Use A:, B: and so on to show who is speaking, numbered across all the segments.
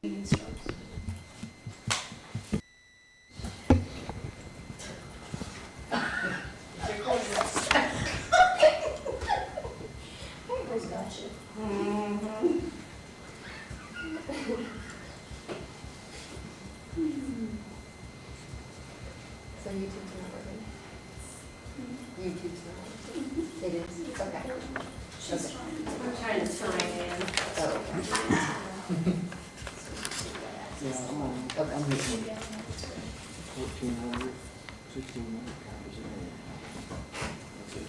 A: So YouTube's not working? YouTube's not working? It is? Okay.
B: I'm trying to sign in.
A: Oh, okay. Yeah, I'm here.
C: 1,400, 1,600 copies in there. That's it.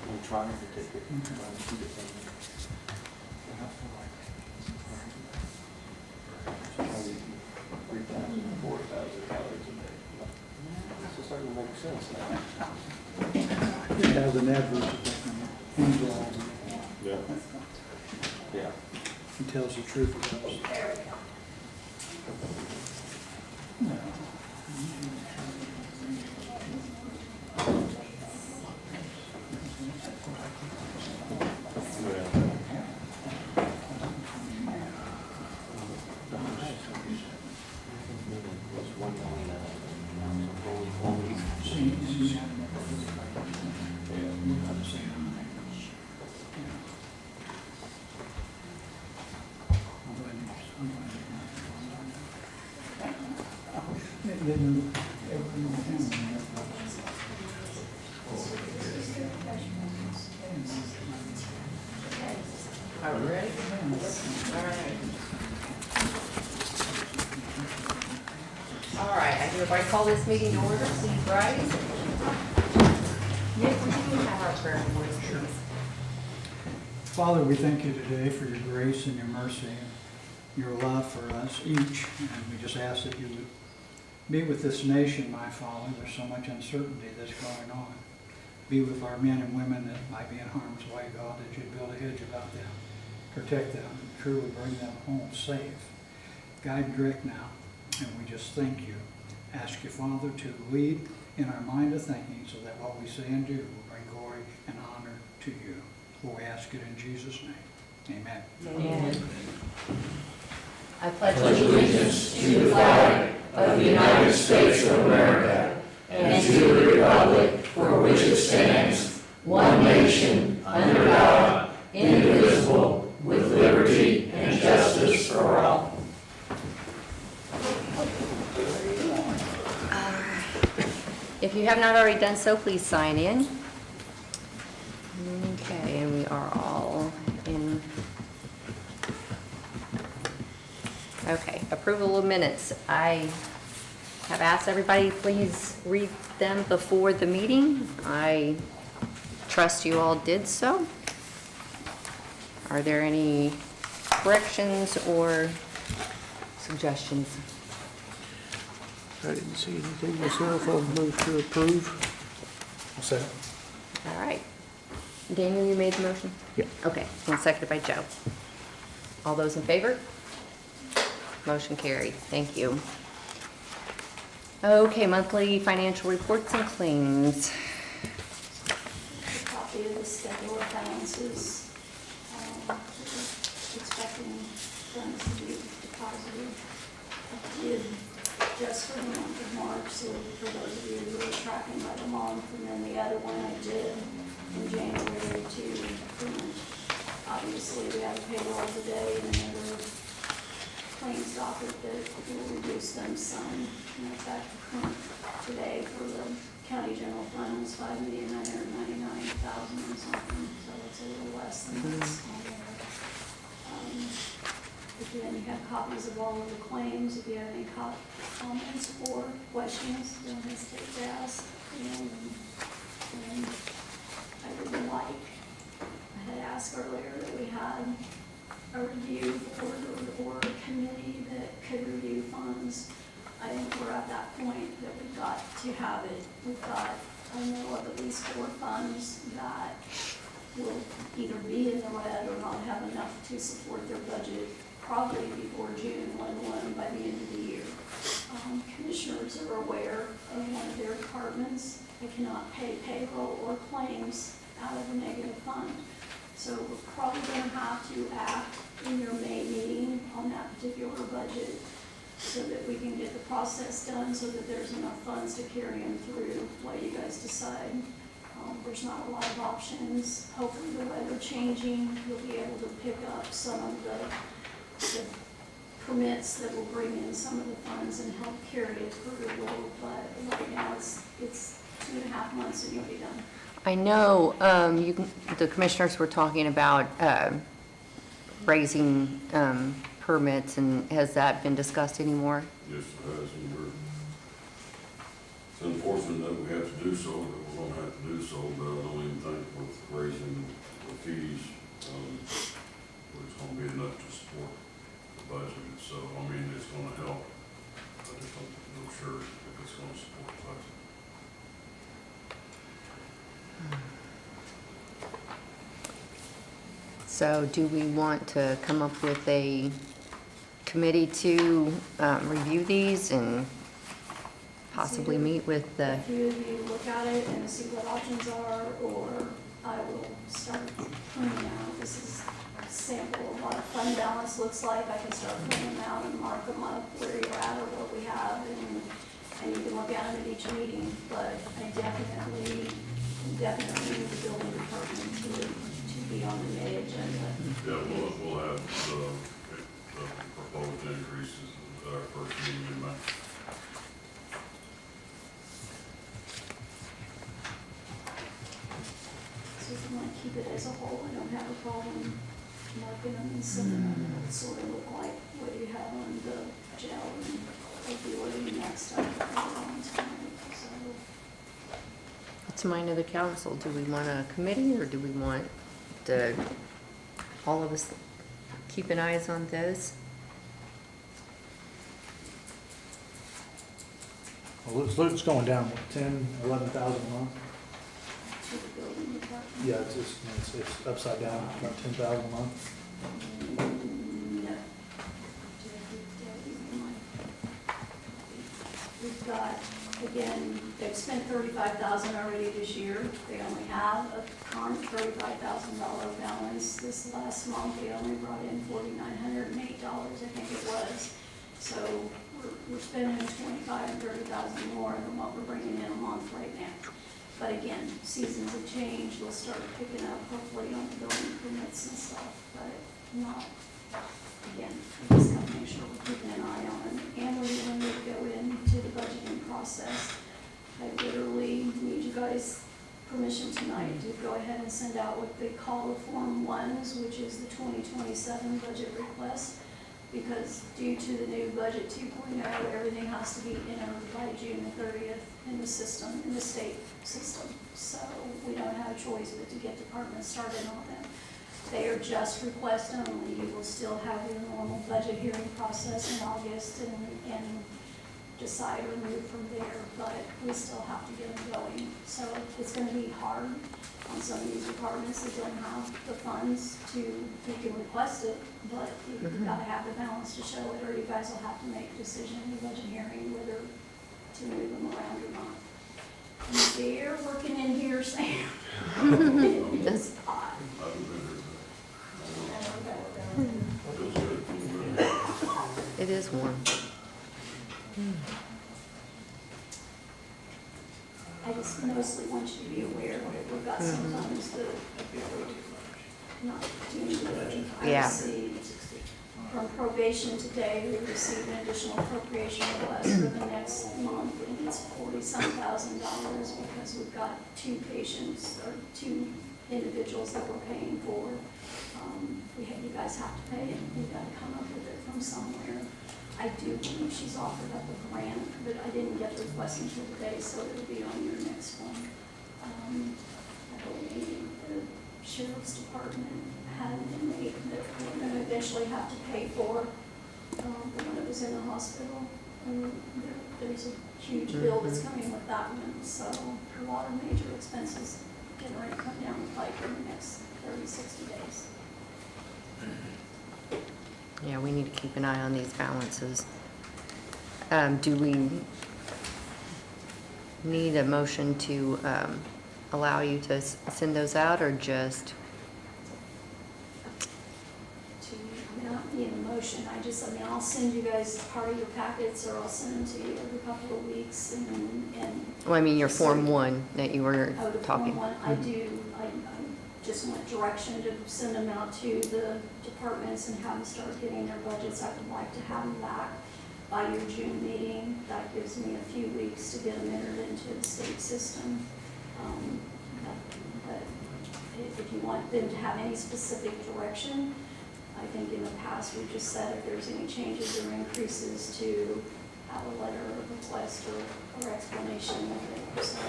C: I'm trying to take it. I'm trying to keep it from there. Probably 3,000, 4,000 calories a day. It's just starting to make sense now.
D: It has an adverse effect on angel.
C: Yeah. Yeah.
D: He tells the truth about us.
A: Are we ready? All right. All right, I hereby call this meeting to order. Please rise. Nick, would you have our prayer voice, please?
D: Father, we thank you today for your grace and your mercy and your love for us each. And we just ask that you would be with this nation, my Father. There's so much uncertainty that's going on. Be with our men and women that might be in harm's way, God, that you'd build a hedge about them, protect them, and truly bring them home safe. Guide and direct now, and we just thank you. Ask you, Father, to lead in our mind of thinking so that what we say and do will bring glory and honor to you. For we ask it in Jesus' name. Amen.
A: Amen. I pledge
E: Allegiance to the flag of the United States of America and to the republic for which it stands, one nation, under God, indivisible, with liberty and justice for all.
A: If you have not already done so, please sign in. Okay, and we are all in. Okay, approval of minutes. I have asked everybody, please read them before the meeting. I trust you all did so. Are there any corrections or suggestions?
C: I didn't see anything myself. I'll move to approve.
D: I'll say it.
A: All right. Daniel, you made the motion?
C: Yeah.
A: Okay, and seconded by Joe. All those in favor? Motion carried. Thank you. Okay, monthly financial reports and claims.
B: A copy of the schedule of balances. Expecting funds to be deposited. I did just for the month of March, so for those of you who are tracking by the month, and then the other one I did in January to obviously we have a payroll today and another claims docket that will reduce them some. In fact, today for the county general fund was $5,999,000 and something, so it's a little less than this. Again, you have copies of all of the claims. If you have any comments or questions, don't hesitate to ask. And I would like, I had asked earlier that we had a review board or a committee that could review funds. I think we're at that point that we've got to have it. We've got, I know of at least 4 funds that will either be in the red or not have enough to support their budget probably before June, let alone by the end of the year. commissioners are aware of one of their departments, they cannot pay payroll or claims out of a negative fund. So we're probably gonna have to act in your May meeting on that particular budget so that we can get the process done, so that there's enough funds to carry them through what you guys decide. There's not a lot of options. Hopefully the weather changing, you'll be able to pick up some of the permits that will bring in some of the funds and help carry it through. But right now, it's 2.5 months and you'll be done.
A: I know the commissioners were talking about raising permits, and has that been discussed anymore?
F: Yes, it has, and it's unfortunate that we have to do so, that we're gonna have to do so, but I don't even think with raising the fees, it's gonna be enough to support the budget. So, I mean, it's gonna help. I just don't know sure if it's gonna support the budget.
A: So do we want to come up with a committee to review these and possibly meet with the,
B: A few of you look at it and see what options are, or I will start printing out. This is a sample of what a fund balance looks like. I can start printing them out and mark them up where you're at or what we have, and you can look at them at each meeting. But I definitely need the building department to be on the May agenda.
F: Yeah, we'll have the proposed increases at our first meeting in May.
B: So if you want to keep it as a whole, I don't have a problem marking them and sending them. It'll sort of look like what you have on the gel and opioid and that stuff that we're on tonight. So
A: what's the mind of the council? Do we want a committee, or do we want all of us keeping eyes on this?
C: Well, it's going down, what, 10, 11,000 a month?
B: to the building department.
C: Yeah, it's upside down, about 10,000 a month.
B: No. We've got, again, they've spent $35,000 already this year. They only have a current $35,000 balance. This last month, they only brought in $4,908, I think it was. So we're spending $25,000 and $30,000 more than what we're bringing in a month right now. But again, seasons have changed. We'll start picking up hopefully on the building permits and stuff, but not, again, we just gotta make sure we're keeping an eye on them. And we're going to go into the budgeting process. I literally need you guys' permission tonight to go ahead and send out what they call the Form 1s, which is the 2027 budget request. Because due to the new budget 2.0, everything has to be entered by June the 30th in the system, in the state system. So we don't have a choice but to get departments started on them. They are just request only. You will still have your normal budget hearing process in August and decide or move from there, but we still have to get them going. So it's going to be hard on some of these departments that don't have the funds to, you can request it, but you've got to have the balance to show it, or you guys will have to make a decision in the budget hearing whether to move them around or not. And they're working in here saying, it's hot.
F: I haven't been here, but feels good, feels good.
A: It is warm.
B: I just mostly want you to be aware that we've got some funds that not doing good. I
A: Yeah.
B: received from probation today, we received an additional appropriation request for the next month, and it's $40,000 because we've got two patients, or two individuals that we're paying for. You guys have to pay it, you've got to come up with it from somewhere. I do believe she's offered up a grant, but I didn't get the request until today, so it'll be on your next one. I believe the sheriff's department had an inmate that we're going to eventually have to pay for, the one that was in the hospital. There's a huge bill that's coming with that one, so a lot of major expenses getting ready to come down the pipe in the next 30, 60 days.
A: Yeah, we need to keep an eye on these balances. Do we need a motion to allow you to send those out, or just,
B: I mean, I don't need a motion, I mean, I'll send you guys part of your packets, or I'll send them to you every couple of weeks, and
A: well, I mean, your Form 1 that you were
B: oh, the
A: talking.
B: Form 1, I just want direction to send them out to the departments and have them start getting their budgets. I would like to have them back by your June meeting. That gives me a few weeks to get them entered into the state system. But if you want them to have any specific direction, I think in the past we just said if there's any changes or increases to have a letter of request or explanation of it. So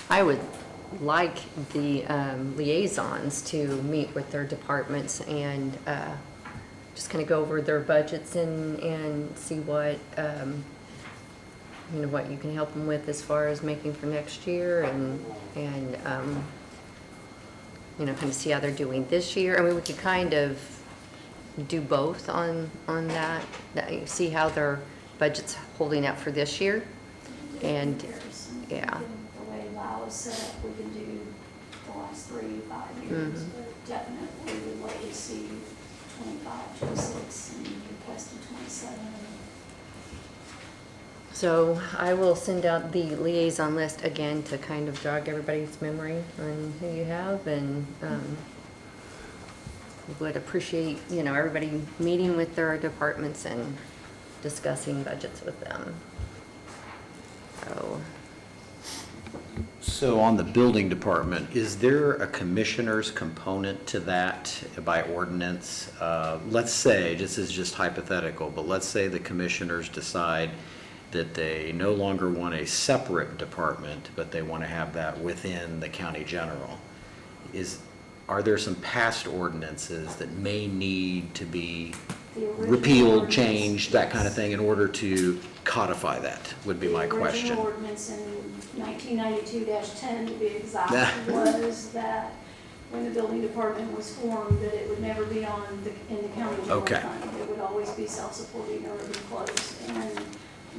A: I would like the liaisons to meet with their departments and just kind of go over their budgets and see what, you know, what you can help them with as far as making for next year, and you know, kind of see how they're doing this year. I mean, we could kind of do both on that, see how their budget's holding out for this year. And, yeah.
B: The way WOW is set up, we can do the last 3 to 5 years, but definitely we would like to see 25, 26, and request to 27.
A: So I will send out the liaison list again to kind of jog everybody's memory on who you have, and would appreciate, you know, everybody meeting with their departments and discussing budgets with them.
E: So on the building department, is there a commissioner's component to that by ordinance? Let's say, this is just hypothetical, but let's say the commissioners decide that they no longer want a separate department, but they want to have that within the county general. Are there some past ordinances that may need to be repealed, changed, that kind of thing, in order to codify that, would be my question.
B: The original ordinance in 1992-10, to be exact, was that when the building department was formed, that it would never be in the county general
E: Okay.
B: fund. It would always be self-supporting or be closed. And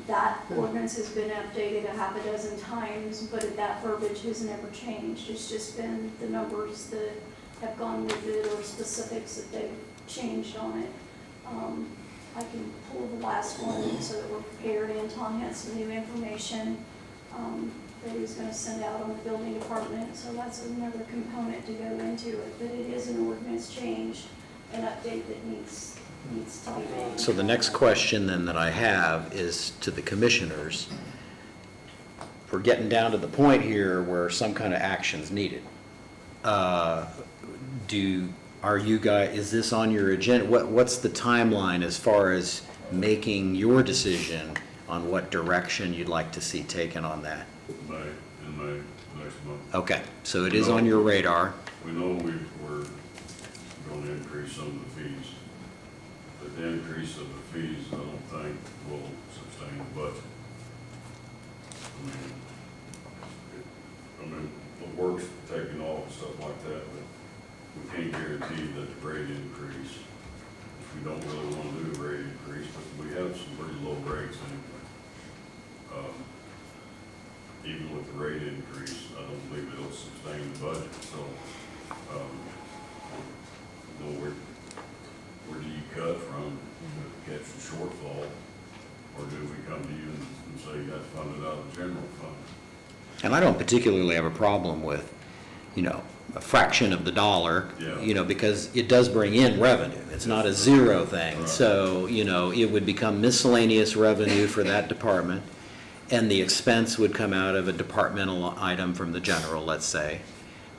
B: that ordinance has been updated a half a dozen times, but that verbiage has never changed. It's just been the numbers that have gone with it or specifics that they've changed on it. I can pull the last one so that we're prepared, and Tom had some new information that he was going to send out on the building department, so that's another component to go into it, but it is an ordinance change, an update that needs to be made.
E: So the next question then that I have is to the commissioners. We're getting down to the point here where some kind of action's needed. Are you guys, is this on your agenda? What's the timeline as far as making your decision on what direction you'd like to see taken on that?
F: In May, next month.
E: Okay, so it is on your radar.
F: We know we're going to increase some of the fees, but the increase of the fees, I don't think will sustain the budget. I mean, the work's taking off and stuff like that, but we can't guarantee that the rate increase, we don't really want to do a rate increase, but we have some pretty low rates anyway. Even with the rate increase, I don't believe it'll sustain the budget, so, you know, where do you cut from to catch the shortfall? Or do we come to you and say you got to fund it out of the general fund?
E: And I don't particularly have a problem with, you know, a fraction of the dollar,
F: Yeah.
E: you know, because it does bring in revenue. It's not a zero thing.
F: Right.
E: So, you know, it would become miscellaneous revenue for that department, and the expense would come out of a departmental item from the general, let's say.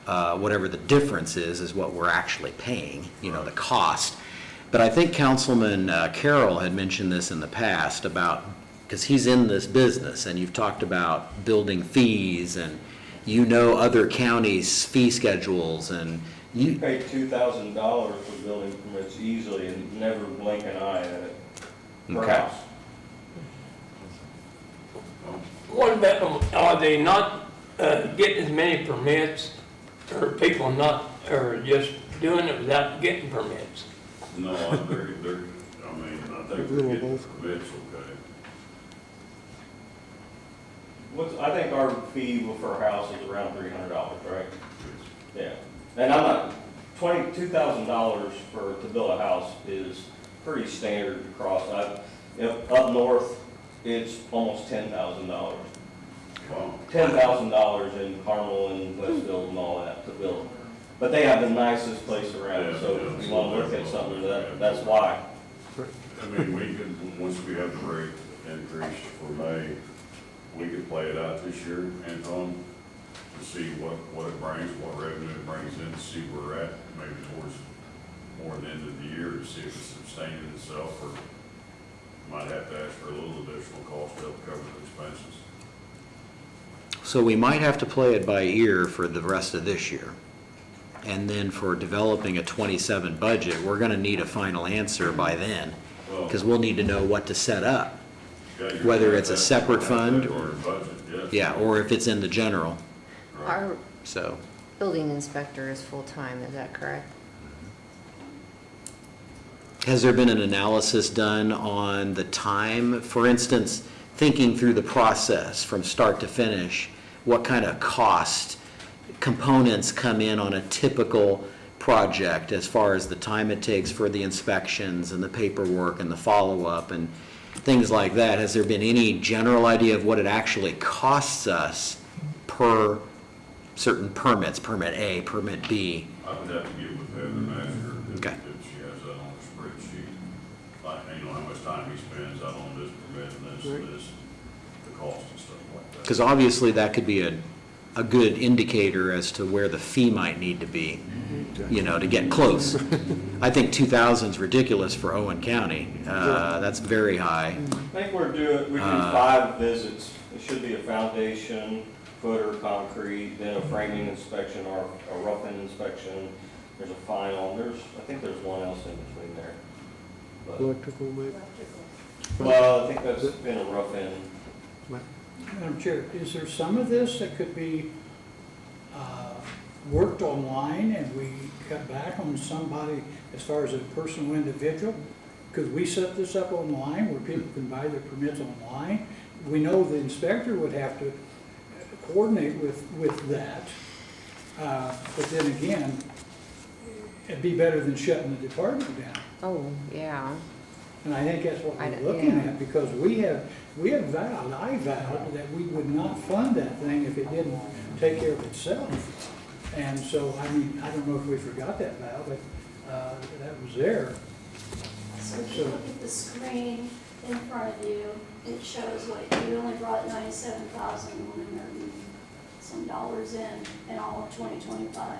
E: Whatever the difference is what we're actually paying, you know, the cost. But I think Councilman Carroll had mentioned this in the past about, because he's in this business, and you've talked about building fees, and you know other counties' fee schedules, and
C: You pay $2,000 for building permits easily and never blink an eye at it. Per
E: Okay.
C: house.
G: What about, are they not getting as many permits, or people not, or just doing it without getting permits?
F: No, they're, I mean, I think we're getting permits okay.
C: I think our fee for a house is around $300, right? Yeah. And I'm not, $22,000 to build a house is pretty standard across. Up north, it's almost $10,000.
F: Wow.
C: $10,000 in Carmel and Westfield and all that to build. But they have the nicest place around, so if you want to look at something, that's why.
F: I mean, we could, once we have the rate increase for May, we could play it out this year, Anton, to see what it brings, what revenue it brings in, to see where we're at, maybe towards more than the end of the year, to see if it's sustaining itself, or might have to ask for a little additional cost to help cover the expenses.
H: So we might have to play it by ear for the rest of this year. And then for developing a 27 budget, we're gonna need a final answer by then,
F: Well,
H: because we'll need to know what to set up.
F: yeah, you're
H: whether
F: gonna
H: it's a
F: have to
H: separate
F: have
H: fund
F: that in
H: or-
F: your budget, yes.
H: Yeah, or if it's in the general,
F: Right.
A: Our
H: so.
A: building inspector is full-time, is that correct?
H: Has there been an analysis done on the time? For instance, thinking through the process from start to finish, what kind of cost components come in on a typical project as far as the time it takes for the inspections and the paperwork and the follow-up and things like that? Has there been any general idea of what it actually costs us per certain permits, permit A, permit B?
F: I would have to get with Heather and ask her
H: Okay.
F: if she has that on a spreadsheet. Like, you know, how much time he spends out on this permit and this, the cost and stuff like that.
H: Because obviously that could be a good indicator as to where the fee might need to be, you know, to get close. I think 2,000 is ridiculous for Owen County. That's very high.
C: I think we do 5 visits. It should be a foundation, footer, concrete, then a framing inspection or a roughing inspection. There's a final, I think there's one else in between there. But-
E: Electrical, maybe?
C: Well, I think that's been a rough end.
D: Madam Chair, is there some of this that could be worked online and we cut back on somebody as far as a personal individual? Could we set this up online where people can buy their permits online? We know the inspector would have to coordinate with that. But then again, it'd be better than shutting the department down.
A: Oh, yeah.
D: And I think that's what
A: I
D: we're
A: don't-
D: looking
A: yeah.
D: at, because we have vowed, I vowed, that we would not fund that thing if it didn't take care of itself. And so, I mean, I don't know if we forgot that vow, but that was there.
B: So if you look at the screen in front of you, it shows what, you only brought $97,100 dollars in all of 2025.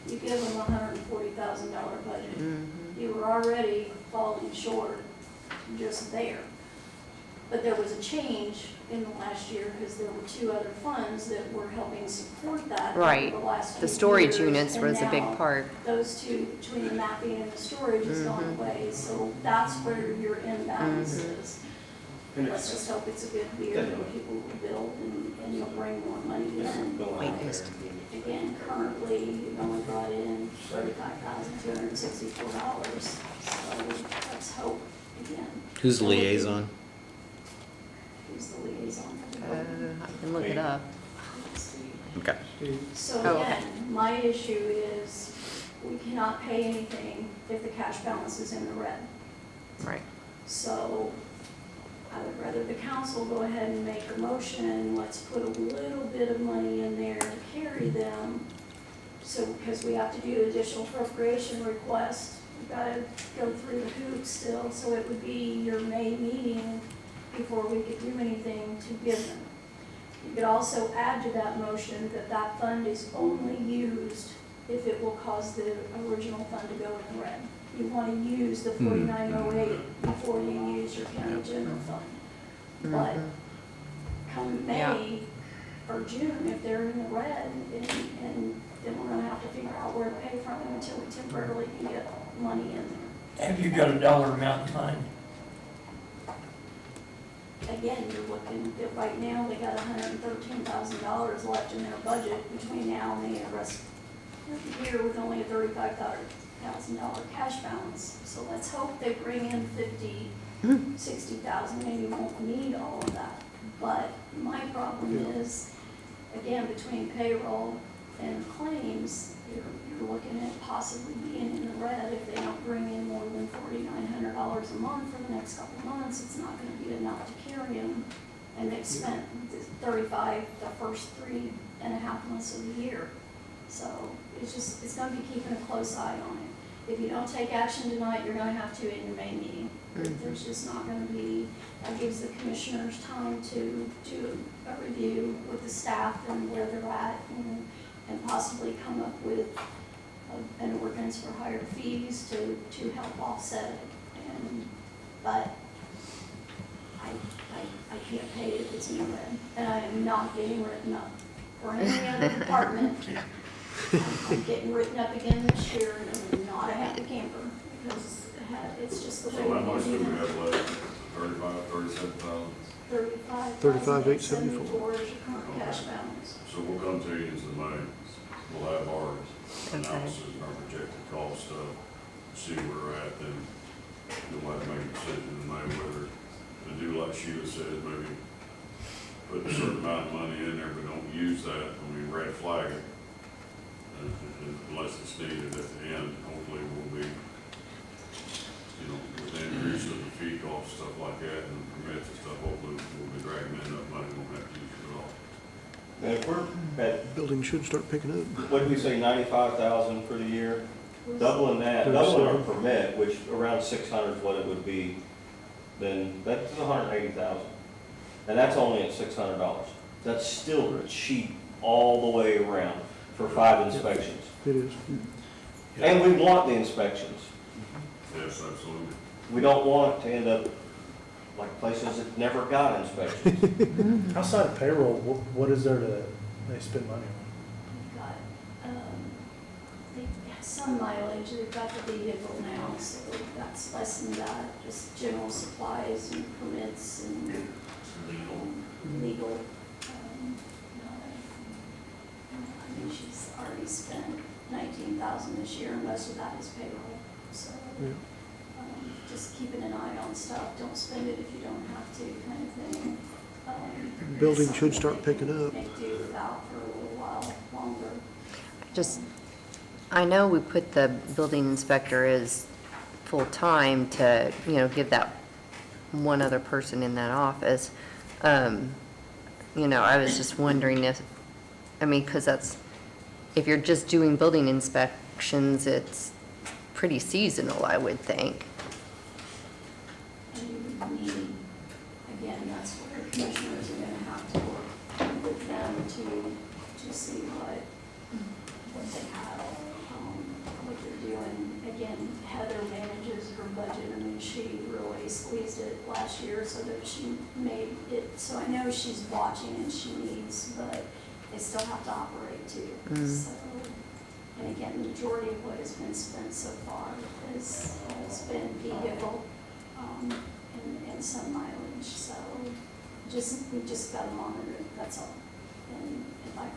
B: You give them a $140,000 budget. You were already falling short just there. But there was a change in the last year because there were 2 other funds that were helping support that
A: Right.
B: over the last few
A: The storage
B: years,
A: units
B: and
A: was a big
B: now
A: part.
B: those 2, between the mapping and the storage, has gone away. So that's where your imbalance is. Let's just hope it's a good year and people will build and you'll bring more money in.
A: Wait, just-
B: Again, currently, you've only brought in $35,264. So let's hope again.
H: Who's the liaison?
B: Who's the liaison?
A: I can look it up.
H: Okay.
B: So
A: Oh, okay.
B: again, my issue is we cannot pay anything if the cash balance is in the red.
A: Right.
B: So I would rather the council go ahead and make a motion, let's put a little bit of money in there to carry them. So, because we have to do additional appropriation requests, we've got to go through the hoops still, so it would be your May meeting before we could do anything to give them. You could also add to that motion that that fund is only used if it will cause the original fund to go in the red. You want to use the 4908 before you use your county general fund. But come May or June, if they're in the red, and then we're gonna have to figure out where to pay from them until we temporarily can get money in there.
G: Have you got a dollar amount in mind?
B: Again, you're looking at, right now, they got $113,000 left in their budget between now and the rest of the year with only a $35,000 cash balance. So let's hope they bring in 50, 60,000, maybe we won't need all of that. But my problem is, again, between payroll and claims, you're looking at possibly being in the red if they don't bring in more than $4,900 a month for the next couple of months. It's not gonna be enough to carry them. And they've spent 35 the first 3.5 months of the year. So it's gonna be keeping a close eye on it. If you don't take action tonight, you're gonna have to in your May meeting. There's just not gonna be, that gives the commissioners time to do a review with the staff and where they're at and possibly come up with an ordinance for higher fees to help offset it. But I can't pay it if it's in the red, and I am not getting written up for any other department. I'm getting written up again this year, and I'm not a happy camper, because it's just the way
F: So how much do we
B: we do it.
F: have left? 35, 37,000?
B: 35,874 is your current cash balance.
F: So we'll come to you in May. We'll have our
A: Okay.
F: analysis and our projected cost stuff, see where we're at, then you'll have to make a decision in May whether to do like Sheila said, maybe put a certain amount of money in there, but don't use that, red flag it. Unless it's needed at the end, hopefully we'll be, with the increase of the fee costs, stuff like that, and permits and stuff, hopefully we'll be dragging in enough money, we won't have to use it at all.
C: And if we're at,
E: Building should start picking up.
C: what did we say, 95,000 for the year? Doubling that, doubling our permit, which around 600 is what it would be, then that's 180,000. And that's only at $600. That's still cheap all the way around for 5 inspections.
E: It is.
C: And we want the inspections.
F: Yes, absolutely.
C: We don't want to end up like places that never got inspections.
I: Outside of payroll, what is there to, they spend money on?
B: We've got, they have some mileage, they've got the vehicle now, so that's less than that, just general supplies and permits and legal. I mean, she's already spent 19,000 this year, and most of that is payroll, so.
E: Yeah.
B: Just keeping an eye on stuff, don't spend it if you don't have to, kind of thing.
E: Building should start picking up.
B: Make do without for a little while longer.
A: I know we put the building inspector as full-time to, give that one other person in that office. I was just wondering because if you're just doing building inspections, it's pretty seasonal, I would think.
B: And you would need, again, that's where the commissioners are gonna have to work with them to see what they have, what they're doing. Again, Heather manages her budget. I mean, she really squeezed it last year so that she made it, so I know she's watching and she needs, but they still have to operate too. So, and again, the majority of what has been spent so far has been vehicle, and some mileage, so we just gotta monitor it, that's all. And if I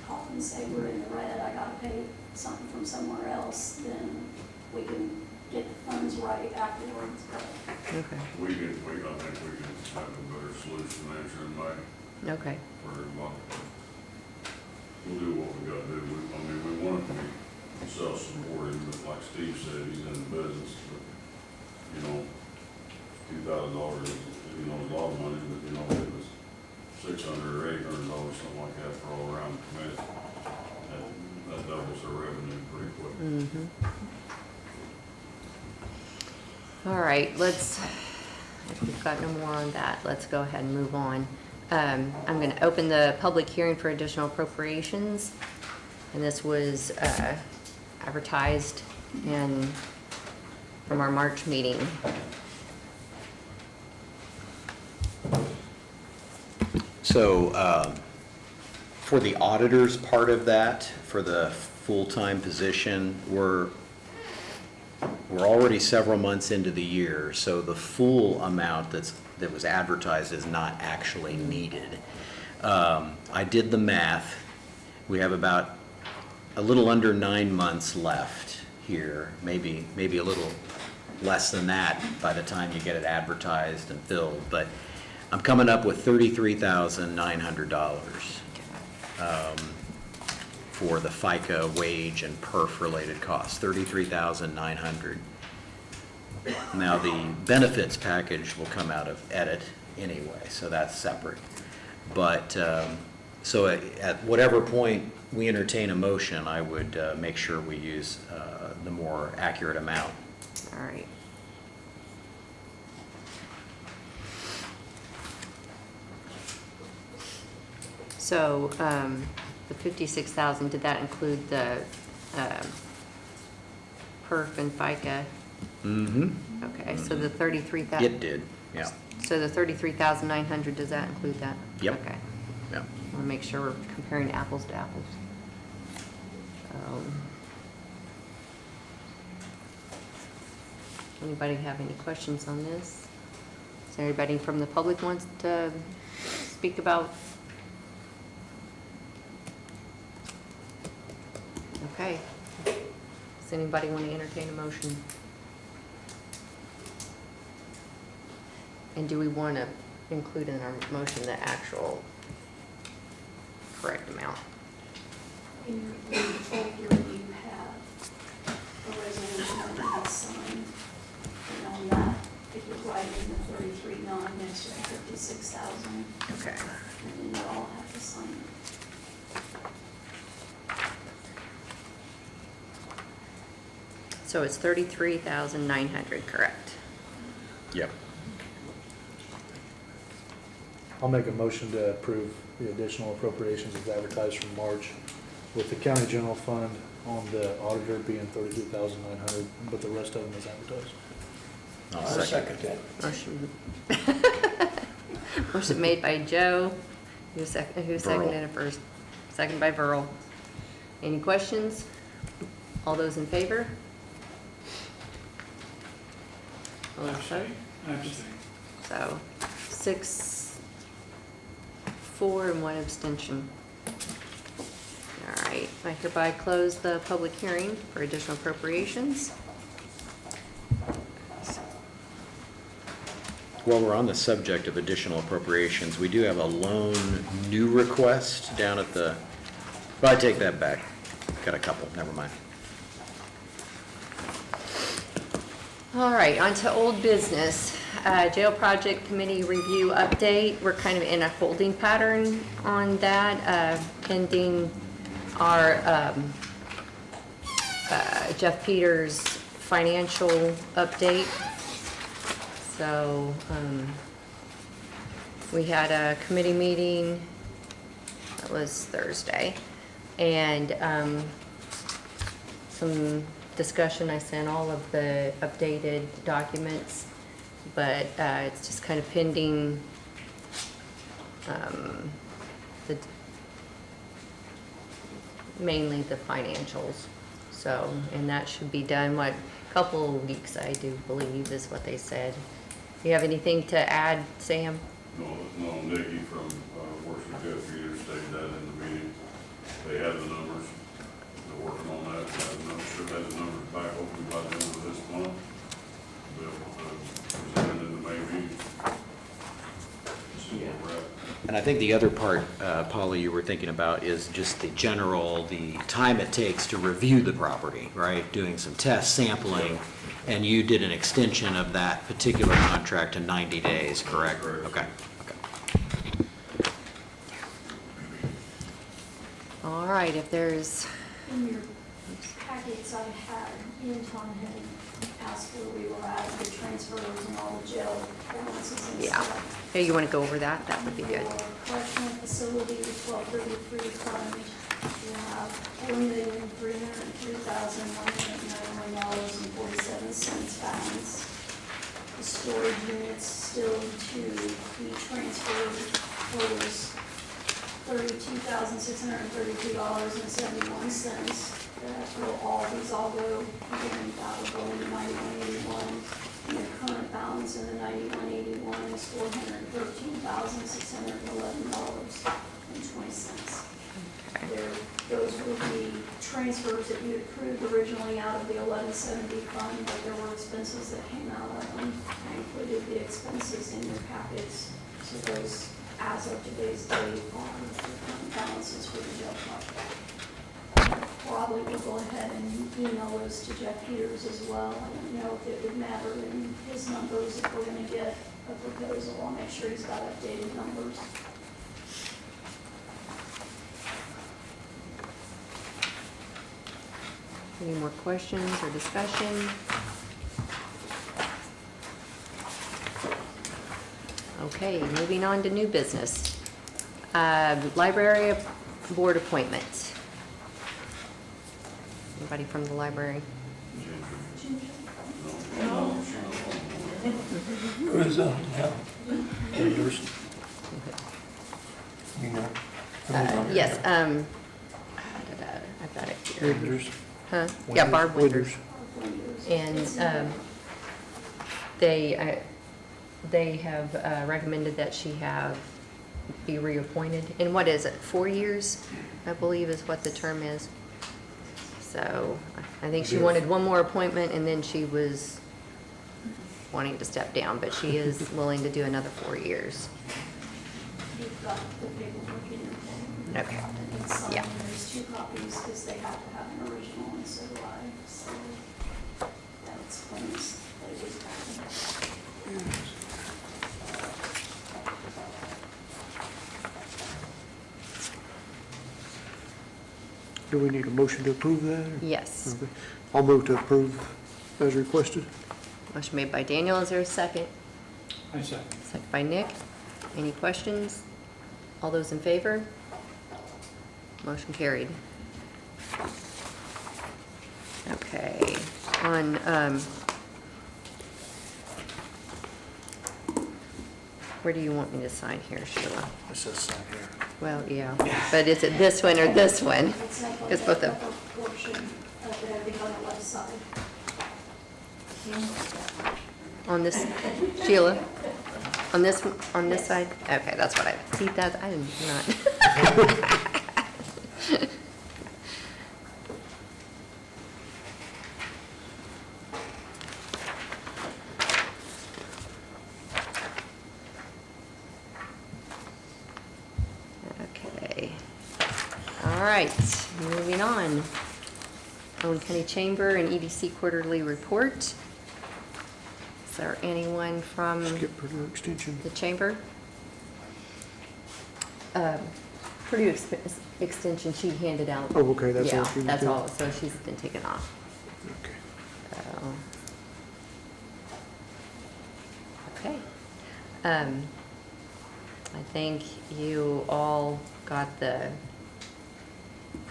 B: call and say we're in the red, I gotta pay something from somewhere else, then we can get the funds right afterwards, but.
A: Okay.
F: I think we can have a better solution answer in May
A: Okay.
F: for everybody. We'll do what we gotta do. We want to be self-supporting, but like Steve said, he's in the business, but, $2,000 is, a lot of money, but, it was $600 or $800, something like that for all around permits. That doubles their revenue pretty quick.
A: All right, if we've got no more on that, let's go ahead and move on. I'm going to open the public hearing for additional appropriations, and this was advertised from our March meeting.
H: So for the auditor's part of that, for the full-time position, we're already several months into the year, so the full amount that was advertised is not actually needed. I did the math. We have about a little under 9 months left here, maybe a little less than that by the time you get it advertised and filled. But I'm coming up with $33,900 for the FICA wage and perf-related costs, $33,900. Now, the benefits package will come out of edit anyway, so that's separate. But, so at whatever point we entertain a motion, I would make sure we use the more accurate amount.
A: All right. So, the 56,000, did that include the perf and FICA?
H: Mm-hmm.
A: Okay, so the 33,000.
H: It did, yeah.
A: So the 33,900, does that include that?
H: Yep.
A: Okay.
H: Yeah.
A: I want to make sure we're comparing apples to apples. Anybody have any questions on this? Is there anybody from the public wants to speak about? Okay. Does anybody want to entertain a motion? And do we want to include in our motion the actual correct amount?
B: In your folder, you have a resolution that has signed, and on that, if you write in the 33,900 next to 56,000,
A: Okay.
B: and then you all have to sign it.
A: So it's 33,900, correct?
H: Yep.
I: I'll make a motion to approve the additional appropriations as advertised from March, with the county general fund on the auditor being 32,900, but the rest of them is advertised.
H: I'll
G: I'll
H: second.
G: second that.
A: Motion. Motion made by Joe. Who seconded it first? Second by Burl. Any questions? All those in favor? All opposed? So 6, 4, and 1 abstention. All right, I hereby close the public hearing for additional appropriations.
H: While we're on the subject of additional appropriations, we do have a loan new request down at the, well, I take that back. Got a couple, never mind.
A: All right, on to old business. Jail Project Committee review update. We're kind of in a holding pattern on that, pending our Jeff Peters financial update. So we had a committee meeting, that was Thursday, and some discussion. I sent all of the updated documents, but it's just kind of pending mainly the financials. So, and that should be done, a couple of weeks, I do believe, is what they said. Do you have anything to add, Sam?
F: No, Nikki from works with Jeff Peters stated that in the meeting. They have the numbers. They're working on that. I'm sure they have the numbers back hopefully by the end of this month. They'll present it in the May meeting. See where we're at.
H: And I think the other part, Paula, you were thinking about is just the time it takes to review the property, right? Doing some test sampling, and you did an extension of that particular contract to 90 days, correct?
F: Correct.
H: Okay.
A: All right, if there's,
B: In your packets, I had, Anton had asked where we were at, the transfers and all the jail balances and
A: yeah,
B: stuff.
A: hey, you want to go over that? That would be good.
B: For correctional facility, 1233 fund, we have $4,303,191.47 balance. The storage units still to be transferred totals $32,632.71. These all go, again, that will go into 9181. And the current balance in the 9181 is $413,611.20. Those will be transfers that you approved originally out of the 1170 fund, but there were expenses that came out of them. I included the expenses in your packets, So those, as of today's date, are the current balances for the jail fund. Probably will go ahead and email those to Jeff Peters as well. I don't know if it would matter in his numbers if we're gonna get a proposal. I'll make sure he's got updated numbers.
A: Any more questions or discussion? Okay, moving on to new business. Library board appointments. Anybody from the library?
G: Who's on now?
I: Yours?
G: You know?
A: Yes, I've got it here.
I: Yours?
A: Huh? Yeah, Barb Winters.
B: Windows.
A: And they have recommended that she be reappointed. And what is it, 4 years, I believe is what the term is. So I think she wanted one more appointment and then she was wanting to step down, but she is willing to do another 4 years.
B: You've got the paperwork in your phone.
A: Okay.
B: And some,
A: Yeah.
B: there's 2 copies because they have to have an original and so do I. So that explains that it was back.
E: Do we need a motion to approve that? or-
A: Yes.
E: Okay. I'll move to approve as requested.
A: Motion made by Daniel. Is there a second?
D: I second.
A: Second by Nick. Any questions? All those in favor? Motion carried. Okay, on, where do you want me to sign here, Sheila?
I: It says sign here.
A: Well, yeah, but is it this one or this one?
B: It's like
A: It's both of them.
B: a portion of it, I think on the left side.
A: On this, Sheila? On this side? Okay, that's what see, that, I did not. Okay. All right, moving on. Owen County Chamber and EDC quarterly report. Is there anyone from
E: Skip Purdue Extension.
A: the chamber? Purdue Extension, she handed out.
E: Oh, okay, that's all
A: Yeah,
E: she was
A: that's
E: doing.
A: all, so she's been taken off.
E: Okay.
A: So, okay. I think you all got the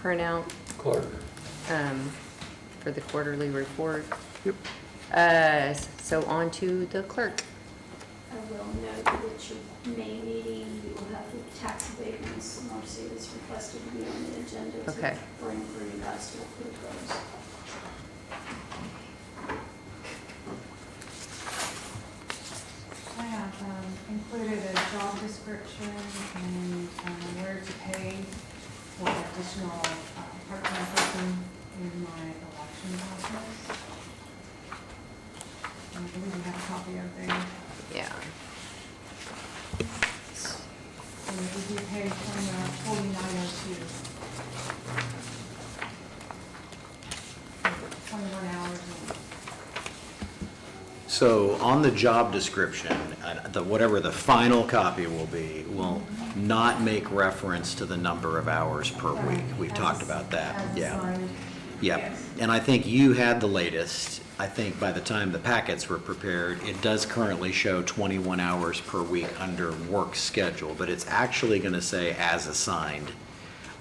A: printout
G: Clerk.
A: for the quarterly report.
E: Yep.
A: So on to the clerk.
B: I will note that at your May meeting, you will have the tax abatements. Marcy has requested to be on the agenda to
A: Okay.
B: bring for you guys to approve those.
J: I have included a job description and where to pay for additional part-time person in my election process. I believe we have a copy of there.
A: Yeah.
J: And we do pay $49.02. 21 hours a week.
H: So on the job description, whatever the final copy will be, will not make reference to the number of hours per week. We've talked about that,
J: As
H: yeah.
J: assigned.
H: Yep,
J: Yes.
H: and I think you had the latest. I think by the time the packets were prepared, it does currently show 21 hours per week under work schedule, but it's actually going to say as assigned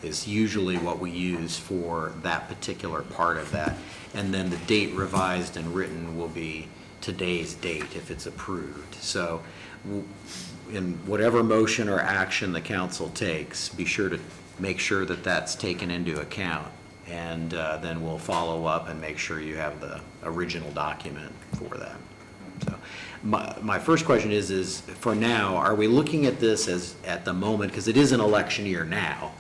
H: is usually what we use for that particular part of that. And then the date revised and written will be today's date if it's approved. So in whatever motion or action the council takes, be sure to make sure that that's taken into account. And then we'll follow up and make sure you have the original document for that. So my first question is for now, are we looking at this as at the moment, because it is an election year now,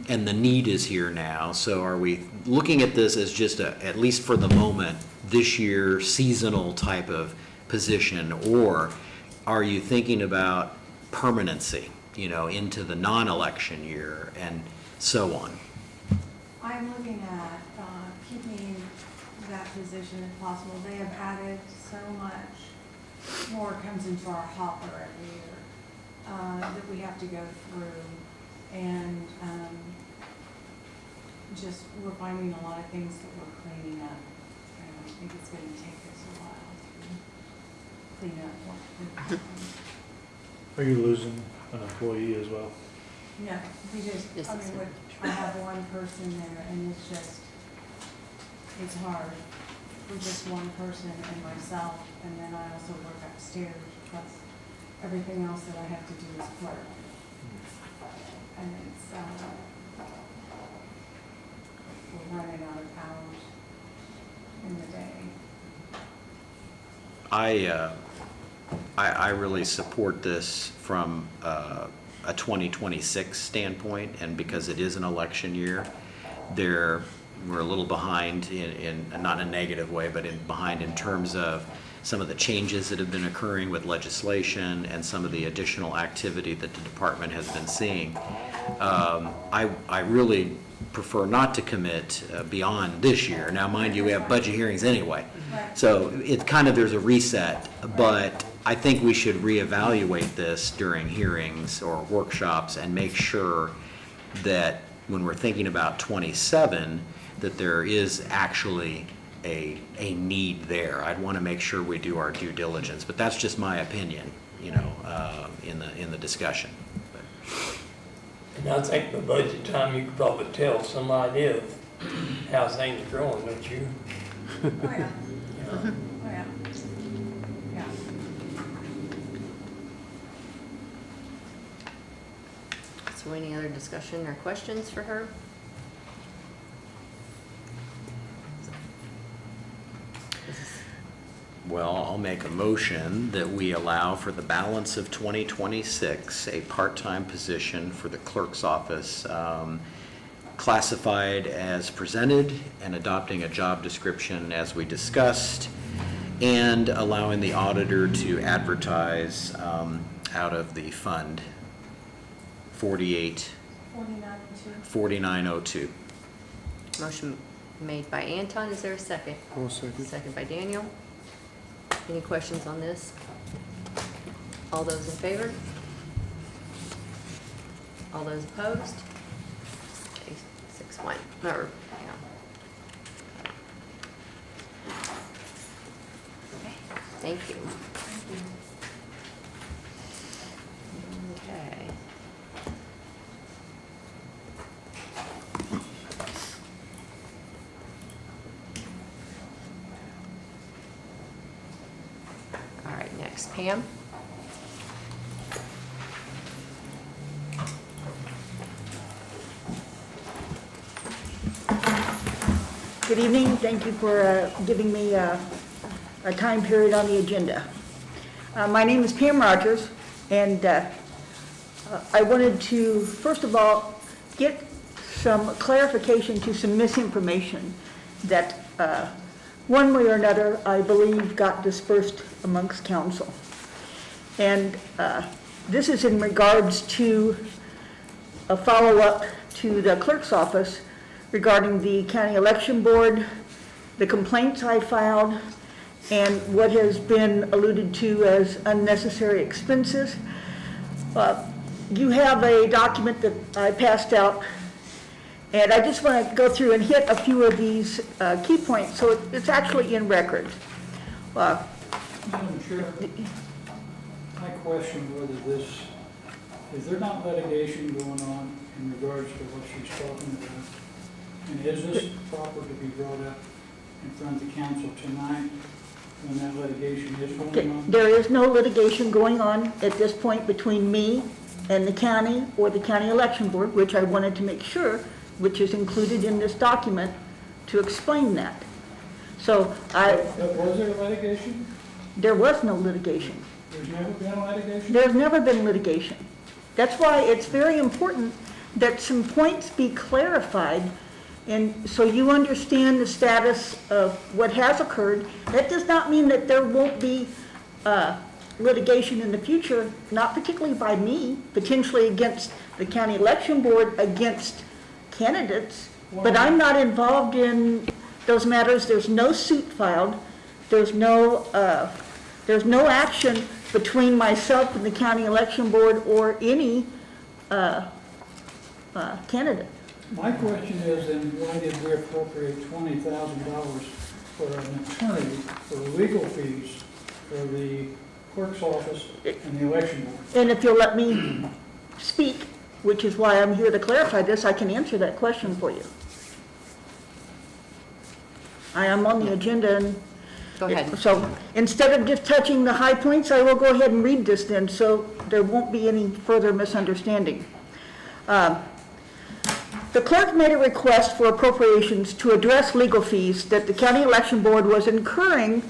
H: and the need is here now, so are we looking at this as just at least for the moment, this year seasonal type of position, or are you thinking about permanency, into the non-election year and so on.
J: I'm looking at keeping that position if possible. They have added so much more comes into our hopper every year that we have to go through. And just we're finding a lot of things that we're cleaning up. And I think it's going to take us a while to clean up what
I: Are you losing an employee as well?
J: No, we just, I mean, I have one person there and it's hard for just one person and myself. And then I also work upstairs plus everything else that I have to do is clerk. And it's, we're running out of hours in the day.
H: I really support this from a 2026 standpoint, and because it is an election year, we're a little behind in not in a negative way, but behind in terms of some of the changes that have been occurring with legislation and some of the additional activity that the department has been seeing. I really prefer not to commit beyond this year. Now, mind you, we have budget hearings anyway. So it's kind of, there's a reset, but I think we should reevaluate this during hearings or workshops and make sure that when we're thinking about 27, that there is actually a need there. I'd want to make sure we do our due diligence, but that's just my opinion, in the discussion.
G: And I think by budget time, you could probably tell some idea of how things are growing, don't you?
J: Oh, yeah. Oh, yeah. Yeah.
A: So any other discussion or questions for her?
H: Well, I'll make a motion that we allow for the balance of 2026 a part-time position for the clerk's office, classified as presented and adopting a job description as we discussed, and allowing the auditor to advertise out of the fund 4902.
A: Motion made by Anton. Is there a second? Second by Daniel. Any questions on this? All those in favor? All those opposed? Okay, 6-1. Or, yeah. Okay, thank you. Okay. All right, next, Pam.
K: Good evening. Thank you for giving me a time period on the agenda. My name is Pam Rogers, and I wanted to, first of all, get some clarification to some misinformation that one way or another, I believe, got dispersed amongst council. And this is in regards to a follow-up to the clerk's office regarding the county election board, the complaints I filed, and what has been alluded to as unnecessary expenses. You have a document that I passed out, and I just want to go through and hit a few of these key points, so it's actually in record.
D: Madam Chair, I question whether is there not litigation going on in regards to what she's talking about? And is this proper to be brought up in front of the council tonight when that litigation is going on?
K: There is no litigation going on at this point between me and the county or the county election board, which I wanted to make sure, which is included in this document, to explain that. So
D: Was there litigation?
K: there was no litigation.
D: There's never been litigation?
K: There's never been litigation. That's why it's very important that some points be clarified, and so you understand the status of what has occurred. That does not mean that there won't be litigation in the future, not particularly by me, potentially against the county election board, against candidates, but I'm not involved in those matters. There's no suit filed. There's no action between myself and the county election board or any candidate.
D: My question is, then, why did we appropriate $20,000 for an attorney for legal fees for the clerk's office and the election board?
K: And if you'll let me speak, which is why I'm here to clarify this, I can answer that question for you. I am on the agenda, and
A: Go ahead.
K: so instead of just touching the high points, I will go ahead and read this then, so there won't be any further misunderstanding. The clerk made a request for appropriations to address legal fees that the county election board was incurring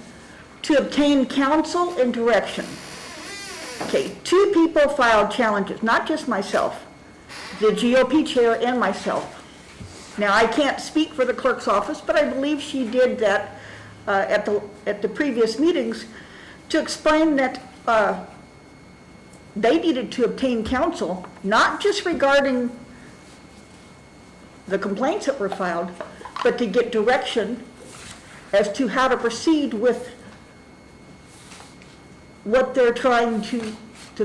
K: to obtain counsel and direction. Okay, 2 people filed challenges, not just myself, the GOP chair and myself. Now, I can't speak for the clerk's office, but I believe she did that at the previous meetings to explain that they needed to obtain counsel, not just regarding the complaints that were filed, but to get direction as to how to proceed with what they're trying to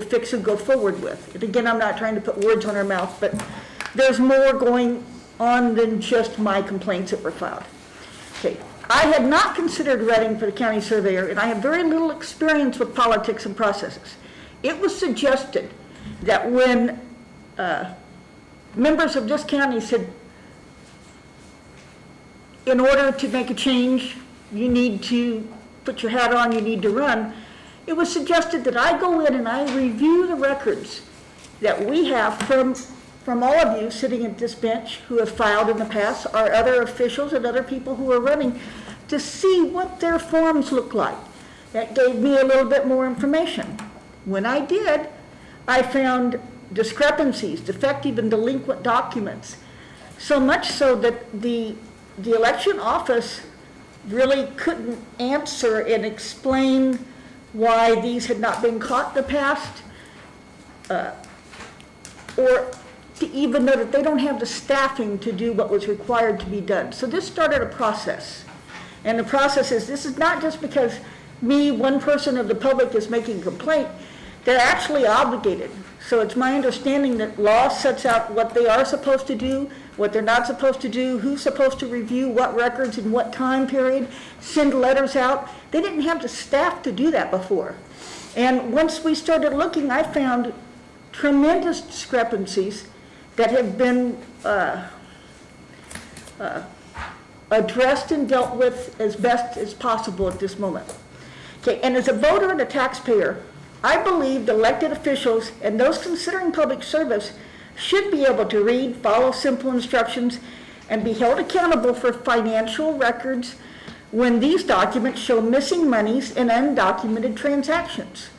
K: fix and go forward with. And again, I'm not trying to put words on her mouth, but there's more going on than just my complaints that were filed. Okay, I had not considered running for the county surveyor, and I have very little experience with politics and processes. It was suggested that when members of this county said, in order to make a change, you need to put your hat on, you need to run, it was suggested that I go in and I review the records that we have from all of you sitting at this bench who have filed in the past, our other officials and other people who are running, to see what their forms look like. That gave me a little bit more information. When I did, I found discrepancies, defective and delinquent documents, so much so that the election office really couldn't answer and explain why these had not been caught in the past, or to even know that they don't have the staffing to do what was required to be done. So this started a process. And the process is, this is not just because me, one person of the public, is making a complaint. They're actually obligated. So it's my understanding that law sets out what they are supposed to do, what they're not supposed to do, who's supposed to review what records in what time period, send letters out. They didn't have the staff to do that before. And once we started looking, I found tremendous discrepancies that have been addressed and dealt with as best as possible at this moment. Okay, and as a voter and a taxpayer, I believe elected officials and those considering public service should be able to read, follow simple instructions, and be held accountable for financial records when these documents show missing monies and undocumented transactions.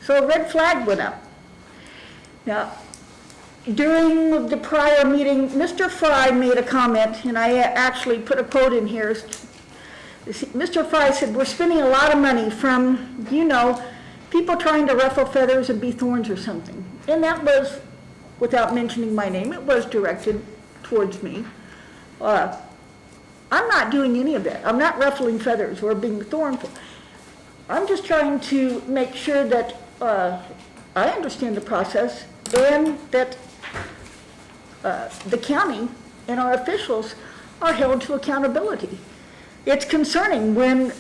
K: So a red flag went up. Now, during the prior meeting, Mr. Fry made a comment, and I actually put a quote in here. Mr. Fry said, "We're spending a lot of money from, people trying to ruffle feathers and be thorns or something." And that was, without mentioning my name, it was directed towards me. I'm not doing any of that. I'm not ruffling feathers or being thornful. I'm just trying to make sure that I understand the process and that the county and our officials are held to accountability. It's concerning when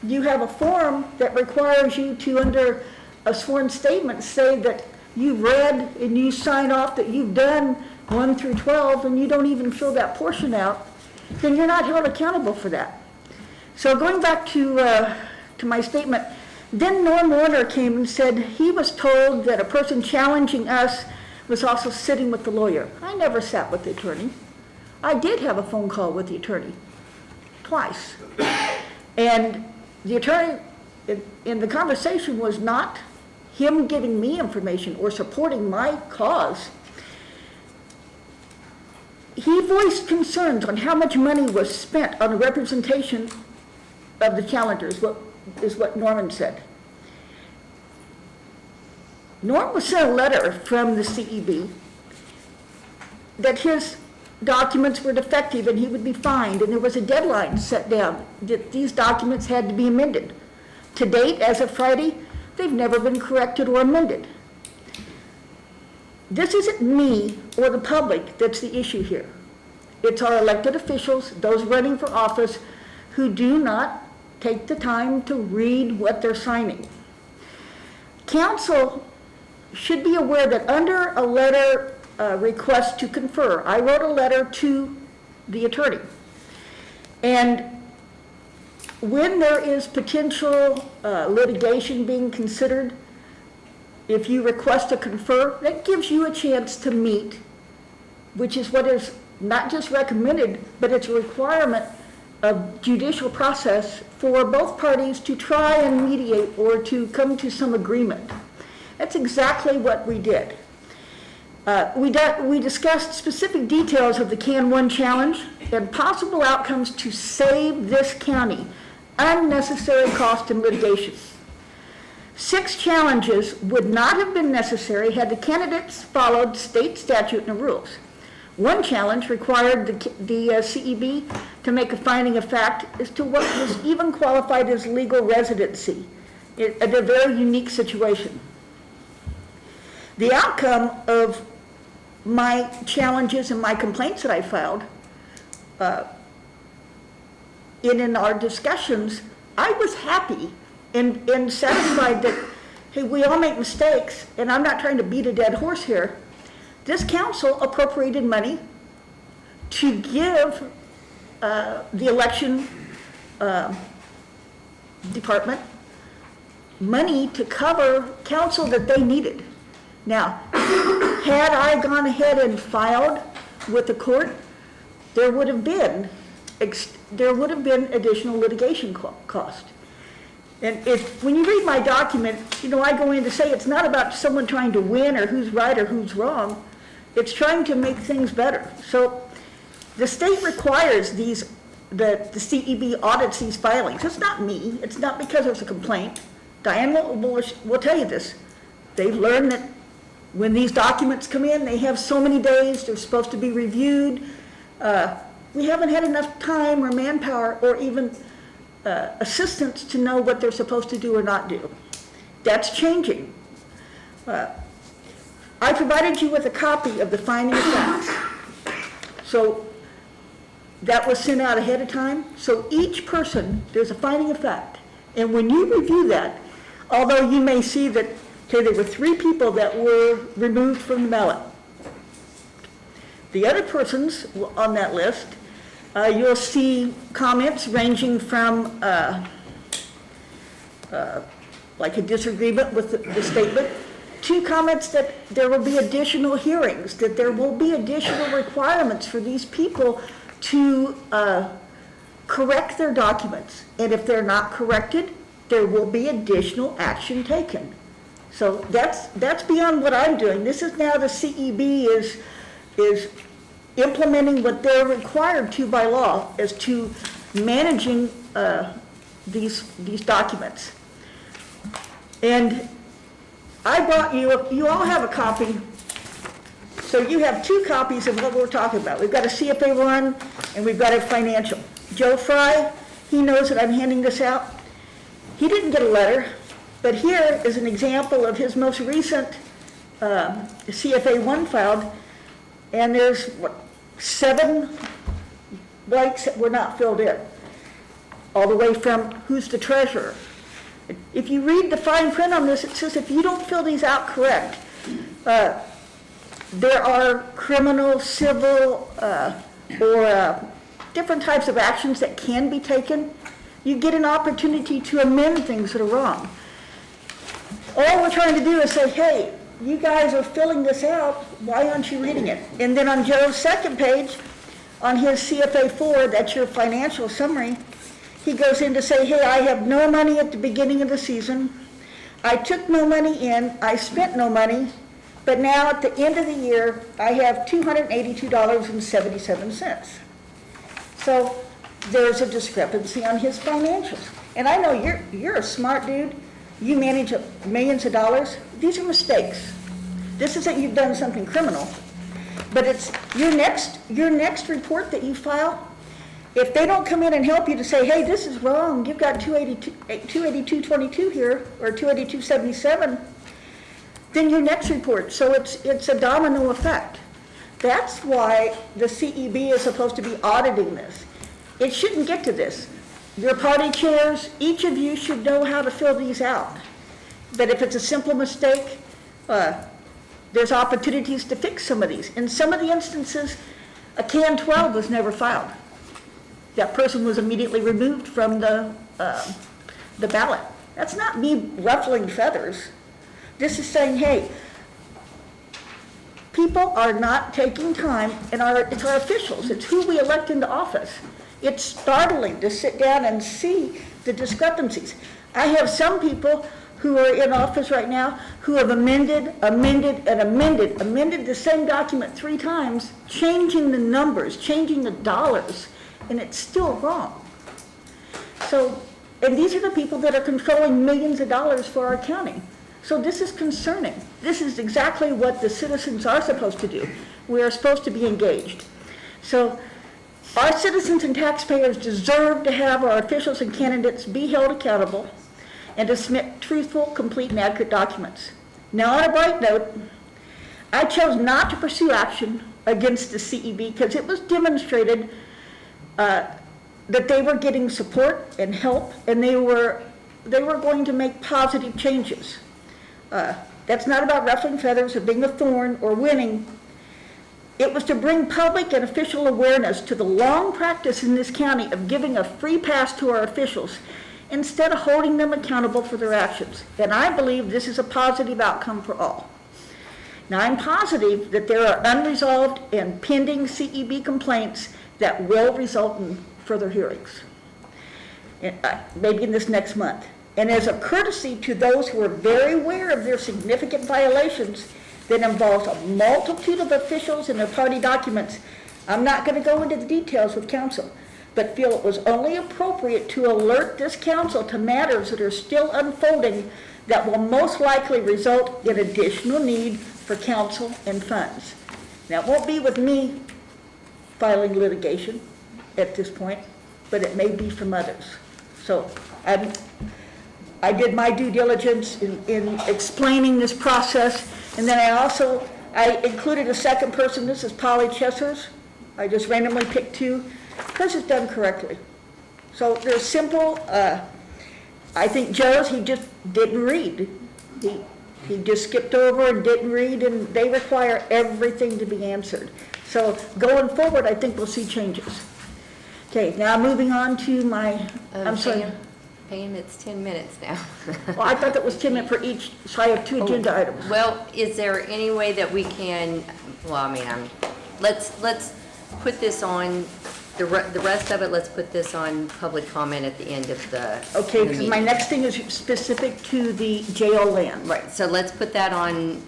K: you have a form that requires you to, under a sworn statement, say that you've read and you sign off that you've done 1 through 12, and you don't even fill that portion out, then you're not held accountable for that. So going back to my statement, then Norm Warner came and said he was told that a person challenging us was also sitting with the lawyer. I never sat with the attorney. I did have a phone call with the attorney, twice. And the attorney, in the conversation, was not him giving me information or supporting my cause. He voiced concerns on how much money was spent on the representation of the challengers, is what Norman said. Norm was sent a letter from the CEB that his documents were defective and he would be fined, and there was a deadline set down that these documents had to be amended. To date, as of Friday, they've never been corrected or amended. This isn't me or the public that's the issue here. It's our elected officials, those running for office, who do not take the time to read what they're signing. Council should be aware that under a letter request to confer, I wrote a letter to the attorney. And when there is potential litigation being considered, if you request a confer, that gives you a chance to meet, which is what is not just recommended, but it's a requirement of judicial process for both parties to try and mediate or to come to some agreement. That's exactly what we did. We discussed specific details of the Can 1 challenge and possible outcomes to save this county unnecessary cost and litigation. 6 challenges would not have been necessary had the candidates followed state statute and rules. 1 challenge required the CEB to make a finding of fact as to what was even qualified as legal residency in a very unique situation. The outcome of my challenges and my complaints that I filed, in our discussions, I was happy and satisfied that, hey, we all make mistakes, and I'm not trying to beat a dead horse here. This council appropriated money to give the election department money to cover counsel that they needed. Now, had I gone ahead and filed with the court, there would have been additional litigation cost. And when you read my document, I go in to say it's not about someone trying to win or who's right or who's wrong. It's trying to make things better. So the state requires the CEB audits these filings. It's not me. It's not because there's a complaint. Diane will tell you this. They've learned that when these documents come in, they have so many days. They're supposed to be reviewed. We haven't had enough time or manpower or even assistance to know what they're supposed to do or not do. That's changing. I provided you with a copy of the finding of facts. So that was sent out ahead of time. So each person, there's a finding of fact. And when you review that, although you may see that, okay, there were 3 people that were removed from the ballot. The other persons on that list, you'll see comments ranging from like a disagreement with the statement to comments that there will be additional hearings, that there will be additional requirements for these people to correct their documents. And if they're not corrected, there will be additional action taken. So that's beyond what I'm doing. This is now the CEB is implementing what they're required to by law as to managing these documents. And I brought you all have a copy, so you have 2 copies of what we're talking about. We've got a CFA 1 and we've got a financial. Joe Fry, he knows that I'm handing this out. He didn't get a letter, but here is an example of his most recent CFA 1 filed, and there's 7 blanks that were not filled in, all the way from who's the treasurer. If you read the fine print on this, it says if you don't fill these out correct, there are criminal, civil, or different types of actions that can be taken. You get an opportunity to amend things that are wrong. All we're trying to do is say, hey, you guys are filling this out, why aren't you reading it? And then on Joe's second page, on his CFA 4, that's your financial summary, he goes in to say, hey, I have no money at the beginning of the season. I took no money in, I spent no money, but now at the end of the year, I have $282.77. So there's a discrepancy on his financials. And I know you're a smart dude. You manage millions of dollars. these are mistakes. This isn't you've done something criminal, but it's your next report that you file. If they don't come in and help you to say, hey, this is wrong, you've got 282.22 here, or 282.77, then your next report, so it's a domino effect. That's why the CEB is supposed to be auditing this. It shouldn't get to this. Your party chairs, each of you should know how to fill these out. But if it's a simple mistake, there's opportunities to fix some of these. In some of the instances, a CAN 12 was never filed. That person was immediately removed from the ballot. That's not me ruffling feathers. This is saying, hey, people are not taking time, and it's our officials, it's who we elect into office. It's startling to sit down and see the discrepancies. I have some people who are in office right now who have amended the same document 3 times, changing the numbers, changing the dollars, and it's still wrong. So, and these are the people that are controlling millions of dollars for our county. So this is concerning. This is exactly what the citizens are supposed to do. We are supposed to be engaged. So our citizens and taxpayers deserve to have our officials and candidates be held accountable and to submit truthful, complete, and accurate documents. Now, on a bright note, I chose not to pursue action against the CEB because it was demonstrated that they were getting support and help, and they were going to make positive changes. That's not about ruffling feathers or being a thorn or winning. It was to bring public and official awareness to the long practice in this county of giving a free pass to our officials instead of holding them accountable for their actions. And I believe this is a positive outcome for all. Now, I'm positive that there are unresolved and pending CEB complaints that will result in further hearings, maybe in this next month. And as a courtesy to those who are very aware of their significant violations that involves a multitude of officials and their party documents, I'm not going to go into the details with council, but feel it was only appropriate to alert this council to matters that are still unfolding that will most likely result in additional need for counsel and funds. Now, it won't be with me filing litigation at this point, but it may be from others. So I did my due diligence in explaining this process, and then I included a second person. This is Polly Chessers. I just randomly picked 2. Hers is done correctly. So they're simple. I think Joe's, he just didn't read. He just skipped over and didn't read, and they require everything to be answered. So going forward, I think we'll see changes. Okay, now moving on to my, I'm sorry.
A: Pam, it's 10 minutes now.
K: Well, I thought that was 10 minutes for each, so I have 2 agenda items.
A: Well, is there any way that we can, well, I mean, let's put this on, the rest of it, let's put this on public comment at the end of the
K: Okay, because my
A: meeting.
K: next thing is specific to the jail land.
A: Right, so let's put that on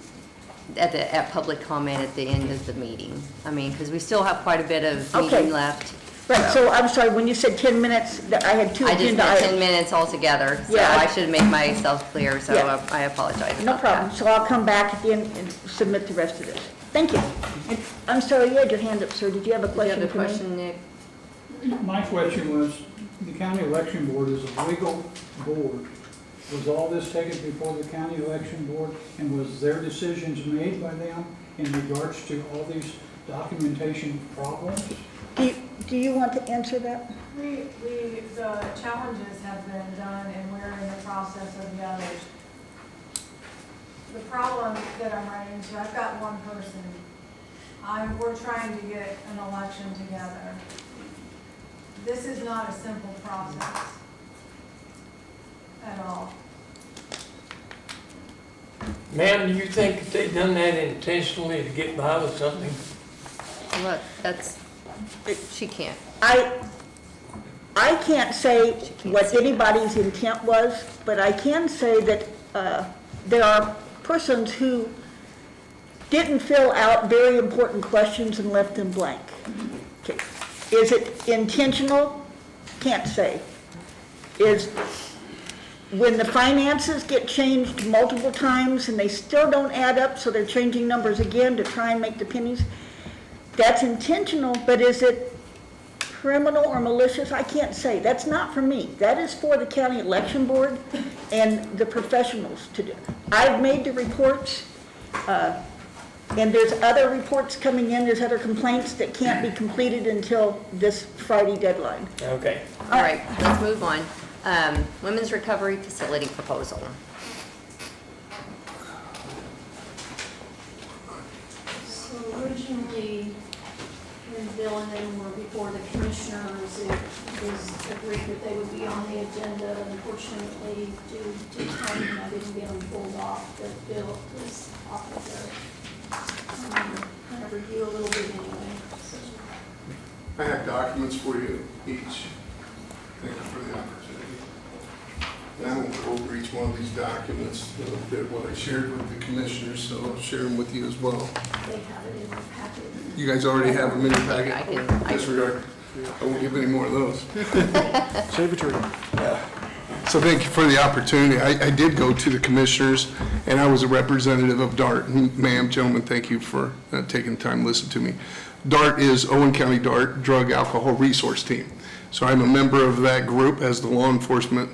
A: at public comment at the end of the meeting. I mean, because we still have quite a bit of
K: Okay.
A: meeting left.
K: Right, so I'm sorry, when you said 10 minutes, that I had 2
A: I just
K: agenda
A: meant 10
K: items.
A: minutes altogether, so
K: Yeah,
A: I should make myself clear, so
K: Yeah.
A: I apologize
K: No
A: about
K: problem,
A: that.
K: so I'll come back at the end and submit the rest of this. Thank you. And I'm sorry, you had your hand up, sir. Did you have a
A: Do you have
K: question
A: a
K: for me?
A: question, Nick?
D: My question was, the county election board is a legal board. Was all this taken before the county election board, and was their decisions made by them in regards to all these documentation problems?
K: Do you want to answer that?
J: The challenges have been done and we're in the process of the others. The problem that I'm running into, I've got one person. We're trying to get an election together. This is not a simple process at all.
G: Ma'am, do you think that they done that intentionally to get by with something?
A: Look, she can't.
K: I can't say
A: She can't
K: what
A: say that.
K: anybody's intent was, but I can say that there are persons who didn't fill out very important questions and left them blank. Okay. Is it intentional? Can't say. Is when the finances get changed multiple times and they still don't add up, so they're changing numbers again to try and make the pennies, that's intentional, but is it criminal or malicious? I can't say. That's not for me. That is for the county election board and the professionals to do. I've made the reports, and there's other reports coming in, there's other complaints that can't be completed until this Friday deadline.
G: Okay.
A: All right, let's move on. Women's Recovery Facility proposal.
B: So originally, when Bill and them were before the commissioners, it was agreed that they would be on the agenda. Unfortunately, due to timing, I didn't get them pulled off, but Bill was offered to kind of review a little bit anyway. So
L: I have documents for you each. Thank you for the opportunity. And I won't go over each one of these documents, they're what I shared with the commissioners, so I'll share them with you as well.
B: they have it in their packet.
L: You guys already have them in your
A: I
L: packet?
A: can-
L: Disregard. I won't give any more of those.
I: Save it, Terry.
L: So thank you for the opportunity. I did go to the commissioners, and I was a representative of DART. And ma'am, gentlemen, thank you for taking the time to listen to me. DART is Owen County DART Drug Alcohol Resource Team. So I'm a member of that group as the law enforcement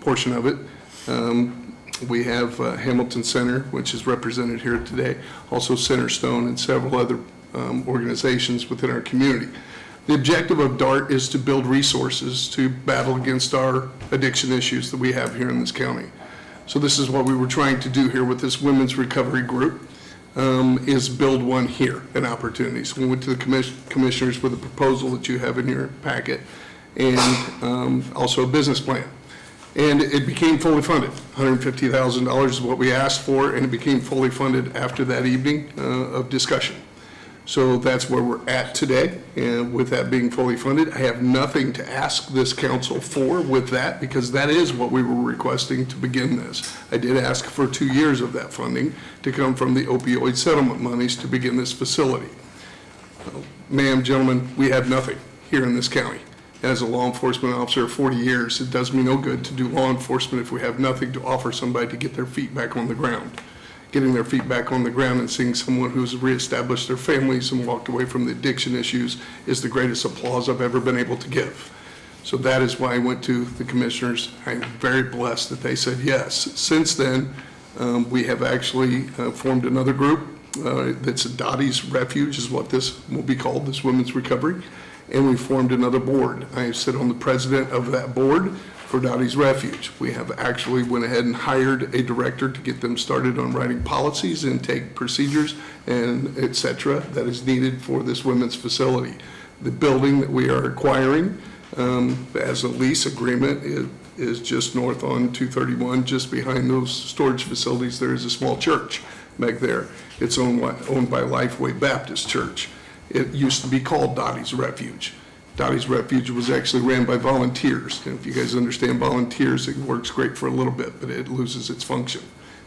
L: portion of it. We have Hamilton Center, which is represented here today, also Centerstone and several other organizations within our community. The objective of DART is to build resources to battle against our addiction issues that we have here in this county. So this is what we were trying to do here with this women's recovery group, is build one here, an opportunity. So we went to the commissioners with a proposal that you have in your packet, and also a business plan. And it became fully funded. $150,000 is what we asked for, and it became fully funded after that evening of discussion. So that's where we're at today, and with that being fully funded, I have nothing to ask this council for with that, because that is what we were requesting to begin this. I did ask for 2 years of that funding to come from the opioid settlement monies to begin this facility. Ma'am, gentlemen, we have nothing here in this county. As a law enforcement officer of 40 years, it does me no good to do law enforcement if we have nothing to offer somebody to get their feet back on the ground. Getting their feet back on the ground and seeing someone who's reestablished their families and walked away from the addiction issues is the greatest applause I've ever been able to give. So that is why I went to the commissioners. I'm very blessed that they said yes. Since then, we have actually formed another group that's Dottie's Refuge is what this will be called, this Women's Recovery. And we formed another board. I sit on the president of that board for Dottie's Refuge. We have actually went ahead and hired a director to get them started on writing policies, intake procedures, and et cetera that is needed for this women's facility. The building that we are acquiring as a lease agreement is just north on 231, just behind those storage facilities. There is a small church back there. It's owned by Lifeway Baptist Church. It used to be called Dottie's Refuge. Dottie's Refuge was actually ran by volunteers. And if you guys understand volunteers, it works great for a little bit, but it loses its function.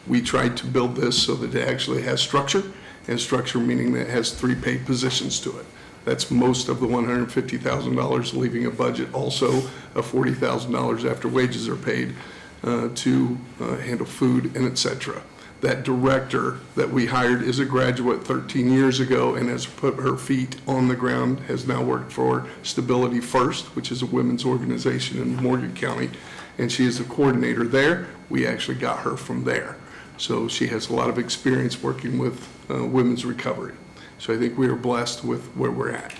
L: We tried to build this so that it actually has structure, and structure meaning that it has 3 paid positions to it. That's most of the $150,000, leaving a budget also of $40,000 after wages are paid to handle food and et cetera. That director that we hired is a graduate 13 years ago and has put her feet on the ground, has now worked for Stability First, which is a women's organization in Morgan County, and she is a coordinator there. We actually got her from there. So she has a lot of experience working with women's recovery. So I think we are blessed with where we're at.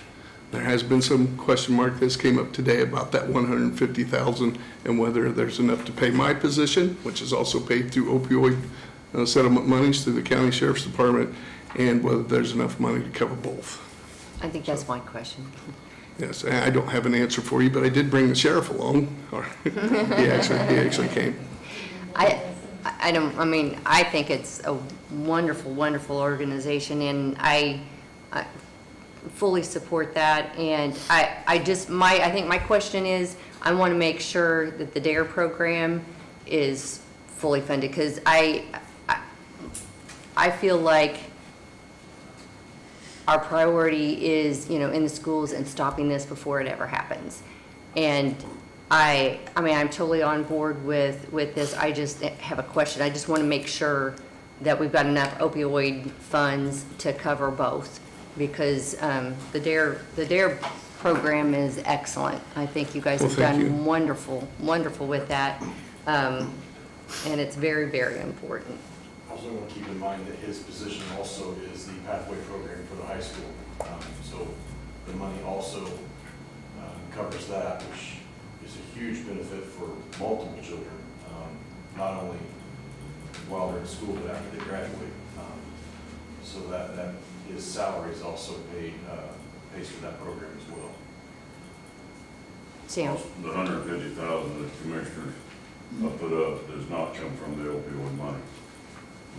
L: There has been some question mark that came up today about that $150,000 and whether there's enough to pay my position, which is also paid through opioid settlement monies through the county sheriff's department, and whether there's enough money to cover both.
A: I think that's my question.
L: Yes, and I don't have an answer for you, but I did bring the sheriff along. He actually came.
A: I think it's a wonderful, wonderful organization, and I fully support that. And I think my question is, I want to make sure that the DARE program is fully funded, because I feel like our priority is, in the schools and stopping this before it ever happens. And mean, I'm totally on board with this. I just have a question. I just want to make sure that we've got enough opioid funds to cover both, because the DARE program is excellent. I think you guys
L: Well,
A: have
L: thank you.
A: done wonderful with that. And it's very, very important.
M: Also want to keep in mind that his position also is the pathway program for the high school. So the money also covers that, which is a huge benefit for multiple children, not only while they're in school, but after they graduate. So that his salary is also paid, pays for that program as well.
A: Sam?
F: The $150,000 that commissioners put up does not come from the opioid money.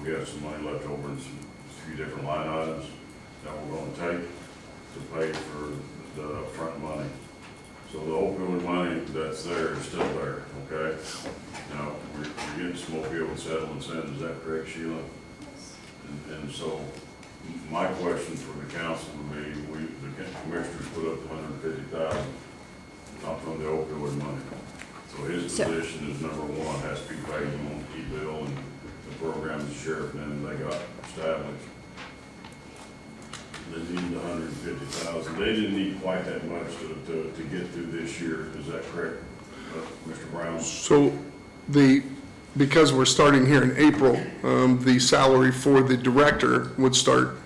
F: We have some money left over in a few different line items that we're gonna take to pay for the upfront money. So the opioid money that's there is still there, okay? Now, we're getting some opioid settlements in, is that correct, Sheila? And so, my question for the council would be, the commissioners put up the $150,000, not from the opioid money. So his position is number one, has to be paid on the bill and the program the sheriff, and then they got established. They needed $150,000. They didn't need quite that much to get through this year. Is that correct, Mr. Brown?
L: So because we're starting here in April, the salary for the director would start,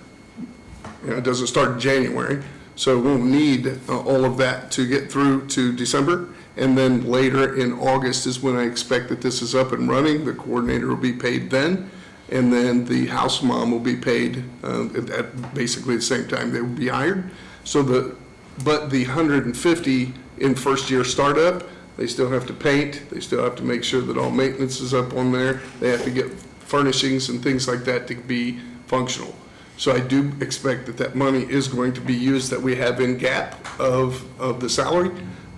L: it doesn't start in January, so we'll need all of that to get through to December. And then later in August is when I expect that this is up and running. The coordinator will be paid then. And then the house mom will be paid at basically the same time they will be hired. But the 150 in first year startup, they still have to paint, they still have to make sure that all maintenance is up on there. They have to get furnishings and things like that to be functional. So I do expect that money is going to be used that we have in gap of the salary,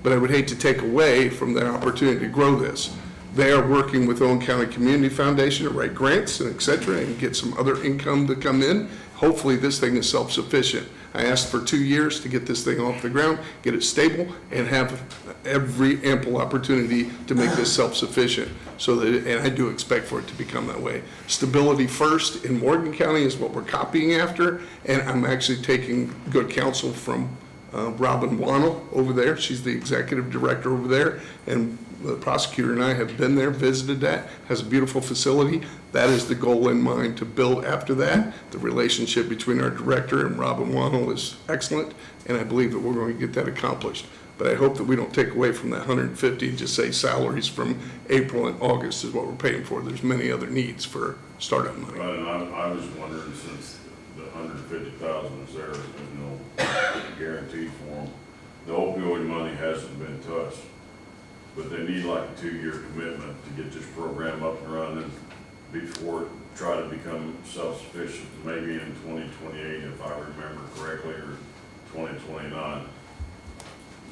L: but I would hate to take away from that opportunity to grow this. They are working with Owen County Community Foundation to write grants and et cetera and get some other income to come in. Hopefully this thing is self-sufficient. I asked for 2 years to get this thing off the ground, get it stable, and have every ample opportunity to make this self-sufficient. And I do expect for it to become that way. Stability first in Morgan County is what we're copying after, and I'm actually taking good counsel from Robin Wannell over there. She's the executive director over there, and the prosecutor and I have been there, visited that, has a beautiful facility. That is the goal in mind, to build after that. The relationship between our director and Robin Wannell is excellent, and I believe that we're going to get that accomplished. But I hope that we don't take away from that 150 and just say salaries from April and August is what we're paying for. There's many other needs for startup money.
F: Right, and I was wondering, since the $150,000 is there, guaranteed for them, the opioid money hasn't been touched. But they need like a 2-year commitment to get this program up and running before it try to become self-sufficient, maybe in 2028, if I remember correctly, or 2029.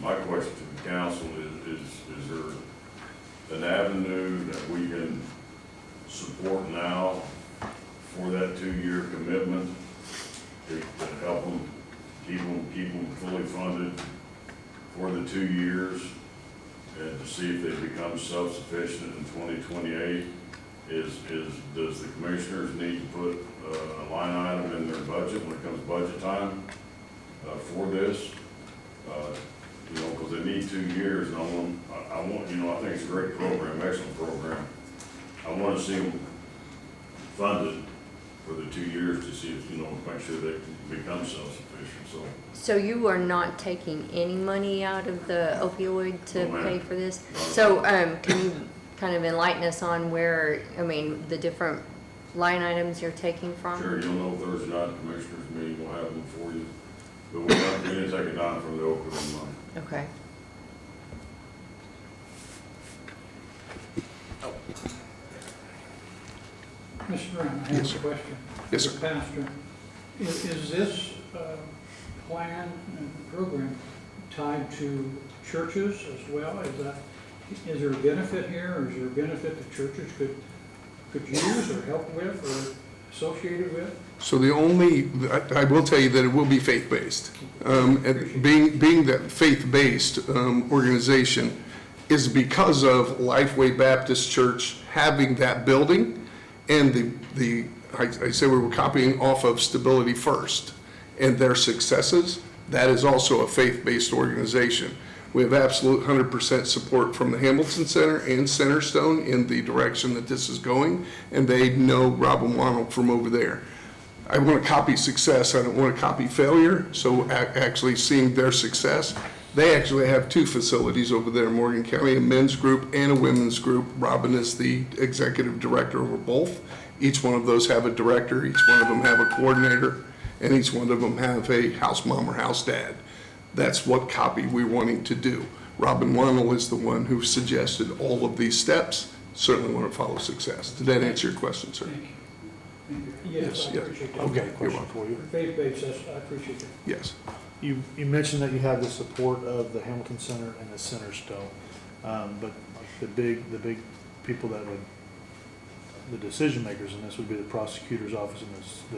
F: My question to the council is there an avenue that we can support now for that 2-year commitment to help them, keep them fully funded for the 2 years? And to see if they become self-sufficient in 2028, does the commissioners need to put a line item in their budget when it comes budget time for this? Because they need 2 years, and I want, I think it's a great program, excellent program. I want to see them funded for the 2 years to see if, make sure they can become self-sufficient,
A: So you are not taking any money out of the opioid to
F: No, ma'am.
A: pay for this? So, can you kind of enlighten us on where, the different line items you're taking from?
F: Sure, you'll know Thursday night, the commissioners meeting, we'll have them for you. But we didn't take it down from the opioid money.
A: Okay.
D: Mr. Brown, I have a question.
L: Yes, sir.
D: Pastor, is this plan and program tied to churches as well? Is there a benefit here, or is there a benefit that churches could use or help with or associated with?
L: So I will tell you that it will be faith-based. And being that faith-based organization, is because of Lifeway Baptist Church having that building, and I say we were copying off of Stability First and their successes. That is also a faith-based organization. We have absolute 100% support from the Hamilton Center and Centerstone in the direction that this is going, and they know Robin Wannell from over there. I want to copy success, I don't want to copy failure, so actually seeing their success. They actually have 2 facilities over there in Morgan County, a men's group and a women's group. Robin is the executive director over both. Each one of those have a director, each one of them have a coordinator, and each one of them have a house mom or house dad. That's what copy we're wanting to do. Robin Wannell is the one who suggested all of these steps. Certainly want to follow success. Did that answer your question, sir?
D: Thank you. Thank you. Yes, I
L: yeah.
D: appreciate that.
I: Okay,
L: You're
I: question
L: welcome.
I: for you.
D: Faith-based, I appreciate that.
L: Yes.
I: You mentioned that you have the support of the Hamilton Center and the Centerstone, but the big people that would, the decision makers in this would be the prosecutor's office and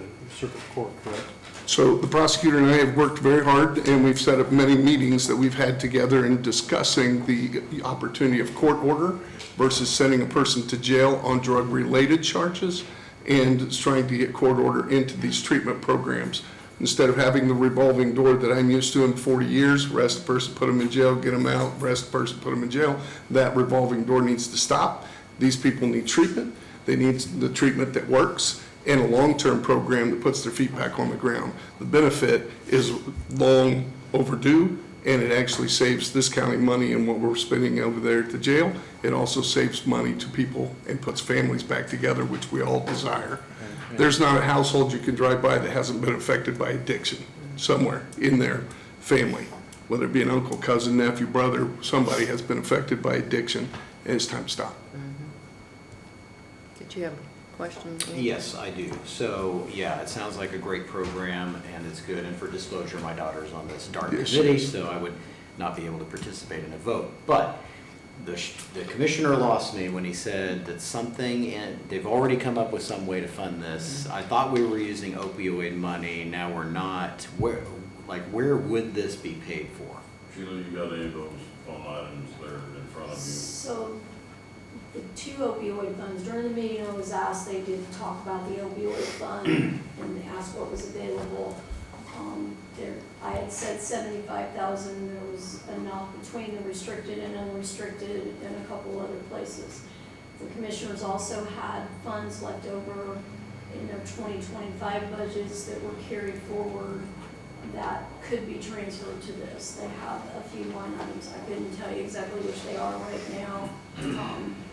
I: the circuit court, correct?
L: So the prosecutor and I have worked very hard, and we've set up many meetings that we've had together in discussing the opportunity of court order versus sending a person to jail on drug-related charges and trying to get court order into these treatment programs. Instead of having the revolving door that I'm used to in 40 years, arrest the person, put them in jail, get them out, arrest the person, put them in jail, that revolving door needs to stop. These people need treatment. They need the treatment that works and a long-term program that puts their feet back on the ground. The benefit is long overdue, and it actually saves this county money in what we're spending over there at the jail. It also saves money to people and puts families back together, which we all desire. There's not a household you can drive by that hasn't been affected by addiction somewhere in their family, whether it be an uncle, cousin, nephew, brother, somebody has been affected by addiction, and it's time to stop.
A: Did you have a question? Andy?
H: Yes, I do. So, yeah, it sounds like a great program, and it's good. And for disclosure, my daughter's on this DART
L: Yes.
H: committee, so I would not be able to participate in a vote. But the commissioner lost me when he said that something, and they've already come up with some way to fund this. I thought we were using opioid money, now we're not. Where would this be paid for?
F: Sheila, you got any of those phone items there in front of you?
B: So the 2 opioid funds, during the meeting I was asked, they did talk about the opioid fund and they asked what was available. I had said 75,000, there was enough between the restricted and unrestricted and a couple other places. The commissioners also had funds left over in their 2025 budgets that were carried forward that could be transferred to this. They have a few line items. I couldn't tell you exactly which they are right now,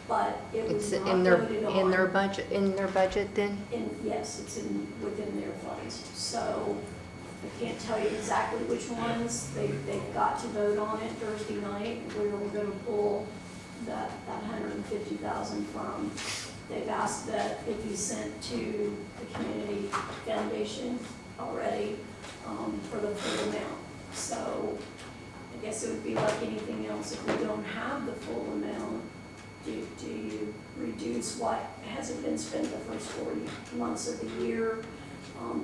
B: but it was
A: It's
B: not
A: in their,
B: voted on.
A: in their budget then?
B: Yes, it's within their funds. So I can't tell you exactly which ones. They've got to vote on it Thursday night, where we're gonna pull that 150,000 from. They've asked that it be sent to the community foundation already, for the full amount. So I guess it would be like anything else. If we don't have the full amount, do you reduce what hasn't been spent the first 40 months of the year?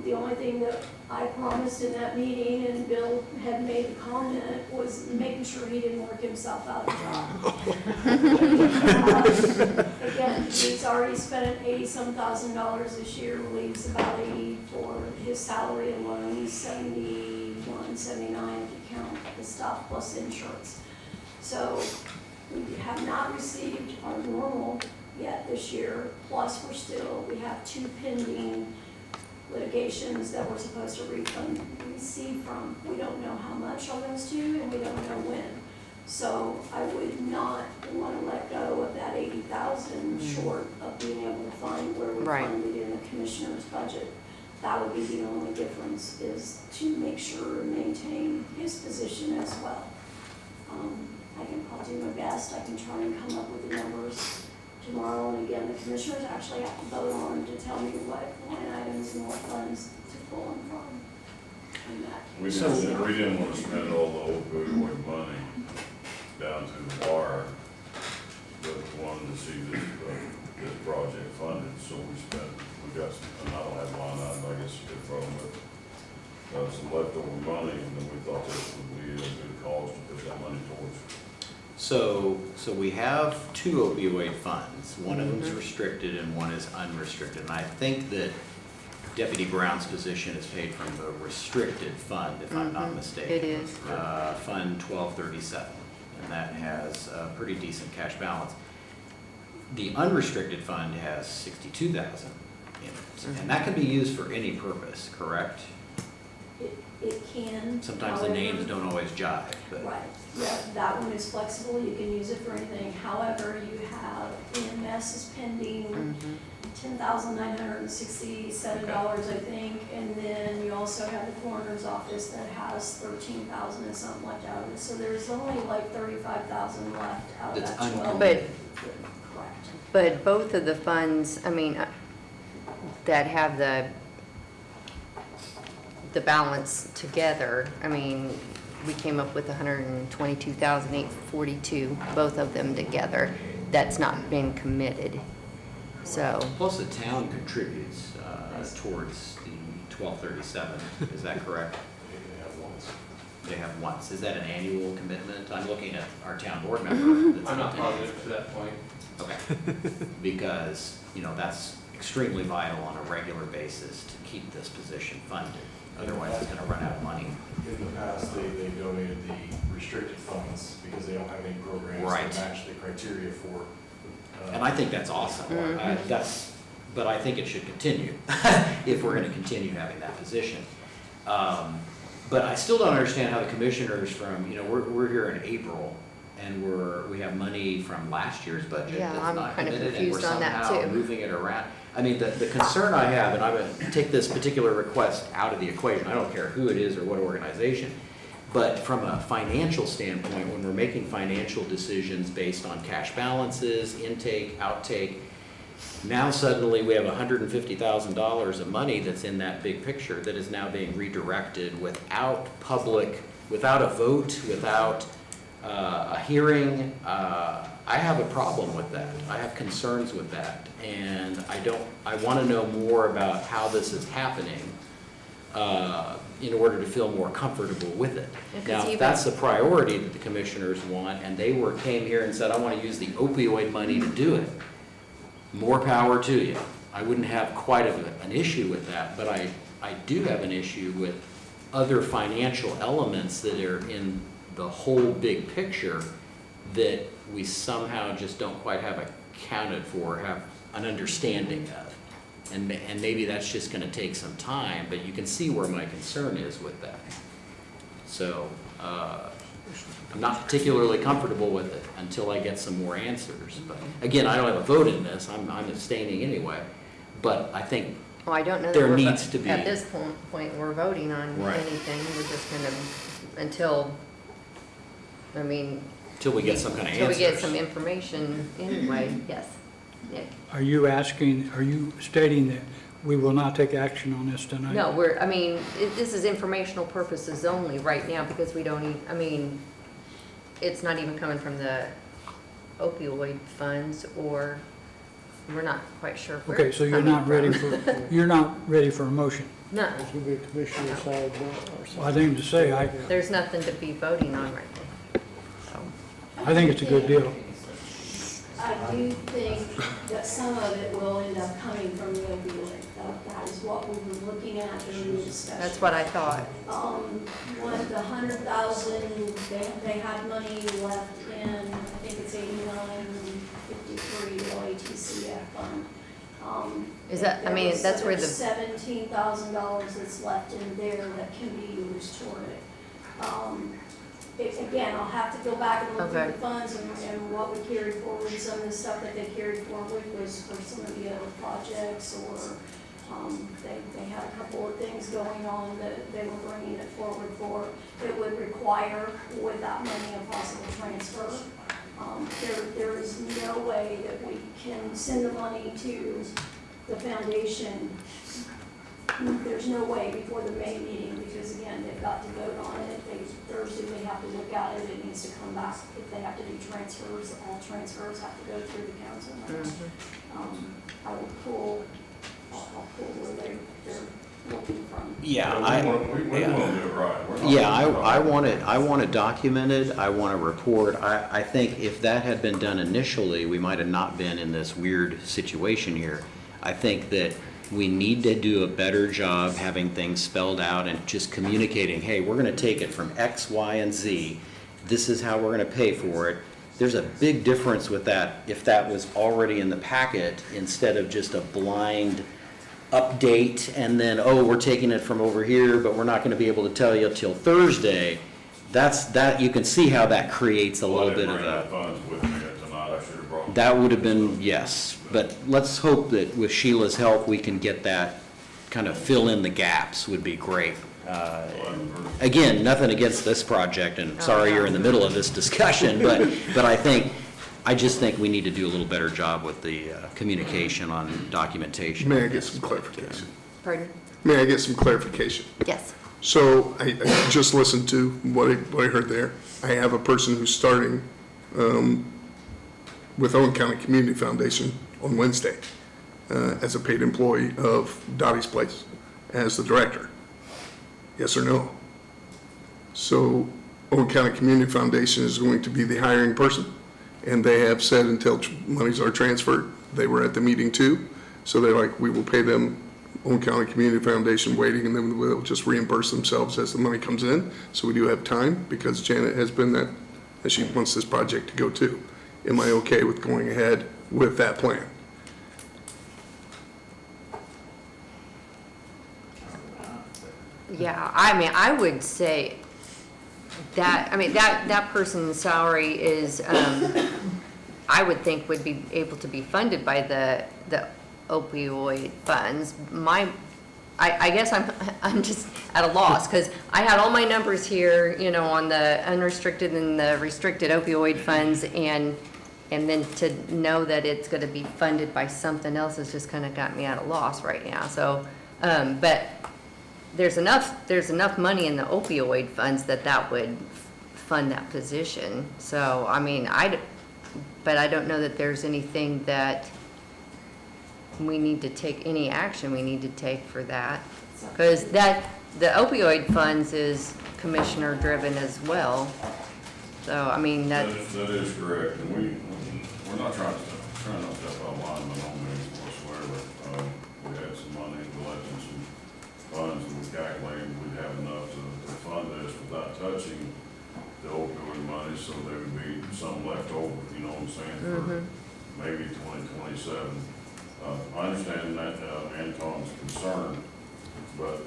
B: The only thing that I promised in that meeting, and Bill had made the comment, was making sure he didn't work himself out of job. Again, he's already spent $80-some thousand this year, leaves about 80 for his salary alone, 71, 79 if you count the stuff plus insurance. So we have not received our normal yet this year, plus we have 2 pending litigations that we're supposed to receive from. We don't know how much on those 2, and we don't know when. So I would not want to let go of that 80,000 short of being able to find where we
A: Right.
B: funded in the commissioner's budget. That would be the only difference, is to make sure and maintain his position as well. I'll do my best. I can try and come up with the numbers tomorrow, and again, the commissioners actually have to vote on to tell me what line items and what funds to pull them from. And that-
F: We didn't want to spend all the opioid money down to the wire, but wanted to see this project funded, so we got, and I don't have line item, I guess you could throw them with some leftover money, and then we thought this would be a good cause to put that money towards.
H: So we have two opioid funds. One of them is restricted and one is unrestricted. And I think that Deputy Brown's position is paid from the restricted fund, if I'm not mistaken.
A: It is.
H: Fund 1237, and that has a pretty decent cash balance. The unrestricted fund has 62,000 in it, and that can be used for any purpose, correct?
B: It can.
H: Sometimes the names don't always jive, but.
B: Right, yeah, that one is flexible, you can use it for anything. However, you have EMS is pending $10,967, I think. And then you also have the coroner's office that has 13,000 and something like that. So there's only like 35,000 left out of
H: That's
B: that 12.
H: uncommitted.
B: Correct.
A: But both of the funds, I mean, that have the balance together, I mean, we came up with 122,842, both of them together. That's not been committed, so.
H: Plus the town contributes towards the 1237, is that correct?
M: They have once.
H: They have once. Is that an annual commitment? I'm looking at our town board member. that's
G: I'm not
H: attending.
G: positive to that point.
H: Okay. Because, that's extremely vital on a regular basis to keep this position funded. Otherwise, it's gonna run out of money.
M: In the past, they donated the restricted funds because they don't have any programs
H: Right.
M: that match the criteria for.
H: And I think that's awesome. But I think it should continue if we're gonna continue having that position. But I still don't understand how the commissioners from, we're here in April and we have money from last year's budget
A: Yeah,
H: that's
A: I'm
H: not
A: kind of
H: committed and we're
A: confused on that
H: somehow
A: too.
H: moving it around. I mean, the concern I have, and I'm gonna take this particular request out of the equation, I don't care who it is or what organization, but from a financial standpoint, when we're making financial decisions based on cash balances, intake, outtake, now suddenly we have $150,000 of money that's in that big picture that is now being redirected without a vote, without a hearing. I have a problem with that. I have concerns with that. And I want to know more about how this is happening in order to feel more comfortable with it. Now, if that's the priority that the commissioners want, and they came here and said, I want to use the opioid money to do it, more power to you. I wouldn't have quite an issue with that, but I do have an issue with other financial elements that are in the whole big picture that we somehow just don't quite have accounted for, have an understanding of. And maybe that's just gonna take some time, but you can see where my concern is with that. So, I'm not particularly comfortable with it until I get some more answers. But again, I don't have a vote in this, I'm abstaining anyway. But I think
A: Well, I don't know that
H: there
A: we're
H: needs to be.
A: at this point, we're voting on
H: Right.
A: anything. We're just gonna, until
H: Till we get some kind of
A: until
H: answers.
A: we get some information anyway, yes. Nick?
D: Are you stating that we will not take action on this tonight?
A: No, this is informational purposes only right now because we don't even, it's not even coming from the opioid funds or, we're not quite sure where
D: Okay,
A: it's
D: so you're
A: coming
D: not ready
A: from.
D: you're not ready for a motion?
A: No,
I: It's gonna be a commissioner side vote or something.
D: Well, I think to say,
A: there's nothing to be voting on right now. So,
D: I think it's a good deal.
B: I do think that some of it will end up coming from the opioid. That is what we were looking at during the discussion.
A: that's what I thought.
B: One of the 100,000, they had money left in, I think it's 8953 OATCF fund.
A: Is that, that's where
B: There's
A: the,
B: $17,000 that's left in there that can be used toward it. Again, I'll have to go back and look at the funds and what we carried forward. Some of the stuff that they carried forward was for some of the other projects, or they had a couple of things going on that they were bringing it forward for. It would require, with that money, a possible transfer. There is no way that we can send the money to the foundation. There's no way before the May meeting, because again, they've got to vote on it. Thursday, they have to look at it. It needs to come back. If they have to do transfers, all transfers have to go through the council. I will pull where they're looking from.
H: Yeah,
F: We want to do it right. We're not
H: Yeah,
F: doing it right.
H: I want it documented, I want a report. I think if that had been done initially, we might have not been in this weird situation here. I think that we need to do a better job having things spelled out and just communicating, hey, we're gonna take it from X, Y, and Z. This is how we're gonna pay for it. There's a big difference with that if that was already in the packet instead of just a blind update and then, oh, we're taking it from over here, but we're not gonna be able to tell you till Thursday. That, you can see how that creates a little bit of
F: I didn't bring
H: a,
F: the funds with me tonight, I should have brought them.
H: that would have been, yes. But let's hope that with Sheila's help, we can get that, kind of fill in the gaps would be great. Again, nothing against this project, and sorry you're in the middle of this discussion, but I just think we need to do a little better job with the communication on documentation.
L: May I get some clarification?
A: Pardon?
L: May I get some clarification?
A: Yes.
L: So I just listened to what I heard there. I have a person who's starting with Owen County Community Foundation on Wednesday as a paid employee of Dottie's Place as the director. Yes or no? So Owen County Community Foundation is going to be the hiring person, and they have said until monies are transferred, they were at the meeting too, so they're like, we will pay them Owen County Community Foundation waiting, and then they'll just reimburse themselves as the money comes in. So we do have time, because Janet has been that she wants this project to go too. Am I okay with going ahead with that plan?
A: Yeah, I mean, I would say that, I mean, that person's salary is, I would think would be able to be funded by the opioid funds. I guess I'm just at a loss, because I had all my numbers here, you know, on the unrestricted and the restricted opioid funds, and then to know that it's gonna be funded by something else has just kind of got me at a loss right now, so, but there's enough money in the opioid funds that would fund that position, so, I mean, but I don't know that there's anything that we need to take, any action we need to take for that. Because the opioid funds is commissioner driven as well. So, I mean,
F: That is correct, and we're not trying to step out of line by no means whatsoever. We had some money collected, some funds, and we calculated we'd have enough to fund this without touching the opioid money, so there would be some left over, you know what I'm saying, for maybe 2027. I understand that Anton's concern, but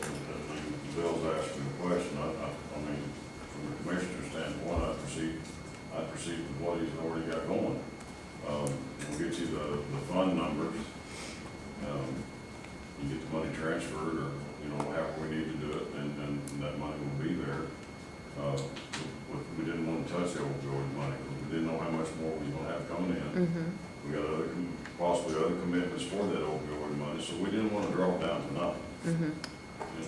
F: Bill's asking the question. I mean, from the commissioner's standpoint, I proceed with what he's already got going. We'll get you the fund numbers. You get the money transferred, or however we need to do it, and that money will be there. We didn't want to touch the opioid money because we didn't know how much more we were going to have coming in. We got possibly other commitments for that opioid money, so we didn't want to draw it down to nothing.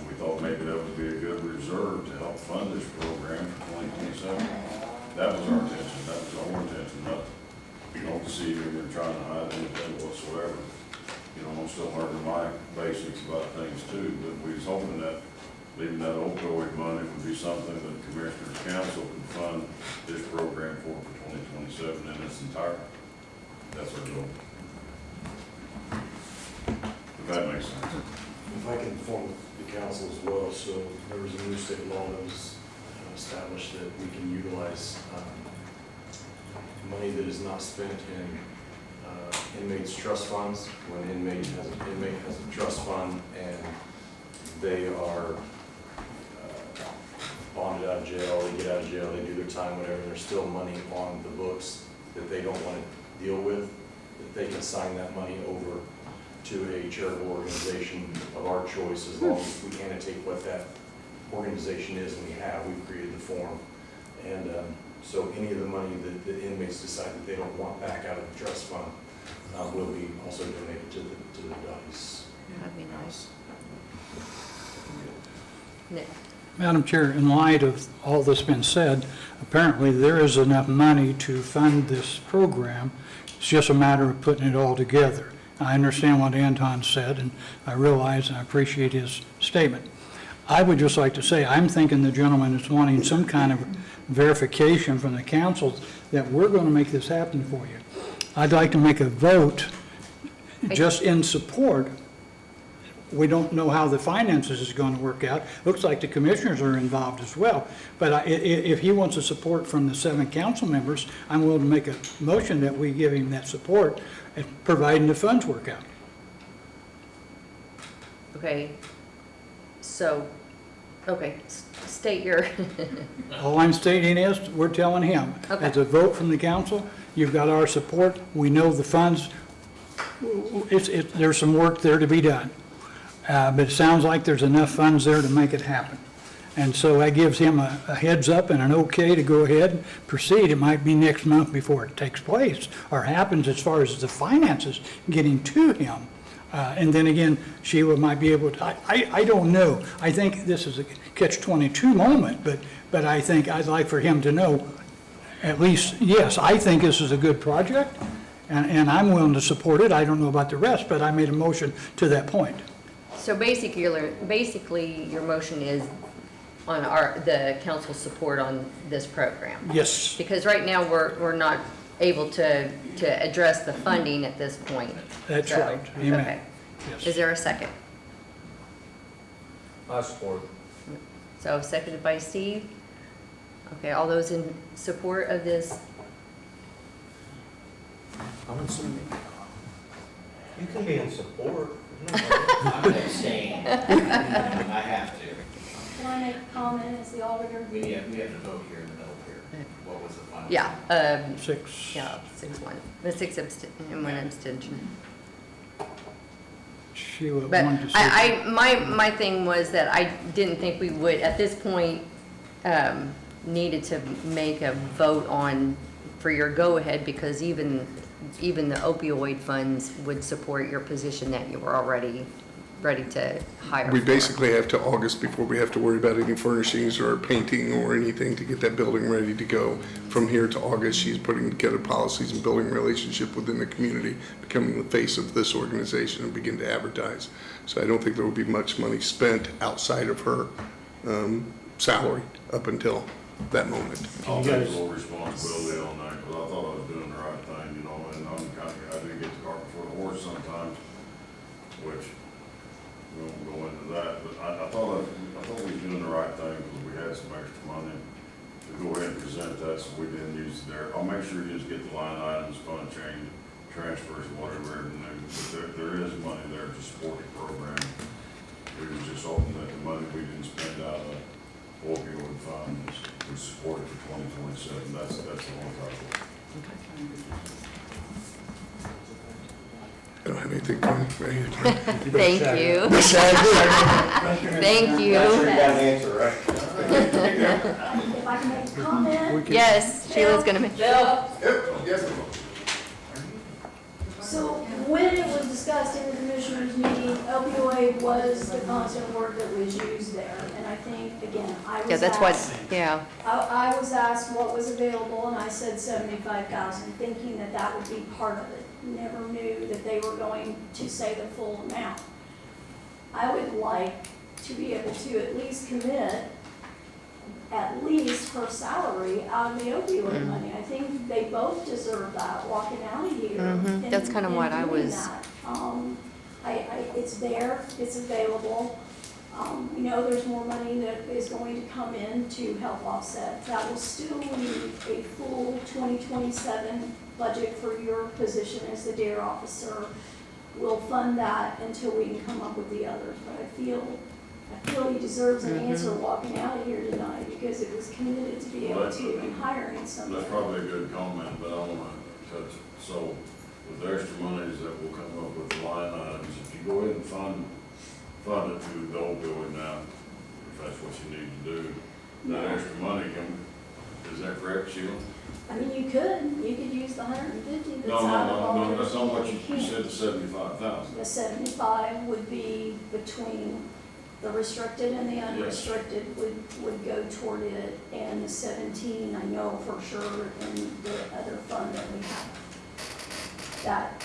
F: We thought maybe that would be a good reserve to help fund this program for 2027. That was our intention. That was our intention. Not, don't deceive me or trying to hide anything whatsoever. I'm still learning my basics about things too, but we was hoping that leaving that opioid money would be something that the Commissioners Council could fund this program for 2027 in its entirety. That's our goal. If that makes sense.
M: If I can inform the council as well, so there was a new state law that was established that we can utilize money that is not spent in inmates' trust funds. When an inmate has a trust fund and they are bonded out of jail, they get out of jail, they do their time, whatever, and there's still money on the books that they don't want to deal with, that they can sign that money over to a charitable organization of our choice, as long as we annotate what that organization is, and we've created the form. And so any of the money that the inmates decide that they don't want back out of the trust fund will be also donated to the Dotties.
A: That'd be nice. Nick?
D: Madam Chair, in light of all that's been said, apparently there is enough money to fund this program. It's just a matter of putting it all together. I understand what Anton said, and I realize and I appreciate his statement. I would just like to say, I'm thinking the gentleman is wanting some kind of verification from the council that we're going to make this happen for you. I'd like to make a vote just in support. We don't know how the finances is going to work out. Looks like the commissioners are involved as well. But if he wants the support from the 7 council members, I'm willing to make a motion that we give him that support, providing the funds work out.
A: Okay, so, okay, state your,
D: All I'm stating is, we're telling him,
A: Okay.
D: as a vote from the council, you've got our support, we know the funds, there's some work there to be done. But it sounds like there's enough funds there to make it happen. And so that gives him a heads up and an okay to go ahead and proceed. It might be next month before it takes place or happens as far as the finances getting to him. And then again, Sheila might be able to, I don't know. I think this is a catch-22 moment, but I think I'd like for him to know, at least, yes, I think this is a good project, and I'm willing to support it. I don't know about the rest, but I made a motion to that point.
A: so basically your motion is on the council support on this program.
D: Yes,
A: Because right now, we're not able to address the funding at this point.
D: that's
A: So,
D: right. Amen.
A: Okay.
D: Yes.
A: Is there a second?
G: I support.
A: So seconded by Steve. Okay, all those in support of this?
I: I'm assuming.
E: You can be in support. I'm abstaining. I have to.
B: Can I make a comment as the auditor?
E: We have to vote here in the middle here. What was the final?
A: Yeah,
D: 6.
A: yeah, 6-1, the 6 and 1 abstention.
D: Sheila
A: But
D: wanted to say.
A: my thing was that I didn't think we would, at this point, needed to make a vote on, for your go-ahead, because even the opioid funds would support your position that you were already ready to hire
L: We
A: for.
L: basically have to August before we have to worry about any furnishings or painting or anything to get that building ready to go. From here to August, she's putting together policies and building a relationship within the community, becoming the face of this organization and begin to advertise. So I don't think there will be much money spent outside of her salary up until that moment.
F: I'll
I: You
F: take
I: guys-
F: full responsibility on that, because I thought I was doing the right thing, you know, and I do get the cart before the horse sometimes, which we won't go into that, but I thought we were doing the right thing, because we had some extra money to go ahead and present that, so we didn't use it there. I'll make sure you just get the line items, fund change, transfers, whatever, and there is money there to support the program. We was just hoping that the money we didn't spend out of opioid funds would support it for 2027. That's the one part.
L: I don't have anything for
A: Thank you. Thank you.
C: Sure you got an answer, right?
B: If I can make a comment?
A: Yes, Sheila's gonna make.
L: Yes.
B: So when it was discussed in the commissioners meeting, opioid was the constant word that was used there. And I think, again, I
A: Yeah,
B: was
A: that's what,
B: asked,
A: yeah,
B: I was asked what was available, and I said 75,000, thinking that that would be part of it. Never knew that they were going to say the full amount. I would like to be able to at least commit at least her salary out of the opioid money. I think they both deserve that, walking out of here.
A: Mhm. That's
B: and-
A: kind of what
B: and
A: I
B: doing
A: was,
B: that. It's there, it's available. We know there's more money that is going to come in to help offset. That will still leave a full 2027 budget for your position as the DARE officer. We'll fund that until we can come up with the others, but I feel he deserves an answer walking out of here tonight, because it was committed to be able to in hiring somebody.
F: That's probably a good comment, but I don't want to touch it. So with the extra monies that will come up with the line items, if you go ahead and fund it through the opioid now, if that's what you need to do, that extra money is that correct, Sheila?
B: I mean, you could use the 150 that's
F: No,
B: out of all.
F: no, that's not what you
B: can't.
F: said, the 75,000.
B: The 75 would be between the restricted and the unrestricted would go toward it, and the 17, I know for sure, in the other fund that we have. That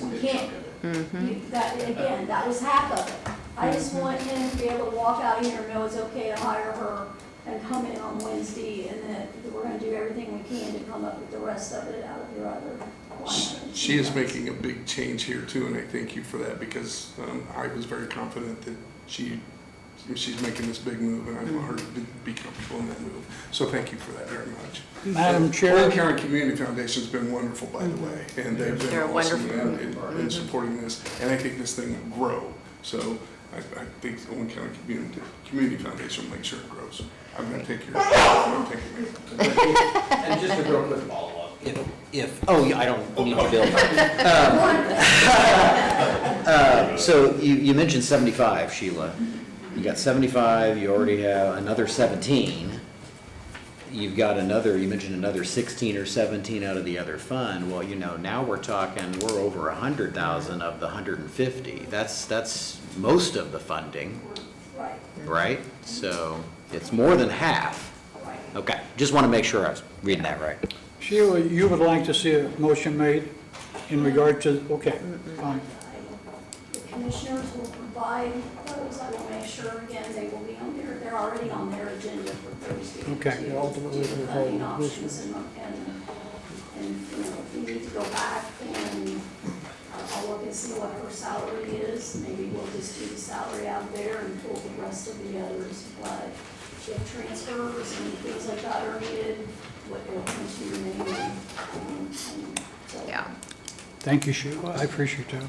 B: We can't, again, that was half of it. I just want him to be able to walk out here and know it's okay to hire her and come in on Wednesday, and that we're gonna do everything we can to come up with the rest of it out of your other line items.
L: She is making a big change here too, and I thank you for that, because I was very confident that she's making this big move, and I want her to be comfortable in that move. So thank you for that very much.
D: Madam Chair.
L: Owen County Community Foundation's been wonderful, by the way, and they've been
A: They're
L: awesome
A: wonderful.
L: in supporting this, and I think this thing will grow. So I think Owen County Community Foundation will make sure it grows. I'm gonna take your, thank you.
H: And just a real quick follow-up. Oh, yeah, I don't need to build. So you mentioned 75, Sheila. You got 75, you already have another 17. You've got another, you mentioned another 16 or 17 out of the other fund. Well, now we're over 100,000 of the 150. That's most of the funding,
B: Right,
H: right? So it's more than half.
B: right.
H: Okay, just want to make sure I was reading that right.
D: Sheila, you would like to see a motion made in regard to, okay, fine.
B: The commissioners will provide those. I will make sure, again, they will be on there. They're already on their agenda for Thursday.
D: Okay.
B: to
I: Ultimately,
B: do the
I: we'll
B: funding
I: hold
B: options and, if we need to go back and I'll look and see what her salary is. Maybe we'll just do the salary out there and pull the rest of the others. But if transfers and things like that are needed, what will come to your name and so.
A: Yeah.
D: Thank you, Sheila, I appreciate that.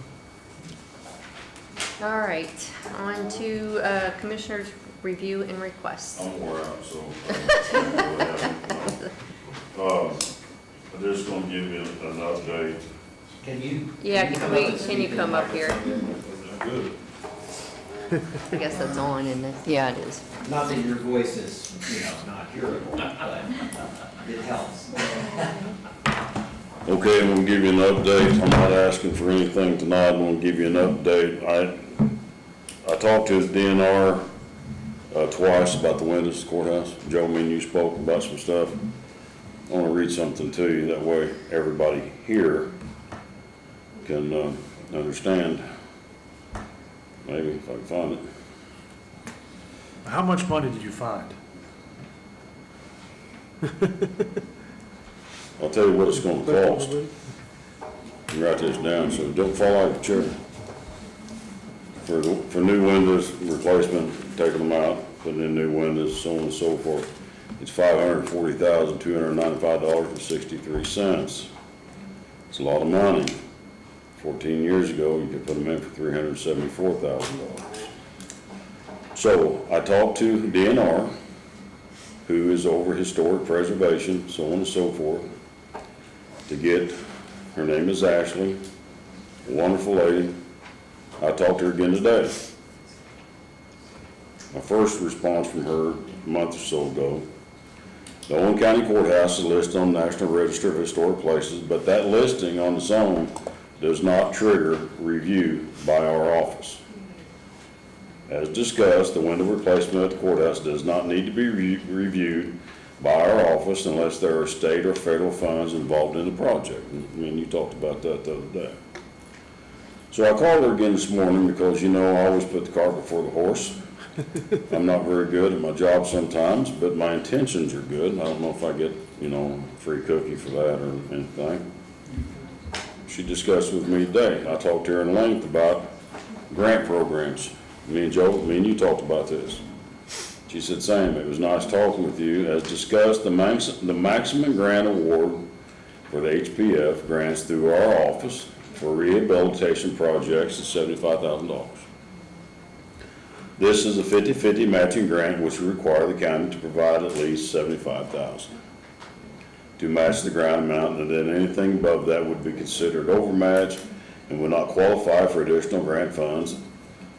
A: All right, on to Commissioners' review and requests.
F: I'm wore out, so. I'm just gonna give you an update.
H: Can you?
A: Yeah, can you come up here?
F: Good.
A: I guess that's on, isn't it? Yeah, it is.
H: Not that your voice is, not hearable, but it helps.
F: Okay, I'm gonna give you an update. I'm not asking for anything tonight. I'm gonna give you an update. I talked to the DNR twice about the windows at the courthouse. Joe, me and you spoke about some stuff. I wanna read something to you, that way everybody here can understand. Maybe, if I can find it.
I: How much money did you find?
F: I'll tell you what it's gonna cost. You write this down, so don't fall out of the chair. For new windows, replacement, taking them out, putting in new windows, so on and so forth, it's $540,295.63. It's a lot of money. 14 years ago, you could put them in for $374,000. So I talked to DNR, who is over historic preservation, so on and so forth, to get, her name is Ashley, a wonderful lady. I talked to her again today. My first response from her a month or so ago, the Owen County Courthouse is listed on the National Register of Historic Places, but that listing on its own does not trigger review by our office. As discussed, the window replacement at the courthouse does not need to be reviewed by our office unless there are state or federal funds involved in the project. I mean, you talked about that the other day. So I called her again this morning because, I always put the cart before the horse. I'm not very good at my job sometimes, but my intentions are good. I don't know if I get, a free cookie for that or anything. She discussed with me today. I talked to her in length about grant programs. Me and Joe, me and you talked about this. She said, Sam, it was nice talking with you. As discussed, the maximum grant award for the HPF grants through our office for rehabilitation projects is $75,000. This is a 50-50 matching grant, which will require the county to provide at least $75,000 to match the grant amount, and then anything above that would be considered overmatch and would not qualify for additional grant funds,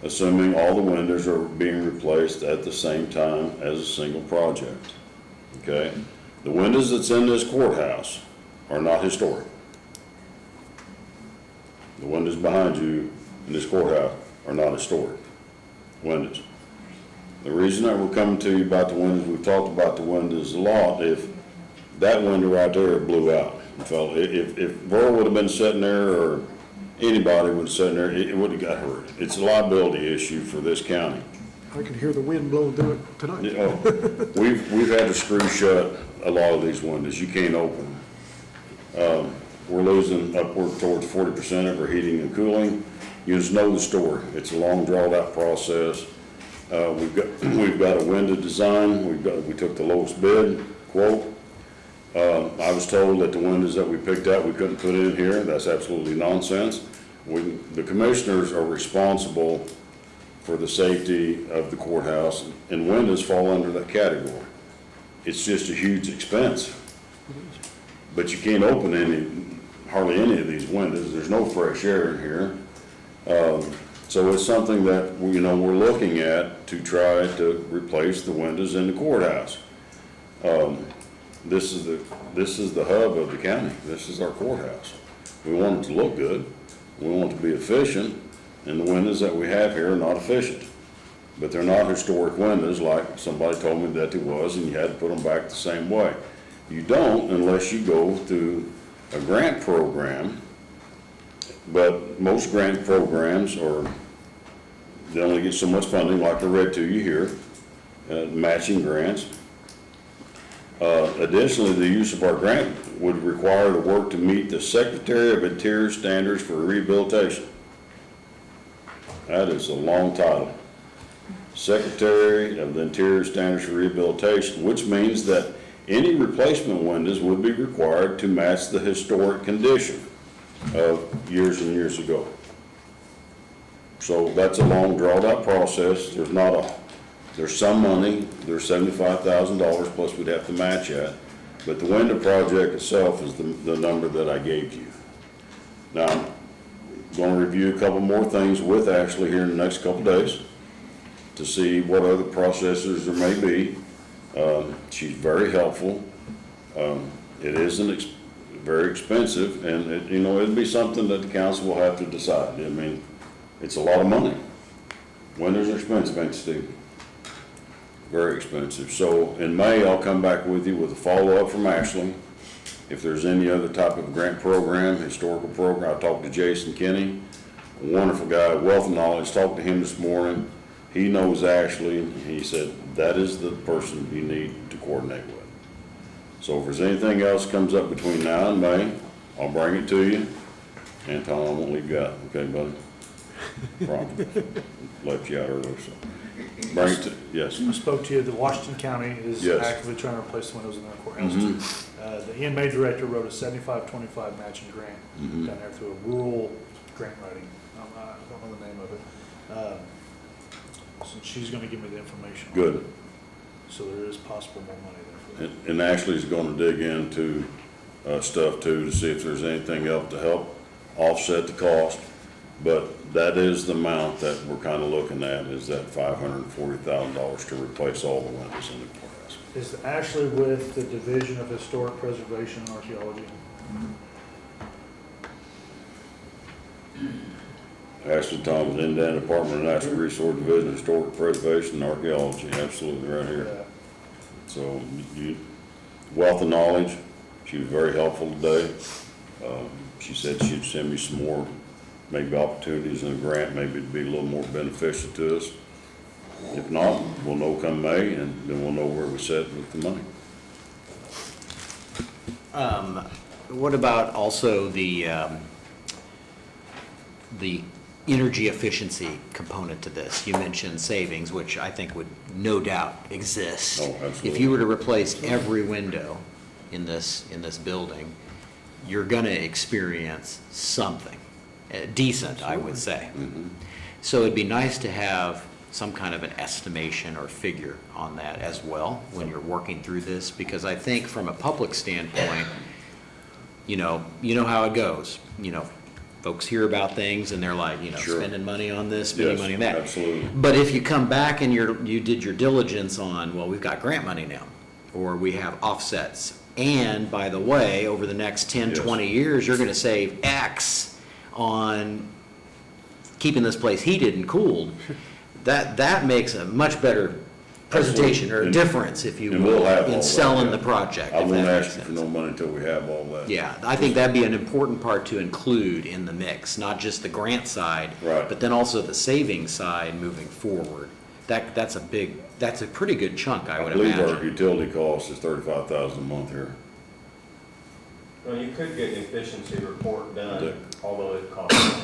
F: assuming all the windows are being replaced at the same time as a single project. Okay? The windows that's in this courthouse are not historic. The windows behind you in this courthouse are not historic windows. The reason that we're coming to you about the windows, we've talked about the windows a lot. If that window right there blew out and fell, if Burl would have been sitting there or anybody would have sat there, it would have got hurt. It's a liability issue for this county.
I: I can hear the wind blowing through it tonight.
F: We've had to screw shut a lot of these windows. You can't open them. We're losing upward towards 40% of our heating and cooling. You just know the story. It's a long, drawn-out process. We've got a window design. We took the lowest bid quote. I was told that the windows that we picked out, we couldn't put in here. That's absolutely nonsense. The commissioners are responsible for the safety of the courthouse, and windows fall under that category. It's just a huge expense. But you can't open hardly any of these windows. There's no fresh air in here. So it's something that, we're looking at to try to replace the windows in the courthouse. This is the hub of the county. This is our courthouse. We want it to look good. We want it to be efficient, and the windows that we have here are not efficient. But they're not historic windows like somebody told me that it was, and you had to put them back the same way. You don't unless you go through a grant program, but most grant programs they only get so much funding, like I read to you here, matching grants. Additionally, the use of our grant would require the work to meet the Secretary of Interior standards for rehabilitation. That is a long title. Secretary of the Interior standards for rehabilitation, which means that any replacement windows would be required to match the historic condition of years and years ago. So that's a long, drawn-out process. There's some money, there's $75,000 plus we'd have to match that. But the window project itself is the number that I gave you. Now, I'm going to review a couple more things with Ashley here in the next couple days to see what other processes there may be. She's very helpful. It isn't very expensive, and it'd be something that the council will have to decide. I mean, it's a lot of money. Windows are expensive, ain't they, Steve? Very expensive. So in May, I'll come back with you with a follow-up from Ashley. If there's any other type of grant program, historical program, I talked to Jason Kinney, a wonderful guy, wealth of knowledge. Talked to him this morning. He knows Ashley, and he said that is the person you need to coordinate with. So if there's anything else comes up between now and May, I'll bring it to you. Anton, I won't leave you out, okay, buddy? Promise. Left you out earlier, so. Bring it to, yes.
I: I spoke to you, the Washington County is
F: Yes.
I: actively trying to replace the windows in their courthouse.
F: Mhm.
I: The EMA director wrote a 75-25 matching grant
F: Mhm.
I: down there through a rural grant writing. I don't know the name of it. So she's gonna give me the information.
F: Good.
I: So there is possible more money there for that.
F: And Ashley's gonna dig into stuff too, to see if there's anything else to help offset the cost. But that is the amount that we're kind of looking at, is that $540,000 to replace all the windows in the courthouse.
I: Is Ashley with the Division of Historic Preservation and Archaeology?
F: Ashley Thomas, Indiana Department of Natural Resource Division, Historic Preservation and Archaeology, absolutely right here. So wealth of knowledge. She was very helpful today. She said she'd send me some more, maybe opportunities in the grant, maybe it'd be a little more beneficial to us. If not, we'll know come May, and then we'll know where we sit with the money.
H: What about also the energy efficiency component to this? You mentioned savings, which I think would no doubt exist.
F: Oh, absolutely.
H: If you were to replace every window in this building, you're gonna experience something, decent, I would say.
F: Mhm.
H: So it'd be nice to have some kind of an estimation or figure on that as well when you're working through this, because I think from a public standpoint, you know how it goes. Folks hear about things and they're like,
F: Sure.
H: spending money on this, spending
F: Yes,
H: money on that.
F: absolutely.
H: But if you come back and you did your diligence on, well, we've got grant money now, or we have offsets, and by the way, over the next 10,
F: Yes.
H: 20 years, you're gonna save X on keeping this place heated and cooled, that makes a much better presentation or a
F: Absolutely.
H: difference, if you
F: And we'll have all
H: will, in
F: that,
H: selling
F: yeah.
H: the project.
F: I
H: if
F: won't
H: that makes
F: ask you for
H: sense.
F: no money until we have all that.
H: Yeah, I think that'd be an important part to include in the mix, not just the grant side,
F: Right.
H: but then also the savings side moving forward. That's a pretty good chunk, I
F: I
H: would
F: believe our
H: imagine.
F: utility cost is $35,000 a month here.
C: Well, you could get an efficiency report
F: Yeah.
C: done, although it costs money.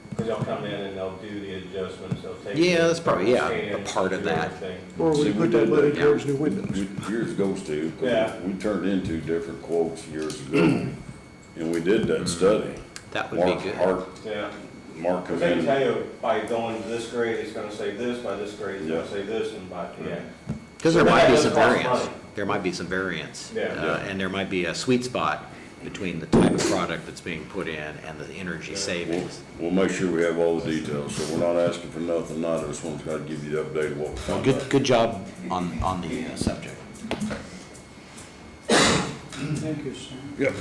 C: Because they'll come in and they'll do the adjustments, they'll take.
H: Yeah, that's probably,
C: the
H: a
C: scans,
H: part of
C: do
H: that.
C: everything.
I: Or
F: See,
I: we
F: we
I: put that
F: did
I: money
F: that.
I: towards new windows.
F: Years ago, Steve, 'cause
C: Yeah.
F: we turned in 2 different quotes years ago, and we did that study.
H: That would be good.
C: Yeah.
F: Mark
C: Because
F: come
C: they can
F: in,
C: tell you, by going to this grade, it's gonna save this, by this grade, it's gonna
F: Yeah.
C: save this, and by, yeah.
H: Because there
C: So
H: might
C: that
H: be
C: does
H: some
C: cost
H: variance.
C: money.
H: There might be some variance.
C: Yeah.
H: And there might be a sweet spot between the type of product that's being put in and the energy savings.
F: we'll make sure we have all the details, so we're not asking for nothing, not, I just want to give you the update of what we
H: Well,
F: found
H: good,
F: out.
H: good job on the subject.
D: Thank you, Sam.
F: Yep.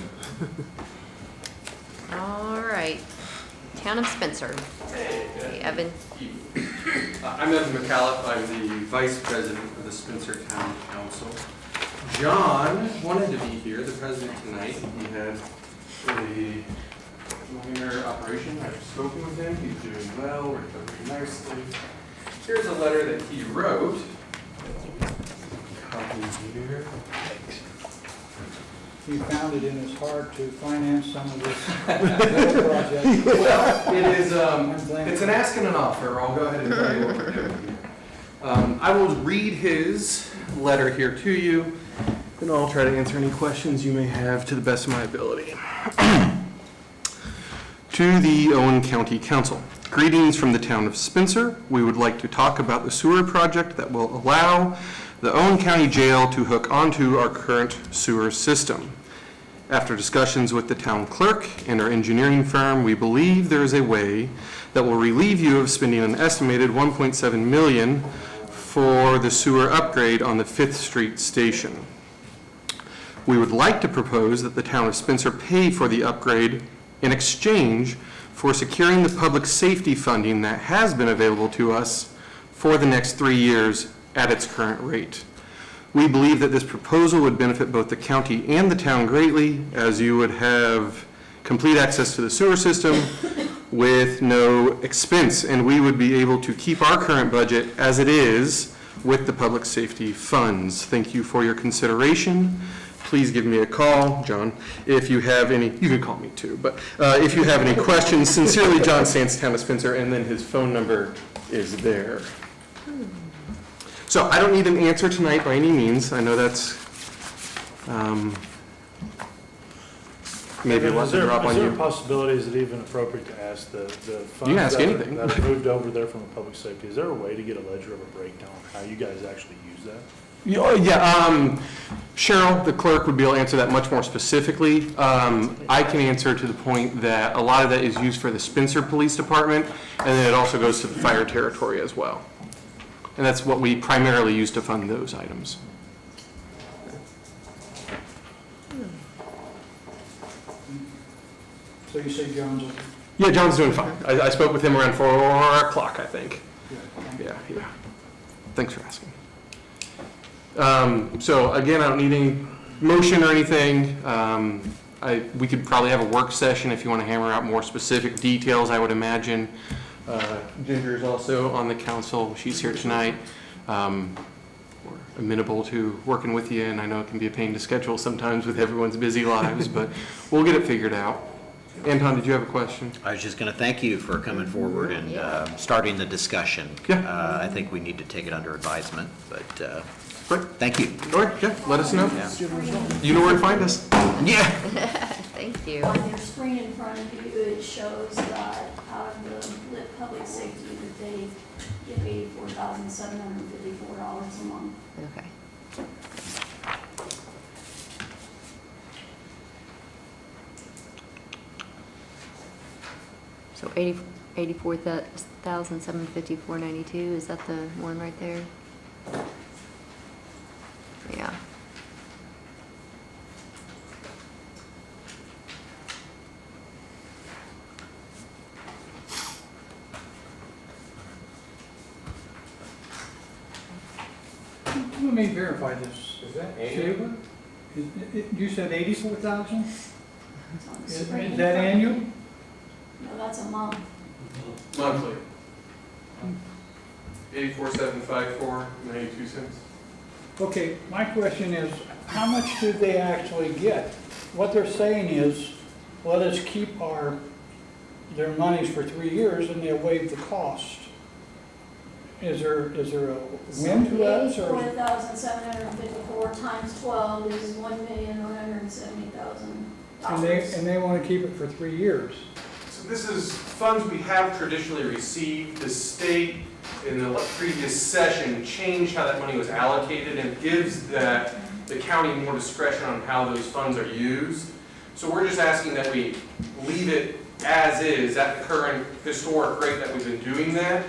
A: All right. Town of Spencer. Okay, Evan.
N: I'm Evan McCallum. I'm the Vice President for the Spencer Town Council. John wanted to be here, the president tonight. He had a minor operation. I've spoken with him. He's doing well, recovering nicely. Here's a letter that he wrote. Copy here.
D: He found it in his heart to finance some of this little project.
N: Well, it is, it's an ask and an offer. I'll go ahead and tell you what we're doing here. I will read his letter here to you, and I'll try to answer any questions you may have to the best of my ability. To the Owen County Council. Greetings from the town of Spencer. We would like to talk about the sewer project that will allow the Owen County Jail to hook onto our current sewer system. After discussions with the town clerk and our engineering firm, we believe there is a way that will relieve you of spending an estimated $1.7 million for the sewer upgrade on the 5th Street station. We would like to propose that the town of Spencer pay for the upgrade in exchange for securing the public safety funding that has been available to us for the next 3 years at its current rate. We believe that this proposal would benefit both the county and the town greatly, as you would have complete access to the sewer system with no expense, and we would be able to keep our current budget as it is with the public safety funds. Thank you for your consideration. Please give me a call, John, if you have any, you can call me too, but if you have any questions. Sincerely, John Sands, Town of Spencer, and then his phone number is there. So I don't need an answer tonight by any means. I know that's maybe a lot to drop on
I: Is there a
N: you.
I: possibility, is it even appropriate to ask the funds
N: You can ask
I: that are-
N: anything.
I: that are moved over there from the public safety, is there a way to get a ledger of a breakdown of how you guys actually use that?
N: Yeah, Cheryl, the clerk, would be able to answer that much more specifically. I can answer to the point that a lot of that is used for the Spencer Police Department, and then it also goes to the fire territory as well. And that's what we primarily use to fund those items.
D: So you say John's,
N: Yeah, John's doing fine. I spoke with him around 4 o'clock, I think. Yeah. Thanks for asking. So again, I don't need any motion or anything. We could probably have a work session if you want to hammer out more specific details, I would imagine. Ginger is also on the council. She's here tonight. We're amenable to working with you, and I know it can be a pain to schedule sometimes with everyone's busy lives, but we'll get it figured out. Anton, did you have a question?
H: I was just going to thank you for coming forward and starting the discussion.
N: Yeah.
H: I think we need to take it under advisement, but
N: Great.
H: thank you.
N: All right, yeah, let us know.
H: Yeah.
N: You know where to find us.
H: Yeah.
A: Thank you.
B: On your screen in front of you, it shows that out of the lit public safety, that they get $84,754 a month.
A: Okay. So 84,754.92, is that the one right there? Yeah.
D: let me verify this.
G: Is that
D: Sheila? You said 84,000?
B: It's on the
D: Is
B: screen.
D: is that annual?
B: No, that's a month.
N: Monthly. 84,754.92.
D: Okay, my question is, how much do they actually get? What they're saying is, let us keep their monies for 3 years and they'll waive the cost. Is there a win to us or?
B: 84,754 times 12 is $1,170,000.
D: And they want to keep it for 3 years.
N: So this is funds we have traditionally received. The state in the previous session changed how that money was allocated and gives the county more discretion on how those funds are used. So we're just asking that we leave it as is at the current historic rate that we've been doing that.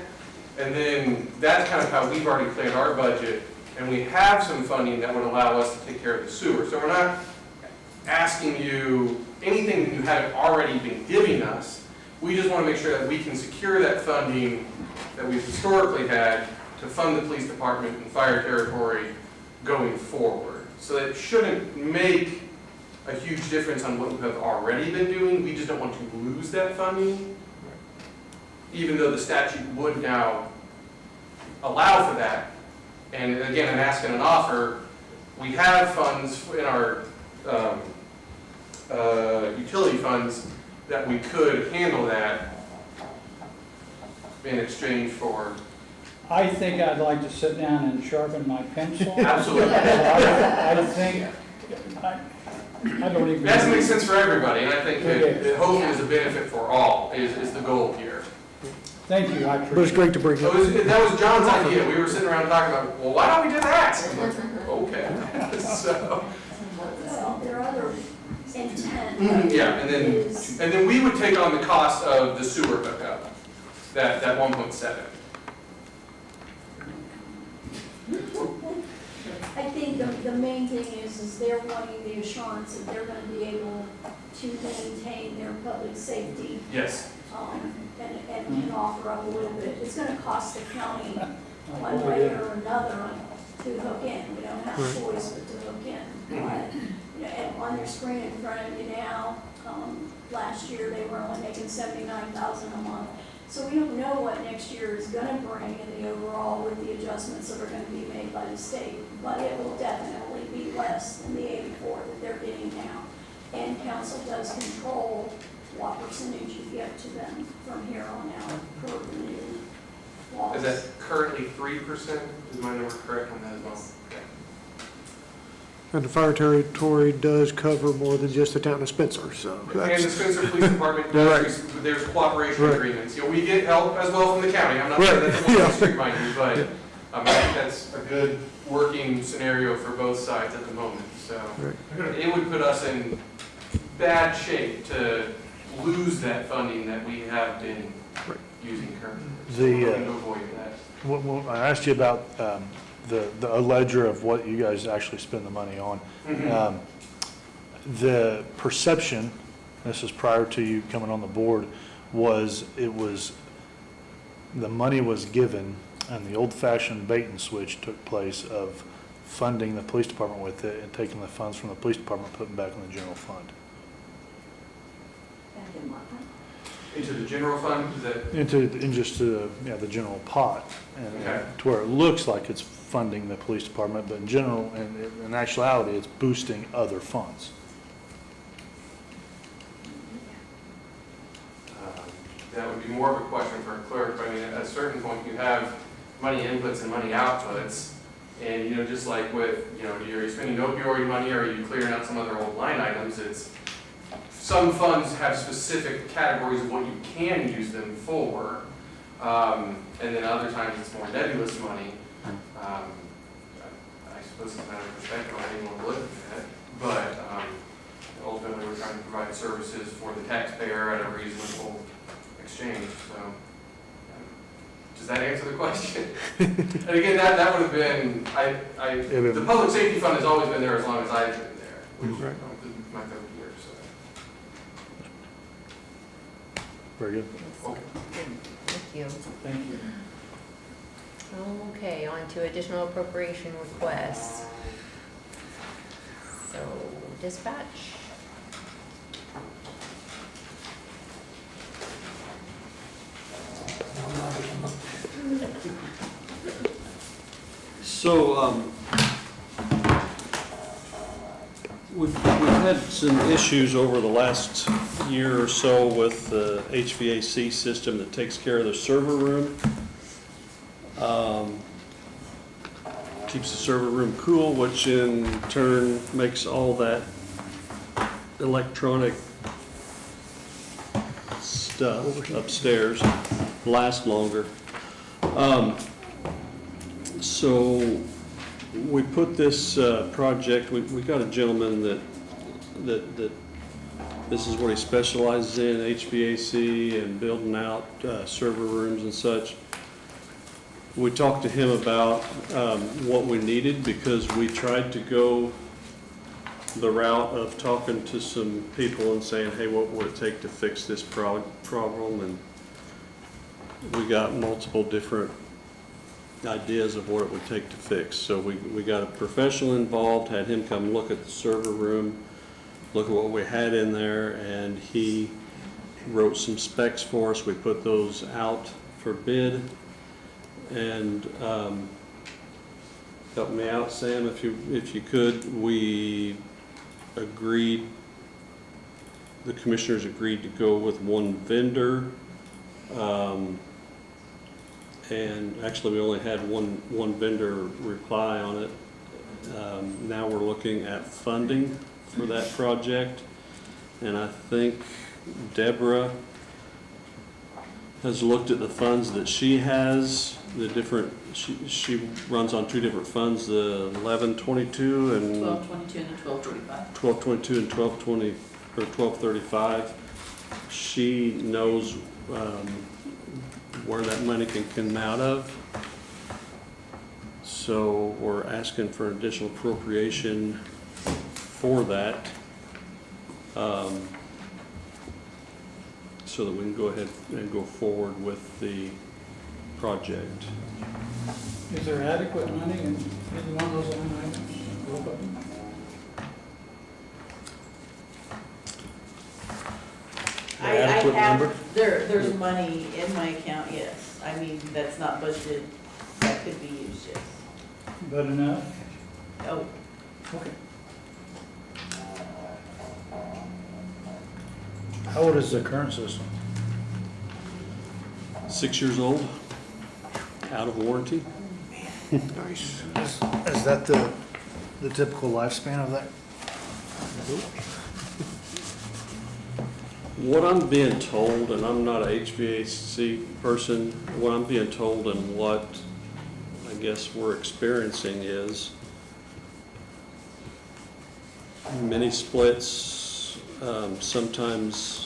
N: And then that's kind of how we've already planned our budget. And we have some funding that would allow us to take care of the sewer. So we're not asking you anything that you haven't already been giving us. We just want to make sure that we can secure that funding that we've historically had to fund the police department and fire territory going forward. So that it shouldn't make a huge difference on what we have already been doing. We just don't want to lose that funding, even though the statute would now allow for that. And again, I'm asking an offer. We have funds in our utility funds that we could handle that in exchange for.
D: I think I'd like to sit down and sharpen my pencil.
N: Absolutely.
D: I think, I don't even.
N: That makes sense for everybody, and I think that hopefully is a benefit for all, is the goal here.
D: Thank you, I
I: But it's
D: appreciate
I: great to bring
N: So
I: up.
N: that was John's idea. We were sitting around talking about, well, why don't we do that? Okay. So,
B: Well, their other intent
N: yeah, and
B: is,
N: then we would take on the cost of the sewer hookup, that 1.7.
B: I think the main thing is they're wanting the assurance that they're gonna be able to maintain their public safety,
N: Yes.
B: and can offer up a little bit. It's gonna cost the county one way or another to hook in. We don't have a choice but to hook in. But, you know, and on your screen in front of you now, last year they were only making $79,000 a month. So we don't know what next year is gonna bring in the overall with the adjustments that are gonna be made by the state. But it will definitely be less than the 84 that they're getting now. And council does control what percentage you give to them from here on out per the new laws.
N: Is that currently 3%? Is my number correct on that as well? Okay.
O: And the fire territory does cover more than just the town of Spencer, so
N: And the
O: that's,
N: Spencer Police Department does, there's cooperation
O: Right.
N: agreements. You know, we get help as well from the county. I'm not saying
O: Right.
N: that's a one-way street, mind you, but I think that's a good working scenario for both sides at the moment. So it would put us in bad shape to lose that funding that we have been using currently. So we're going to avoid that.
I: When I asked you about the ledger of what you guys actually spend the money on. The perception, this is prior to you coming on the board, was the money was given and the old-fashioned bait and switch took place of funding the police department with it and taking the funds from the police department, putting back in the general fund.
N: Into the general fund, is that?
I: Into the general pot, and
N: Okay.
I: to where it looks like it's funding the police department, but in general, and in actuality, it's boosting other funds.
N: That would be more of a question for a clerk. I mean, at a certain point, you have money inputs and money outputs. And, you know, just like with, you know, are you spending opioid money or are you clearing out some other old line items? It's, some funds have specific categories of what you can use them for. And then other times it's more nebulous money. I suppose it's a matter of perspective on how you want to look at it. But ultimately, we're trying to provide services for the taxpayer at a reasonable exchange. So, does that answer the question? And again, that would have been, the public safety fund has always been there as long as I've been there, which is my third year. So,
I: Very good.
N: okay.
A: Thank you.
D: Thank you.
A: Okay, on to additional appropriation requests. So dispatch.
P: So, we've had some issues over the last year or so with the HVAC system that takes care of the server room. Keeps the server room cool, which in turn makes all that electronic stuff upstairs last longer. So we put this project, we got a gentleman that this is what he specializes in, HVAC and building out server rooms and such. We talked to him about what we needed because we tried to go the route of talking to some people and saying, hey, what would it take to fix this problem? And we got multiple different ideas of what it would take to fix. So we got a professional involved, had him come look at the server room, look at what we had in there, and he wrote some specs for us. We put those out for bid. And help me out, Sam, if you could. We agreed, the commissioners agreed to go with one vendor. And actually we only had one vendor reply on it. Now we're looking at funding for that project. And I think Deborah has looked at the funds that she has, the different, she runs on two different funds, the 1122 and
E: 1222 and the 1235.
P: 1222 and 1220 or 1235. She knows where that money can come out of. So we're asking for an additional appropriation for that. So that we can go ahead and go forward with the project.
D: Is there adequate money in either one of those line items?
E: I
P: Adequate number?
E: have, there's money in my account, yes. I mean, that's not budgeted, that could be used, yes.
D: Good enough?
E: Oh,
D: Okay.
I: How old is the current system?
P: 6 years old, out of warranty.
I: Nice. Is that the typical lifespan of that?
P: What I'm being told, and I'm not a HVAC person, what I'm being told and what I guess we're experiencing is mini splits, sometimes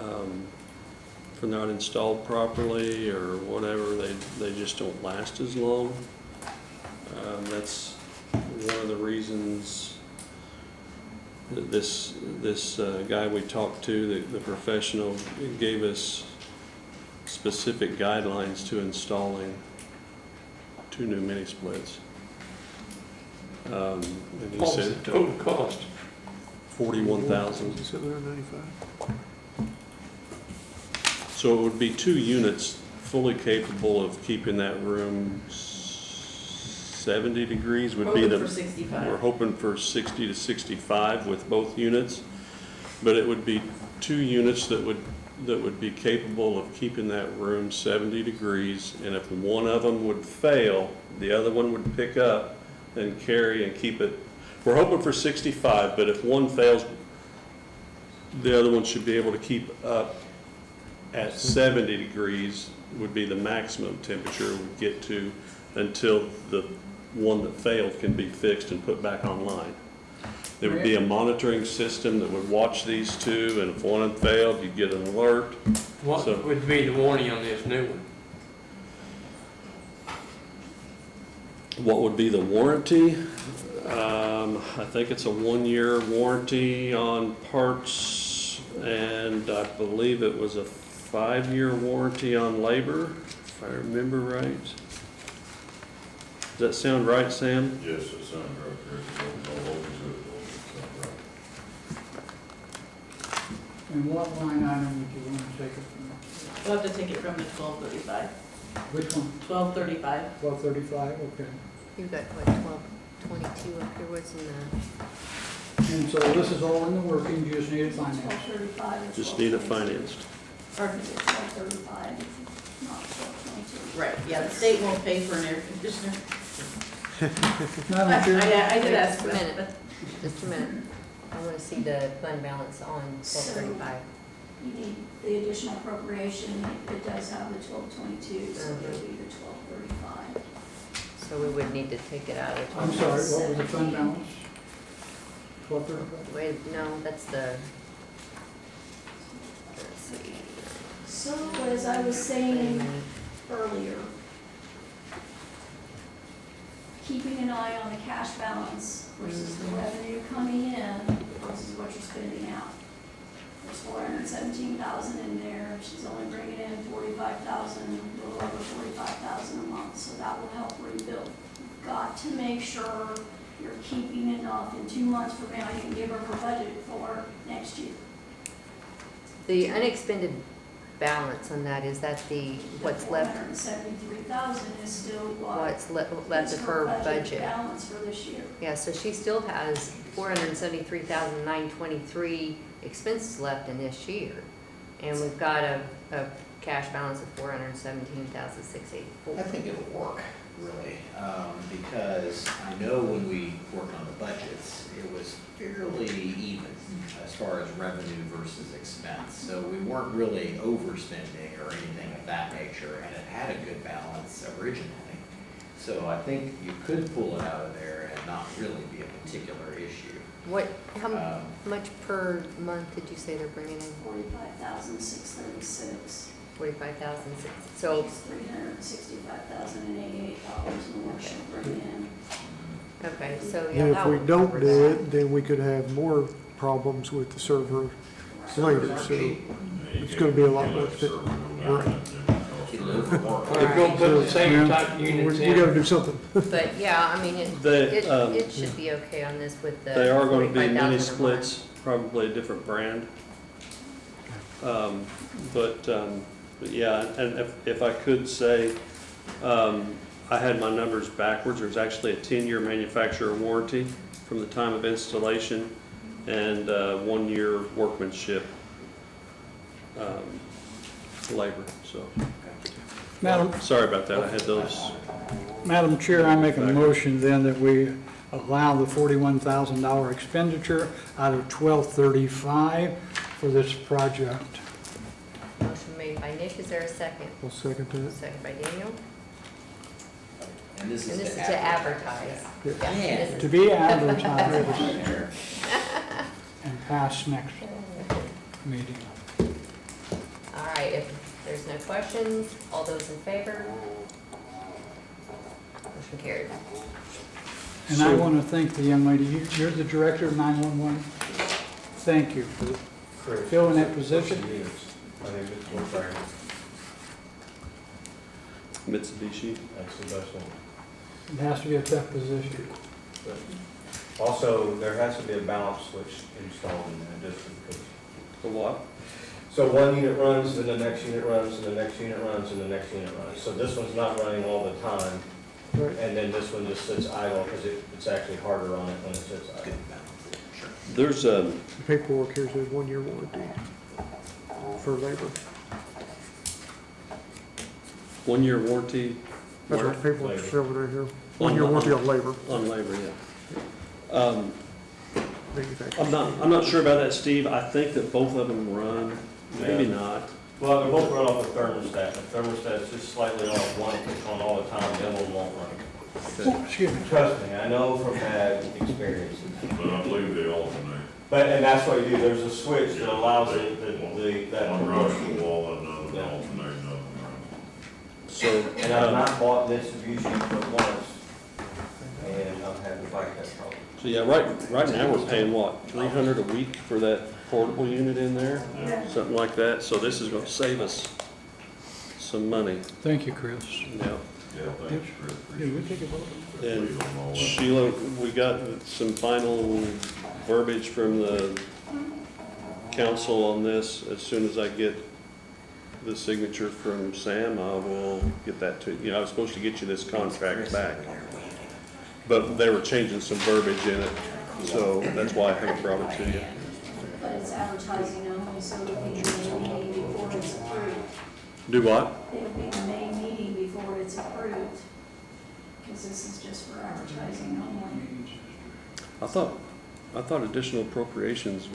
P: if they're not installed properly or whatever, they just don't last as long. That's one of the reasons that this guy we talked to, the professional, gave us specific guidelines to installing 2 new mini splits. And he
G: What was
P: said
G: the total cost?
P: $41,000.
O: $795.
P: So it would be 2 units fully capable of keeping that room 70 degrees would be
E: hoping
P: the.
E: for 65.
P: We're hoping for 60 to 65 with both units, but it would be 2 units that would be capable of keeping that room 70 degrees, and if one of them would fail, the other one would pick up and carry and keep it. We're hoping for 65, but if one fails, the other one should be able to keep up at 70 degrees would be the maximum temperature we'd get to until the one that failed can be fixed and put back online. There would be a monitoring system that would watch these 2, and if one of them failed, you'd get an alert.
G: What
P: So-
G: would be the warranty on this new one?
P: What would be the warranty? I think it's a 1-year warranty on parts, and I believe it was a 5-year warranty on labor, if I remember right. Does that sound right, Sam?
F: Yes, it sounds right there. I'll hold you to it. It sounds right.
D: And what line item would you want to take it from?
E: We'll have to take it from the 1235.
D: Which one?
E: 1235.
D: 1235, okay.
A: You've got what, 1222 up here, what's in the,
D: And so this is all in the working, you just need it financed.
B: 1235 or
P: Just need it
B: 1222.
P: financed.
E: Or,
B: 1235, not 1222.
E: right, yeah, the state won't pay for an air conditioner.
D: Madam Chair,
E: I did ask
A: just a
E: that,
A: minute,
E: but
A: just a minute. I want to see the fund balance on 1235.
B: You need the additional appropriation, it does have the 1222, so it'll be the 1235.
A: So we would need to take it out of the
D: I'm sorry, what was the fund balance? 1235?
A: Wait, no, that's the, let's see.
B: So as I was saying earlier, keeping an eye on the cash balance versus the revenue coming in versus what you're spending out. There's 417,000 in there, she's only bringing in 45,000, a little over 45,000 a month, so that will help rebuild. You've got to make sure you're keeping enough in 2 months from now, you can give her her budget for next year.
A: The unexpended balance on that, is that the, what's left,
B: 473,000 is still
A: what's left
B: is
A: of her budget?
B: balance for this year.
A: Yeah, so she still has 473,923 expenses left in this year. And we've got a cash balance of 417,684.
H: I think it'll work, really, because I know when we worked on the budgets, it was fairly even as far as revenue versus expense. So we weren't really overspending or anything of that nature, and it had a good balance originally. So I think you could pull it out of there and not really be a particular issue.
A: How much per month did you say they're bringing in?
B: 45,636.
A: 45,000. So,
B: $365,088 more she'll bring in.
A: okay, so yeah,
O: And
A: that
O: if we
A: would
O: don't
A: cover
O: do
A: that.
O: it, then we could have more problems with the server later, so it's gonna be a lot more.
G: they're gonna put the same type of units
O: We gotta
G: in.
O: do something.
A: But yeah, I mean, it should be okay on this with the
P: They are gonna be
A: 45,000 a
P: mini
A: month.
P: splits, probably a different brand. But yeah, and if I could say, I had my numbers backwards. There's actually a 10-year manufacturer warranty from the time of installation and 1-year workmanship labor, so.
D: Madam,
P: Sorry about that, I had those.
D: Madam Chair, I make a motion then that we allow the $41,000 expenditure out of 1235 for this project.
A: Motion made by Nick, is there a second?
O: I'll second that.
A: Second by Daniel.
H: And this
A: And
H: is
A: this is to advertise.
O: Yeah.
A: Yeah, this is-
D: To be advertised and pass next meeting.
A: All right, if there's no questions, all those in favor? Motion carried.
D: And I want to thank the young lady, you're the director of 911. Thank you for filling that position.
P: Mitsubishi.
Q: That's the best one.
D: It has to be a tough position.
Q: But also, there has to be a balance switch installed in there, just because.
P: The what?
Q: So one unit runs, then the next unit runs, and the next unit runs, and the next unit runs. So this one's not running all the time,
O: Right.
Q: and then this one just sits idle, because it's actually harder on it when it sits idle.
P: There's
O: The paperwork here says 1-year warranty for labor.
P: 1-year warranty.
O: That's
P: where?
O: what the paperwork says over there.
P: On-
O: 1-year warranty on labor.
P: On labor, yeah.
O: Manufacturer.
P: I'm not sure about that, Steve. I think that both of them run, maybe
C: Yeah.
P: not.
C: Well, they both run off the thermostat. The thermostat's just slightly off, one kicks on all the time, the other one won't run.
D: Oh, excuse me.
C: Trust me, I know from bad experiences.
F: But I believe they alternate.
C: And that's what you do, there's a switch that allows that
F: One runs the wall, another
C: Yeah.
F: alternate, another runs.
P: So,
C: And I've not bought distribution but once, and I've had to fight that problem.
P: so yeah, right now we're paying what, 300 a week for that portable unit in there? Something like that. So this is gonna save us some money.
D: Thank you, Chris.
P: Yeah.
F: Yeah, thanks, Chris.
I: Did we take a vote?
P: And Sheila, we got some final verbiage from the council on this. As soon as I get the signature from Sam, I will get that to you. I was supposed to get you this contract back, but they were changing some verbiage in it, so that's why I haven't brought it to you.
B: But it's advertising only, so it'll be the May meeting before it's approved.
P: Do what?
B: It'll be the May meeting before it's approved, because this is just for advertising only.
P: I thought additional appropriations,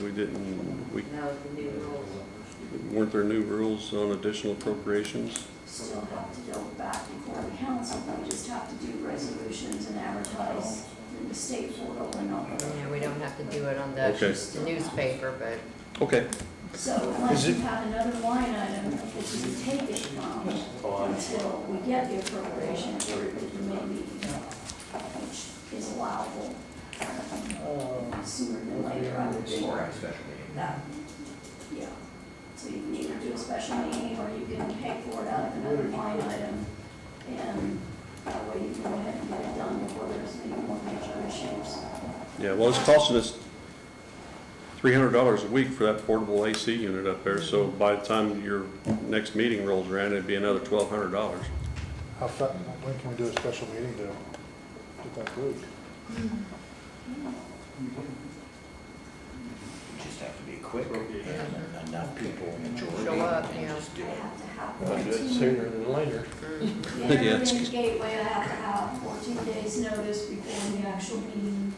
P: weren't there new rules on additional appropriations?
B: Still have to go back before the council, we just have to do resolutions and advertise in the state portal and all of that.
A: Yeah, we don't have to do it on the
P: Okay.
A: newspaper, but
P: Okay.
B: So unless you have another line item that you can take it from until we get the appropriation for the May meeting, which is allowable sooner than later, I would think. That, yeah. So you can either do a special meeting or you can pay for it out of another line item, and that way you can go ahead and get it done before there's any more major issues.
P: Yeah, well, it's costing us $300 a week for that portable AC unit up there, so by the time your next meeting rolls around, it'd be another $1,200.
I: How when can we do a special meeting to get that approved?
E: Just have to be quick, and enough people, majority.
A: show up,
B: I have to have
G: I'll do it
B: 14.
G: sooner than later.
B: Yeah, in the gateway, I have to have 14 days notice before the actual meeting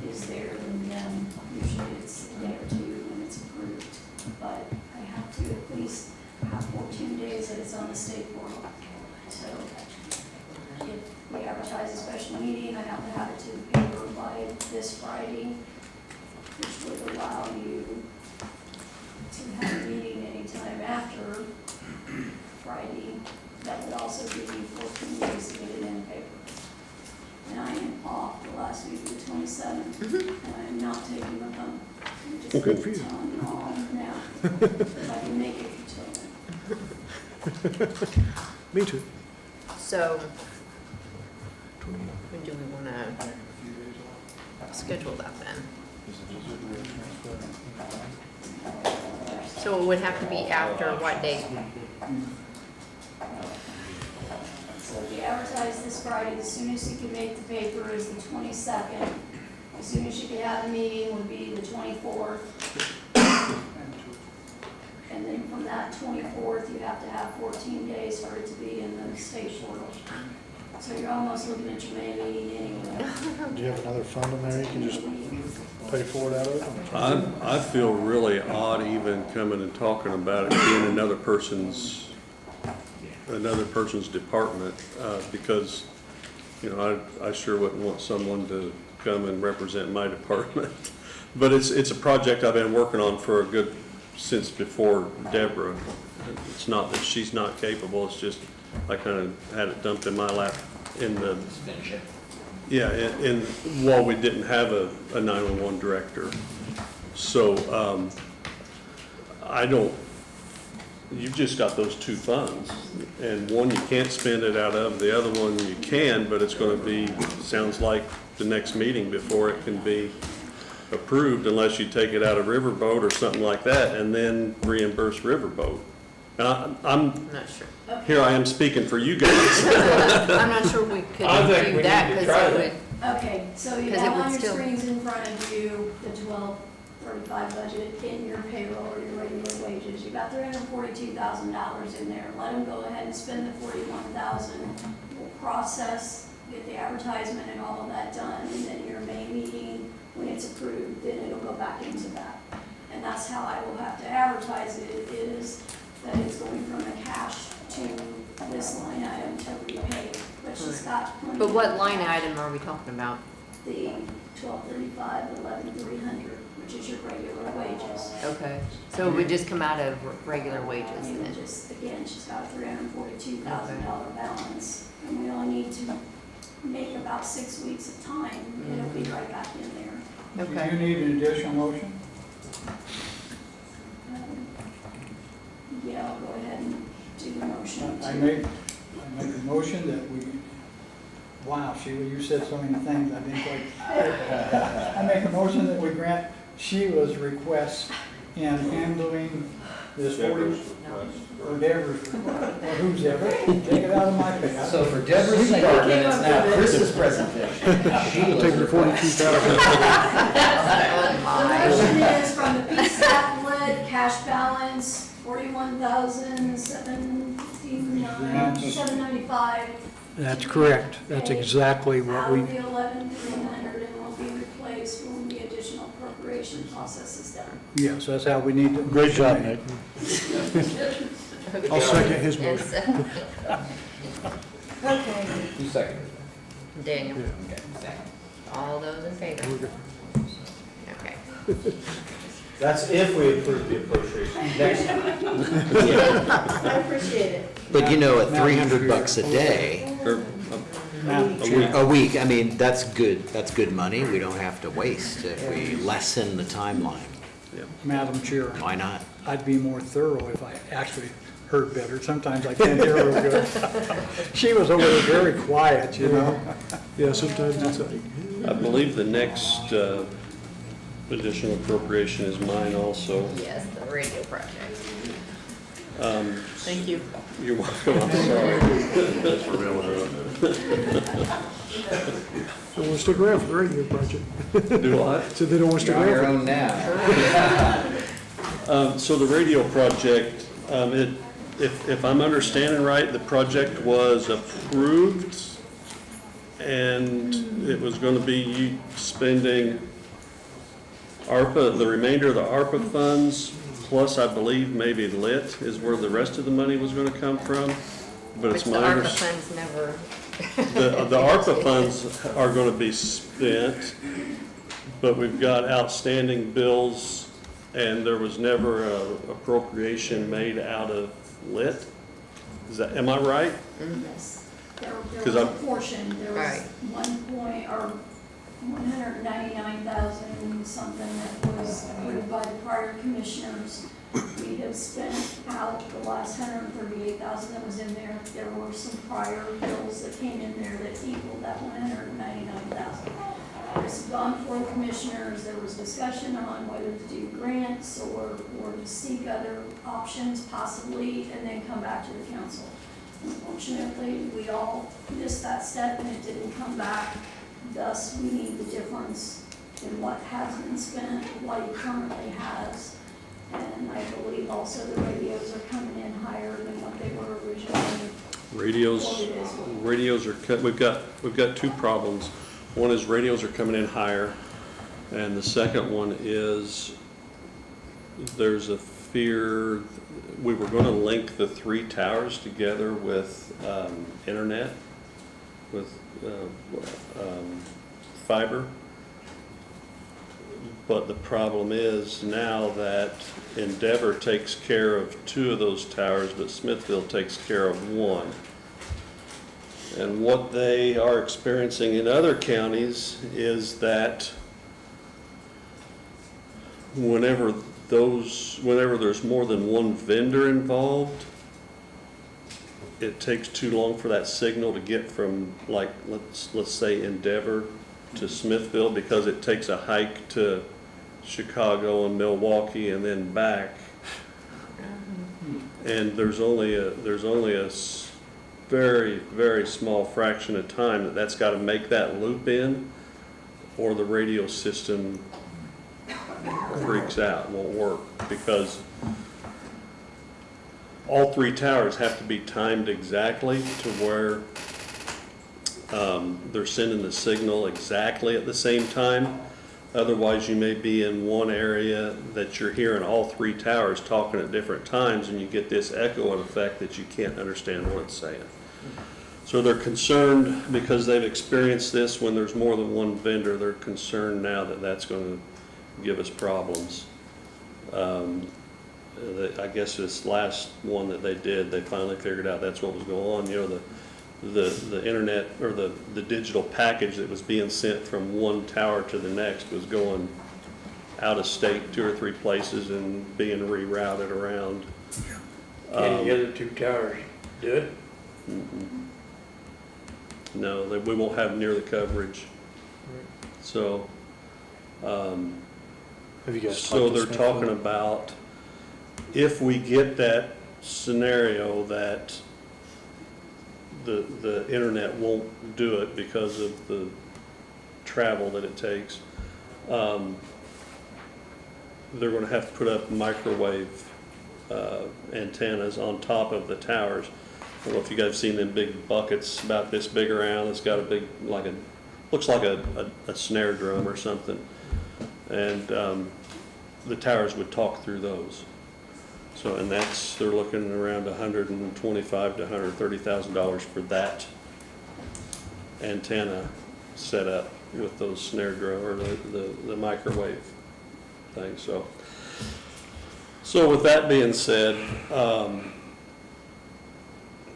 B: is there, and then usually it's a day or two when it's approved. But I have to at least have 14 days that it's on the state portal. So if we advertise a special meeting, I have to have it to the paper by this Friday, which would allow you to have a meeting anytime after Friday. That would also give you 14 days to get it in the paper. And I am off the last week of the 27th, and I am not taking the phone. I'm just
P: Good for you.
B: telling you all now, if I can make it till then.
O: Me too.
A: so when do we want to schedule that then? So it would have to be after what date?
B: So if you advertise this Friday, the soonest you can make the paper is the 22nd. As soon as you can have the meeting would be the 24th. And then from that 24th, you have to have 14 days for it to be in the state portal. So you're almost looking at your May meeting anyway.
I: Do you have another fund in there you can just pay for it out of?
P: I feel really odd even coming and talking about it being another person's department, because, you know, I sure wouldn't want someone to come and represent my department. But it's a project I've been working on for since before Deborah. It's not that she's not capable, it's just I kind of had it dumped in my lap while we didn't have a 911 director. So you've just got those two funds, and one you can't spend it out of, the other one you can, but it's going to be, sounds like the next meeting before it can be approved, unless you take it out of Riverboat or something like that, and then reimburse Riverboat. I'm
A: Not sure.
P: here I am speaking for you guys.
A: I'm not sure we could
G: I think we
A: do that
G: need to
A: because
G: try
A: it
G: that.
A: would,
B: Okay, so you
A: Because it
B: have
A: would
B: on your
A: still-
B: screens in front of you the 1235 budget in your payroll or your regular wages. You got $342,000 in there. Let them go ahead and spend the $41,000. We'll process, get the advertisement and all of that done, and then your May meeting, when it's approved, then it'll go back into that. And that's how I will have to advertise it, is that it's going from the cash to this line item to repay, but she's got plenty.
A: but what line item are we talking about?
B: The 1235, 11,300, which is your regular wages.
A: Okay, so it would just come out of regular wages
B: You
A: then?
B: just, again, she's got a $342,000 balance, and we only need to make about 6 weeks of time, and it'll be right back in there.
D: Do
A: Okay.
D: you need an additional motion?
B: Yeah, I'll go ahead and do the motion.
D: I make I make a motion that we, wow, Sheila, you said so many things, I didn't quite. I make a motion that we grant Sheila's request in handling this 40, or Deborah's, or who's ever, take it out of my pay.
E: So for Deborah's department, it's now Chris's presentation.
O: Take the 42,000.
B: The motion is from the peace lit cash balance, 41,759,
O: That's correct. That's exactly what
B: out
O: we,
B: of the 11,300, and will be replaced when the additional appropriation process is done.
D: Yes, that's how we need to.
I: Great job, Nick.
O: I'll second his
A: And
O: motion.
A: so- Okay,
E: Who seconded
A: Daniel,
E: that? Okay.
A: all those in favor? Okay.
Q: That's if we approve the appropriation next time.
K: I appreciate it.
H: But you know, at $300 a day,
P: Or,
H: a week, I mean, that's good money. We don't have to waste if we lessen the timeline.
D: Madam Chair,
H: Why not?
D: I'd be more thorough if I actually heard better. Sometimes I can't hear real good. She was over there very quiet, you know?
O: yeah, sometimes it's like,
P: I believe the next additional appropriation is mine also.
A: Yes, the radio project.
J: Thank you.
P: You're welcome, I'm sorry.
O: don't want to stick around for the radio budget.
P: Do what?
O: So they don't want to stick
E: You're on your
O: around.
E: own now.
P: So the radio project, if I'm understanding right, the project was approved and it was going to be you spending ARPA, the remainder of the ARPA funds, plus I believe maybe lit is where the rest of the money was going to come from. But
A: Which
P: it's
A: the
P: my
A: ARPA
P: understanding.
A: funds never.
P: The ARPA funds are going to be spent, but we've got outstanding bills, and there was never a appropriation made out of lit? Is that, am I right?
B: Yes. There
P: 'Cause
B: was a
P: I'm-
B: portion, there was
A: Right.
B: 199,000 something that was approved by the prior commissioners. We have spent out the last 138,000 that was in there. There were some prior bills that came in there that equaled that 199,000. It's gone for the commissioners. There was discussion on whether to do grants or to seek other options possibly, and then come back to the council. Unfortunately, we all missed that step and it didn't come back. Thus, we need the difference in what has been spent, what he currently has. And I believe also the radios are coming in higher than what they were originally.
P: Radios are, we've got two problems. One is radios are coming in higher, and the second one is there's a fear, we were going to link the 3 towers together with internet, with fiber. But the problem is now that Endeavor takes care of 2 of those towers, but Smithfield takes care of 1. And what they are experiencing in other counties is that whenever there's more than one vendor involved, it takes too long for that signal to get from, like, let's say Endeavor to Smithfield, because it takes a hike to Chicago and Milwaukee and then back. And there's only a very, very small fraction of time that's got to make that loop in, or the radio system freaks out, won't work, because all 3 towers have to be timed exactly to where they're sending the signal exactly at the same time. Otherwise, you may be in one area that you're hearing all 3 towers talking at different times, and you get this echoing effect that you can't understand what it's saying. So they're concerned, because they've experienced this when there's more than one vendor, they're concerned now that that's going to give us problems. I guess this last one that they did, they finally figured out that's what was going on. You know, the internet, or the digital package that was being sent from one tower to the next was going out of state 2 or 3 places and being rerouted around.
G: Can the other 2 towers do it?
P: No, that we won't have near the coverage. So,
I: Have you guys
P: so
I: talked to
P: they're
I: Smithfield?
P: talking about if we get that scenario that the internet won't do it because of the travel that it takes, they're gonna have to put up microwave antennas on top of the towers. I don't know if you guys have seen them big buckets about this big around, it's got a big, looks like a snare drum or something. And the towers would talk through those. So, and they're looking around $125,000 to $130,000 for that antenna set up with those snare drum, or the microwave thing, So with that being said,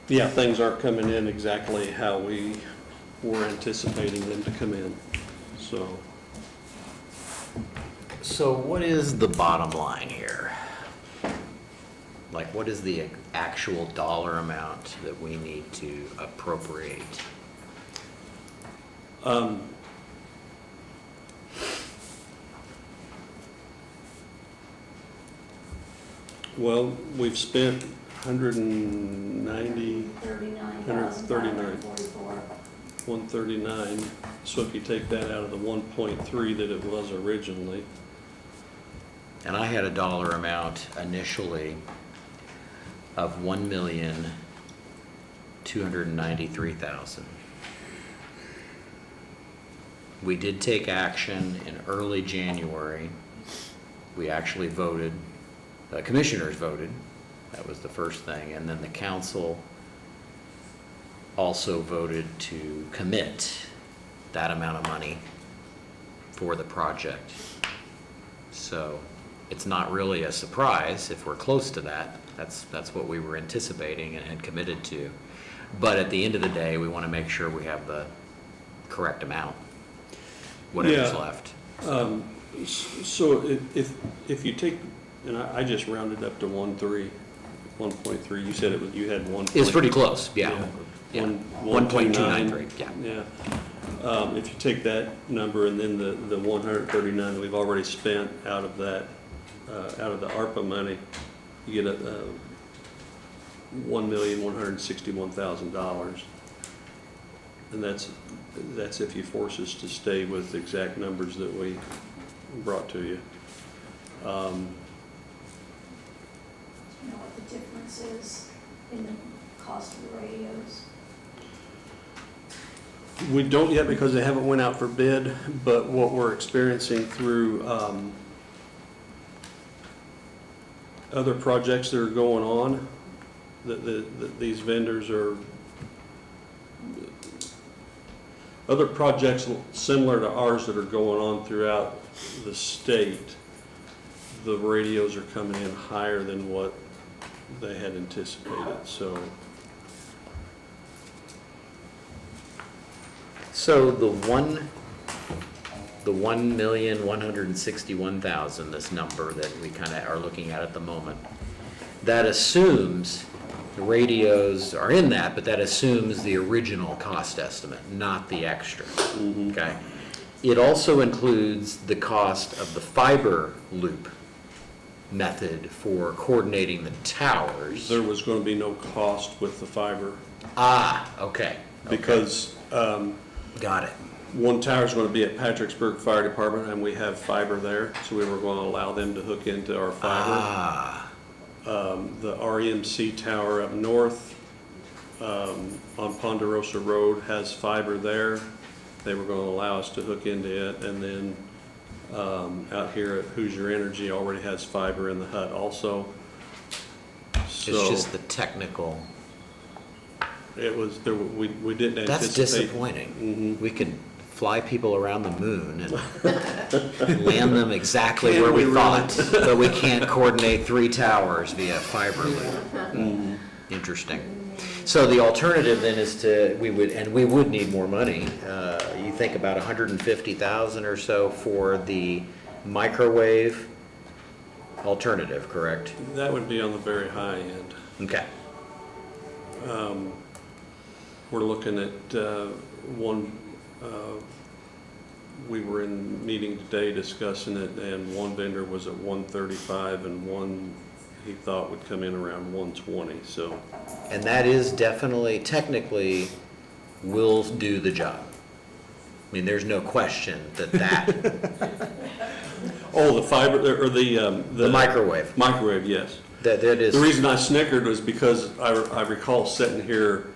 P: yeah, things aren't coming in exactly how we were anticipating them to come in, so.
H: So what is the bottom line here? Like, what is the actual dollar amount that we need to appropriate?
P: Well, we've spent 190, 139. So if you take that out of the 1.3 that it was originally.
H: And I had a dollar amount initially of $1,293,000. We did take action in early January. We actually voted, the commissioners voted, that was the first thing, and then the council also voted to commit that amount of money for the project. So it's not really a surprise if we're close to that. That's what we were anticipating and had committed to. But at the end of the day, we want to make sure we have the correct amount, whatever's left.
P: So if you take, and I just rounded up to 1.3, you said you had 1.
H: It's pretty close, yeah.
P: 1.293,
H: yeah.
P: Yeah. If you take that number and then the 139 that we've already spent out of that, out of the ARPA money, you get $1,161,000. And that's if you force us to stay with the exact numbers that we brought to you.
B: You know what the difference is in the cost of the radios?
P: We don't yet because they haven't went out for bid, but what we're experiencing through other projects that are going on, that these vendors are, other projects similar to ours that are going on throughout the state, the radios are coming in higher than what they had anticipated, so.
H: So the 1,161,000, this number that we kind of are looking at the moment, that assumes the radios are in that, but that assumes the original cost estimate, not the extra. Okay. It also includes the cost of the fiber loop method for coordinating the towers.
P: There was going to be no cost with the fiber.
H: Okay.
P: Because
H: got it.
P: one tower is going to be at Patricksburg Fire Department, and we have fiber there, so we were going to allow them to hook into our fiber. The REMC tower up north on Ponderosa Road has fiber there. They were going to allow us to hook into it, and then out here at Hoosier Energy already has fiber in the hut also. So
H: It's just the technical.
P: it was there. We didn't anticipate.
H: That's disappointing. We could fly people around the moon and land them exactly where we thought, but we can't coordinate 3 towers via fiber loop. Interesting. So the alternative then is we would need more money. You think about 150,000 or so for the microwave alternative, correct?
P: That would be on the very high end.
H: Okay.
P: we're looking at one, we were in meeting today discussing it, and one vendor was at 135 and one he thought would come in around 120, so.
H: And that is definitely, technically, will do the job. I mean, there's no question that
P: Oh, the fiber, or
H: the microwave,
P: microwave, yes.
H: that is.
P: The reason I snickered was because I recall sitting here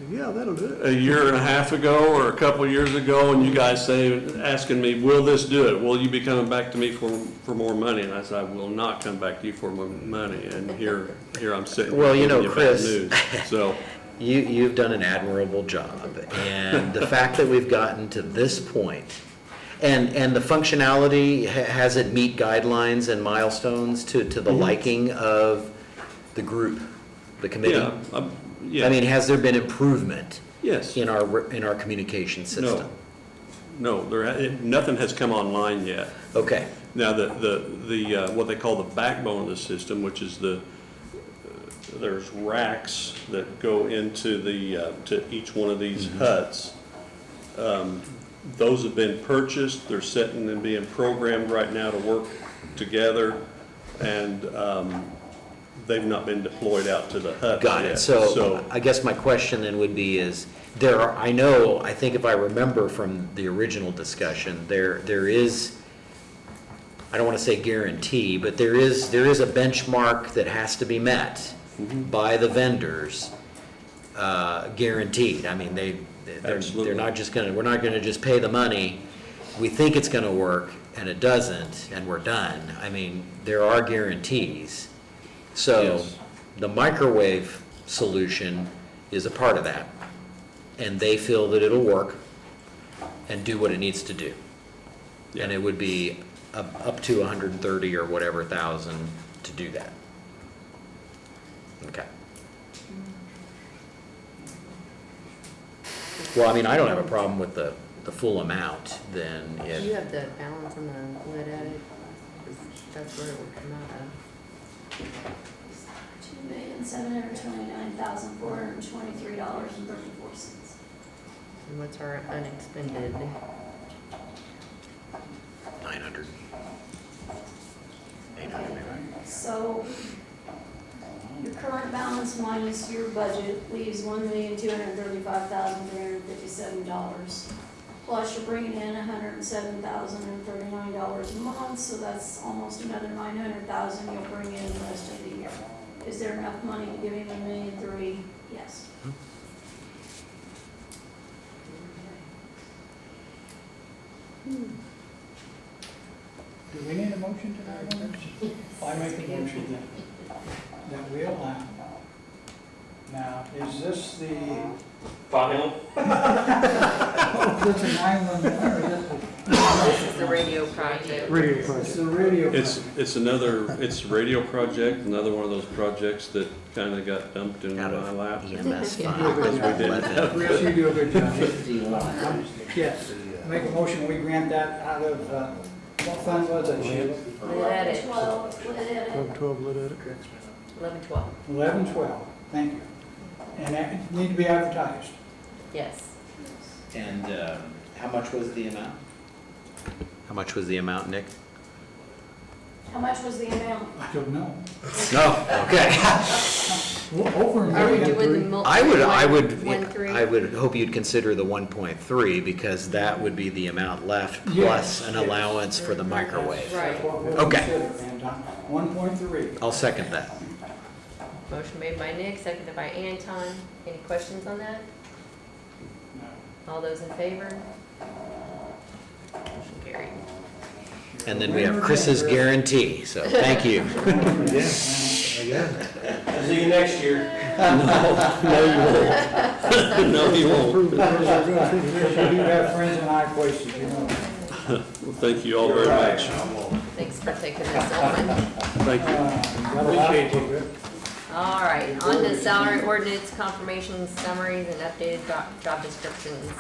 O: Yeah, that'll do it.
P: a year and a half ago or a couple of years ago, and you guys asking me, will this do it? Will you be coming back to me for more money? And I said, I will not come back to you for more money. And here I'm sitting.
H: Well,
P: here
H: you know,
P: giving bad
H: Chris,
P: news. So,
H: you've done an admirable job, and the fact that we've gotten to this point, and the functionality, has it meet guidelines and milestones to the liking of the group, the committee?
P: yeah, yeah.
H: I mean, has there been improvement
P: Yes.
H: in our communication system?
P: No, nothing has come online yet.
H: Okay,
P: Now, the what they call the backbone of the system, which is there's racks that go into to each one of these huts. Those have been purchased, they're sitting and being programmed right now to work together, and they've not been deployed out to the hut
H: got
P: yet.
H: it. So I guess my question then would be is, I think if I remember from the original discussion, there is, I don't want to say guarantee, but there is a benchmark that has to be met by the vendors, guaranteed. I mean, they're not just we're not gonna just pay the money, we think it's gonna work, and it doesn't, and we're done. I mean, there are guarantees. So
P: Yes.
H: the microwave solution is a part of that, and they feel that it'll work and do what it needs to do. And it would be up to 130 or whatever thousand to do that. Okay. Well, I mean, I don't have a problem with the full amount, then
A: Do you
H: if,
A: have the balance on the lid at it? 'Cause that's where it would come out of.
B: $2,729,423.34.
A: And what's our unexpended?
H: 900. 800 maybe.
B: So your current balance minus your budget leaves $1,235,357. Plus you're bringing in $107,039 a month, so that's almost another $900,000 you'll bring in the rest of the year. Is there enough money to give him $1,003,000? Yes.
D: Do we need a motion to that one? I make a motion that we allow. Now, is this the,
G: Final?
D: that's an island, or is it
A: This is the radio project.
O: Radio
D: It's
O: project.
D: the radio.
P: It's a radio project, another one of those projects that kind of got dumped in
H: Out
P: my
H: of
P: lap.
H: EMS
A: Yeah.
H: fund, because we didn't
D: Chris,
H: have.
D: you do a good job. Yes, make a motion, we grant that out of, what fund was it, Sheila?
A: Lid edit,
B: 12, let it edit.
O: 12 lit edit.
A: 11/12.
D: 11/12, thank you. And that need to be advertised.
A: Yes.
H: And how much was the amount? How much was the amount, Nick?
B: How much was the amount?
D: I don't know.
H: No, okay.
D: Over a
A: Are we
D: million.
A: doing the?
H: I would hope you'd consider the 1.3, because that would be the amount left plus
D: Yes,
H: an
D: yes.
H: allowance for the microwave.
A: Right.
H: Okay.
D: 1.3.
H: I'll second that.
A: Motion made by Nick, seconded by Anton. Any questions on that? All those in favor? Motion carried.
H: And then we have Chris's guarantee, so thank you.
C: See you next year.
P: No, you won't.
D: You do have friends in high places, you know.
P: Well, thank you all very much.
A: Thanks for taking this on.
P: Thank you.
D: Appreciate you.
A: All right, on to salary ordinance confirmations, summaries, and updated job descriptions.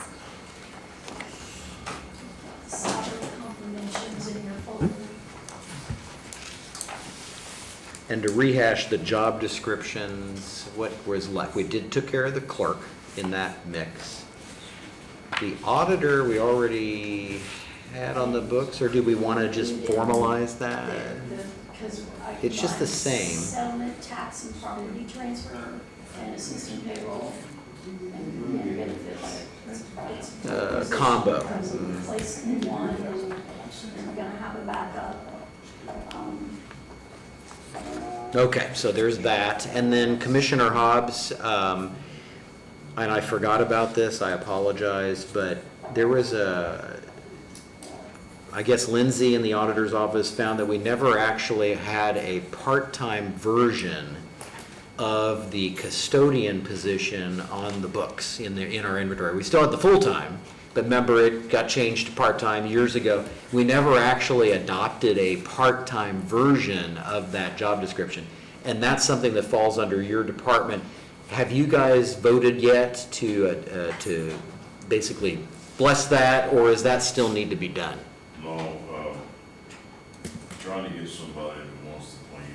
B: Salary confirmations in your folder.
H: And to rehash the job descriptions, what was left? We took care of the clerk in that mix. The auditor, we already had on the books, or do we want to just formalize that?
B: Because I
H: It's just the
B: combined
H: same.
B: Settlement, tax and property transfer, and assistant payroll, and benefit, it's.
H: Combo.
B: Because of replacing one, and we're gonna have a backup.
H: Okay, so there's that. And then Commissioner Hobbs, and I forgot about this, I apologize, but there was I guess Lindsay in the auditor's office found that we never actually had a part-time version of the custodian position on the books in our inventory. We still had the full-time, but remember it got changed to part-time years ago. We never actually adopted a part-time version of that job description. And that's something that falls under your department. Have you guys voted yet to basically bless that, or does that still need to be done?
F: No, trying to get somebody that wants to clean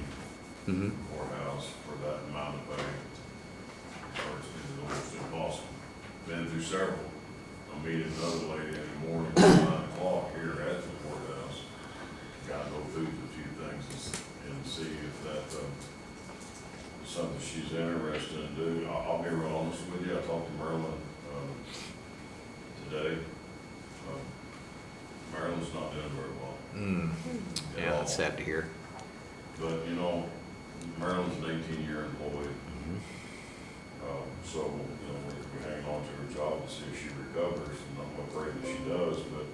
F: the courthouse for that amount of pay, is almost impossible. Been through several. I'm meeting another lady in the morning at 9 o'clock here at the courthouse. Got to go through a few things and see if that is something she's interested in doing. I'll be real honest with you. I talked to Marilyn today. Maryland's not doing very well.
H: Yeah, that's sad to hear.
F: But, you know, Maryland's an 18-year employee. So, you know, we hang on to her job to see if she recovers, and I'm afraid that she does, but,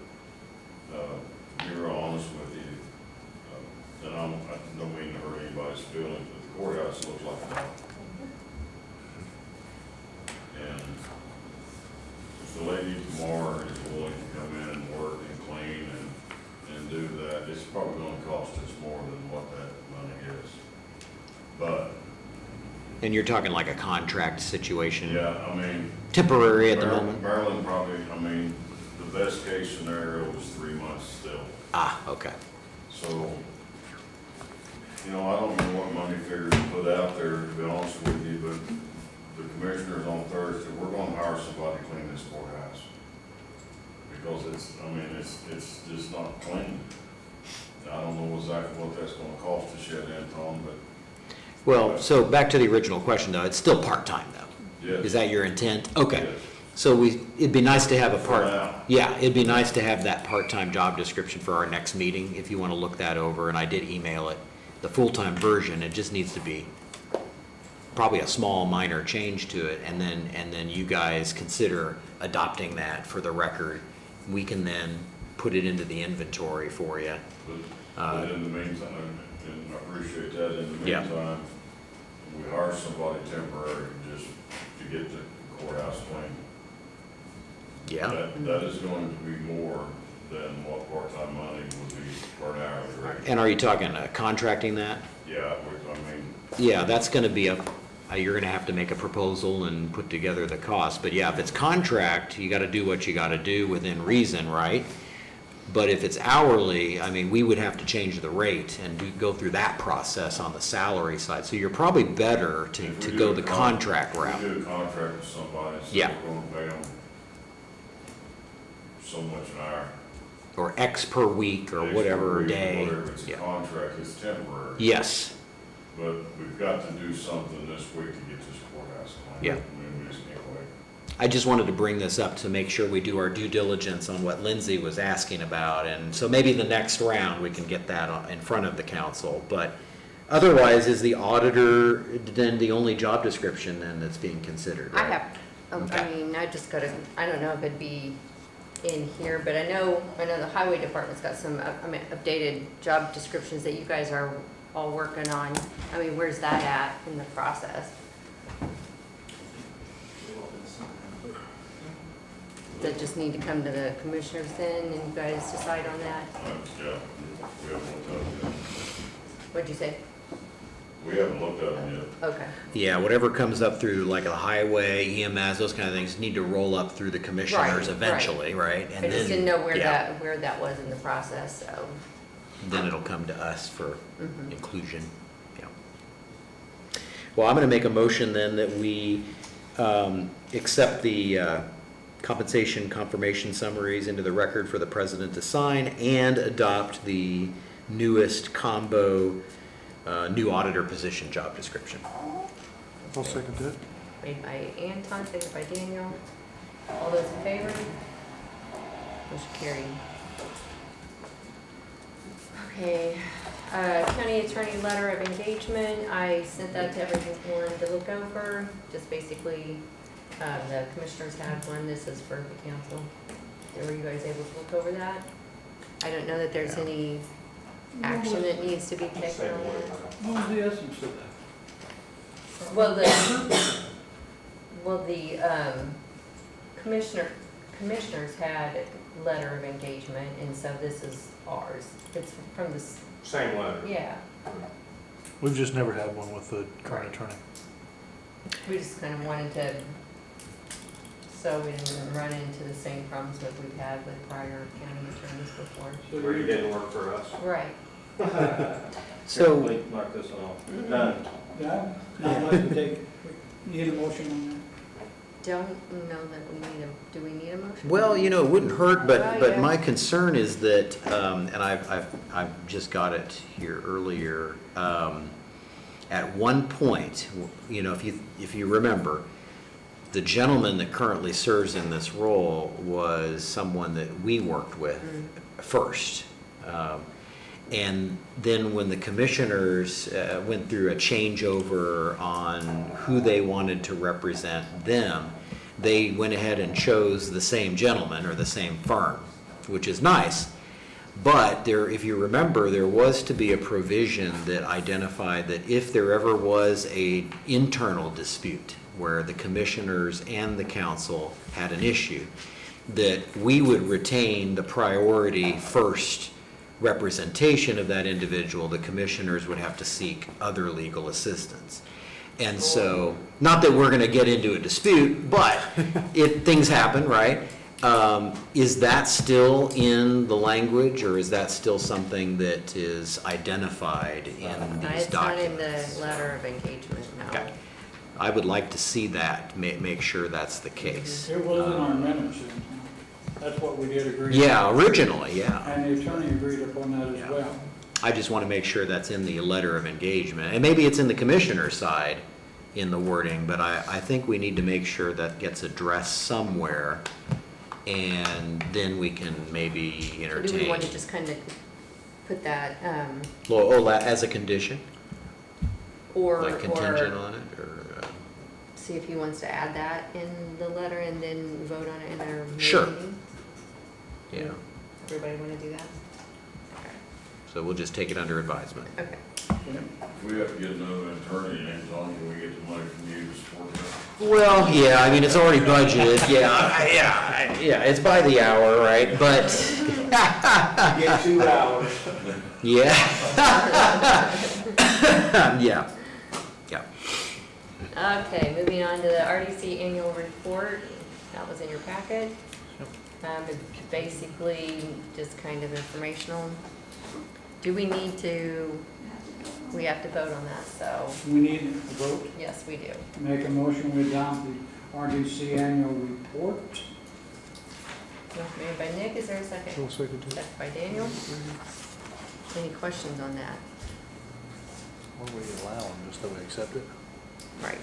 F: to be real honest with you, and I don't mean to hurt anybody's feelings, but the courthouse looks like a dump. And if the lady tomorrow is willing to come in and work and clean and do that, it's probably gonna cost us more than what that money is. But.
H: And you're talking like a contract situation?
F: Yeah, I mean.
H: Temporary at the moment?
F: Maryland probably, I mean, the best case scenario was 3 months still.
H: Ah, okay.
F: So, you know, I don't know what money figures to put out there, to be honest with you, but the commissioners on Thursday, we're gonna hire somebody to clean this courthouse. Because it's just not clean. I don't know exactly what that's gonna cost us yet, Anton, but.
H: Well, so back to the original question though, it's still part-time though?
F: Yes.
H: Is that your intent? Okay.
F: Yes.
H: So it'd be nice to have a
F: For now.
H: yeah, it'd be nice to have that part-time job description for our next meeting, if you want to look that over, and I did email it, the full-time version, it just needs to be probably a small minor change to it, and then you guys consider adopting that for the record. We can then put it into the inventory for you.
F: But in the meantime, and I appreciate that, in the
H: Yeah.
F: meantime, we hire somebody temporary just to get the courthouse clean.
H: Yeah.
F: That is going to be more than what part-time money would be for an hourly rate.
H: And are you talking contracting that?
F: Yeah, I mean,
H: Yeah, that's gonna be you're gonna have to make a proposal and put together the cost, but yeah, if it's contract, you gotta do what you gotta do within reason, right? But if it's hourly, I mean, we would have to change the rate and go through that process on the salary side, so you're probably better to go the contract route.
F: we do a contract with somebody, so
H: Yeah.
F: we're gonna pay them so much an hour.
H: Or X per week, or
F: X
H: whatever
F: per week,
H: day.
F: Whatever, it's a
H: Yeah.
F: contract, it's temporary.
H: Yes,
F: But we've got to do something this week to get this courthouse clean.
H: Yeah.
F: I mean, we just can't wait.
H: I just wanted to bring this up to make sure we do our due diligence on what Lindsay was asking about, and so maybe the next round, we can get that in front of the council, but otherwise, is the auditor then the only job description then that's being considered,
A: I
H: right?
A: have, I
H: Okay.
A: mean, I just gotta, I don't know if it'd be in here, but I know the highway department's got some, updated job descriptions that you guys are all working on. I mean, where's that at in the process? Does that just need to come to the commissioners then, and you guys decide on that?
F: Yeah, we haven't looked at it yet.
A: What'd you say?
F: We haven't looked at them yet.
A: Okay.
H: Yeah, whatever comes up through like the highway, EMS, those kind of things need to roll up through the commissioners
A: Right,
H: eventually, right?
A: I just didn't know
H: yeah,
A: where that was in the process, so.
H: Then it'll come to us for
A: Mhm.
H: inclusion, yeah. Well, I'm going to make a motion then that we accept the compensation confirmation summaries into the record for the president to sign and adopt the newest combo new auditor position job description.
O: I'll second that.
A: Made by Anton, seconded by Daniel. All those in favor? Motion carried. Okay, county attorney letter of engagement. I sent that to everyone to look over. Just basically, the commissioners had one. This is for the council. Were you guys able to look over that? I don't know that there's any action that needs to be taken on that.
D: What was the essence of that?
A: Well, the commissioners had letter of engagement, and so this is ours. It's from the,
Q: Same letter.
A: yeah.
I: We've just never had one with the current attorney.
A: We just kind of wanted to, so we didn't run into the same problems that we've had with prior county attorneys before.
C: Where you didn't work for us.
A: Right.
H: So,
C: Mark this one off. Done.
D: Yeah, I'd like to take, need a motion on that?
A: Don't know that we need a, do we need a motion?
H: well, it wouldn't hurt,
A: Oh,
H: but
A: yeah.
H: my concern is that, and I've just got it here earlier. At one point, if you remember, the gentleman that currently serves in this role was someone that we worked with first. And then when the commissioners went through a changeover on who they wanted to represent them, they went ahead and chose the same gentleman or the same firm, which is nice. But there, if you remember, there was to be a provision that identified that if there ever was an internal dispute where the commissioners and the council had an issue, that we would retain the priority first representation of that individual. The commissioners would have to seek other legal assistance. And so, not that we're going to get into a dispute, but if things happen, right? Is that still in the language, or is that still something that is identified in these
A: It's not in
H: documents?
A: the letter of engagement, no.
H: Okay. I would like to see that, make sure that's the case.
D: It was in our minutes, and that's what we did agree.
H: Yeah, originally, yeah.
D: And the attorney agreed upon that as well.
H: I just want to make sure that's in the letter of engagement. And maybe it's in the commissioner's side in the wording, but I think we need to make sure that gets addressed somewhere, and then we can maybe
A: So
H: entertain.
A: do we want to just kind of put that,
H: As a condition?
A: or,
H: Like contingent
A: or
H: on it, or?
A: see if he wants to add that in the letter and then vote on it in our May
H: Sure.
A: meeting?
H: Yeah,
A: Everybody want to do that?
H: so we'll just take it under advisement.
A: Okay.
F: If we have to get another attorney named on, can we get the money from you to support that?
H: Well, yeah, I mean, it's already budgeted, yeah, it's by the hour, right, but.
Q: Get 2 hours.
H: Yeah. Yeah, yeah.
A: Okay, moving on to the RDC annual report. That was in your packet. It's basically just kind of informational. Do we need to, we have to vote on that, so,
D: We need a vote.
A: yes, we do.
D: Make a motion, we adopt the RDC annual report.
A: Motion made by Nick, is there a second?
O: I'll second that.
A: Second by Daniel. Any questions on that?
I: Or we allow them, just that we accept it?
A: Right.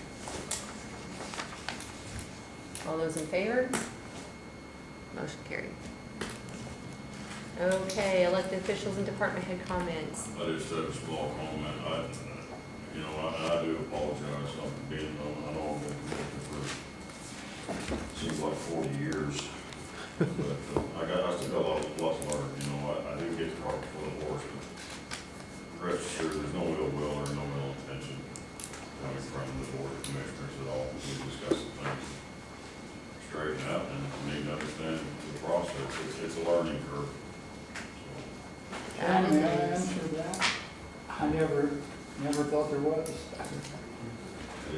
A: All those in favor? Motion carried. Okay, elected officials and department head comments.
F: I just have a small comment. I do apologize for being on, I know I've been commissioner for, seems like 40 years. But I still got lots to learn, I do get the cart before the horse, but rest assured, there's no ill will or no ill intention coming from the board of commissioners at all. We discuss the things, straighten out, and need to understand the process. It's a learning curve.
A: That
D: May I
A: is,
D: answer that? I never thought there was.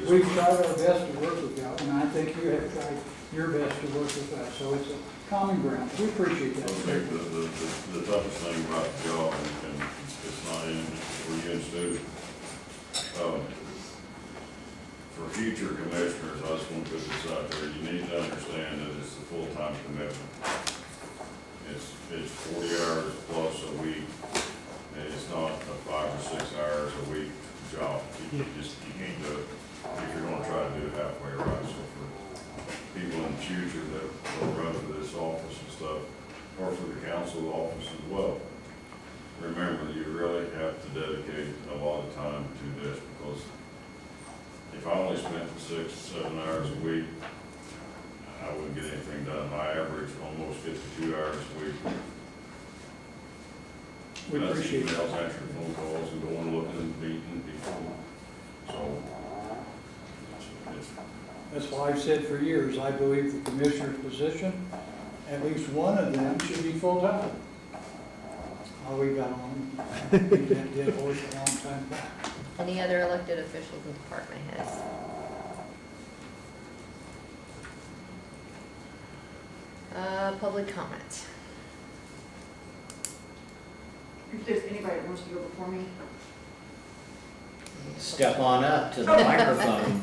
D: We've tried our best to work with y'all, and I think you have tried your best to work with us, so it's a common ground. We appreciate
F: I
D: that.
F: think the toughest thing about the job, and it's not in, for you and Stu, for future commissioners, I just want to put this out there, you need to understand that it's a full-time commitment. It's 40 hours plus a week, and it's not a 5 or 6 hours a week job. You can't do it if you're gonna try to do it halfway right. So for people in the future that will run for this office and stuff, or for the council office as well, remember that you really have to dedicate a lot of time to this, because if I only spent 6, 7 hours a week, I wouldn't get anything done. I average almost 52 hours a week.
D: We
F: That's
D: appreciate it.
F: emails, answering phone calls, and going looking and meeting people. So, it's,
D: That's why I've said for years, I believe the commissioner's position, at least one of them should be full-time. Oh, we got on, that did horse a long time back.
A: Any other elected officials and department heads? Public comment.
K: If there's anybody that wants to go before me.
E: Step on up to the microphone.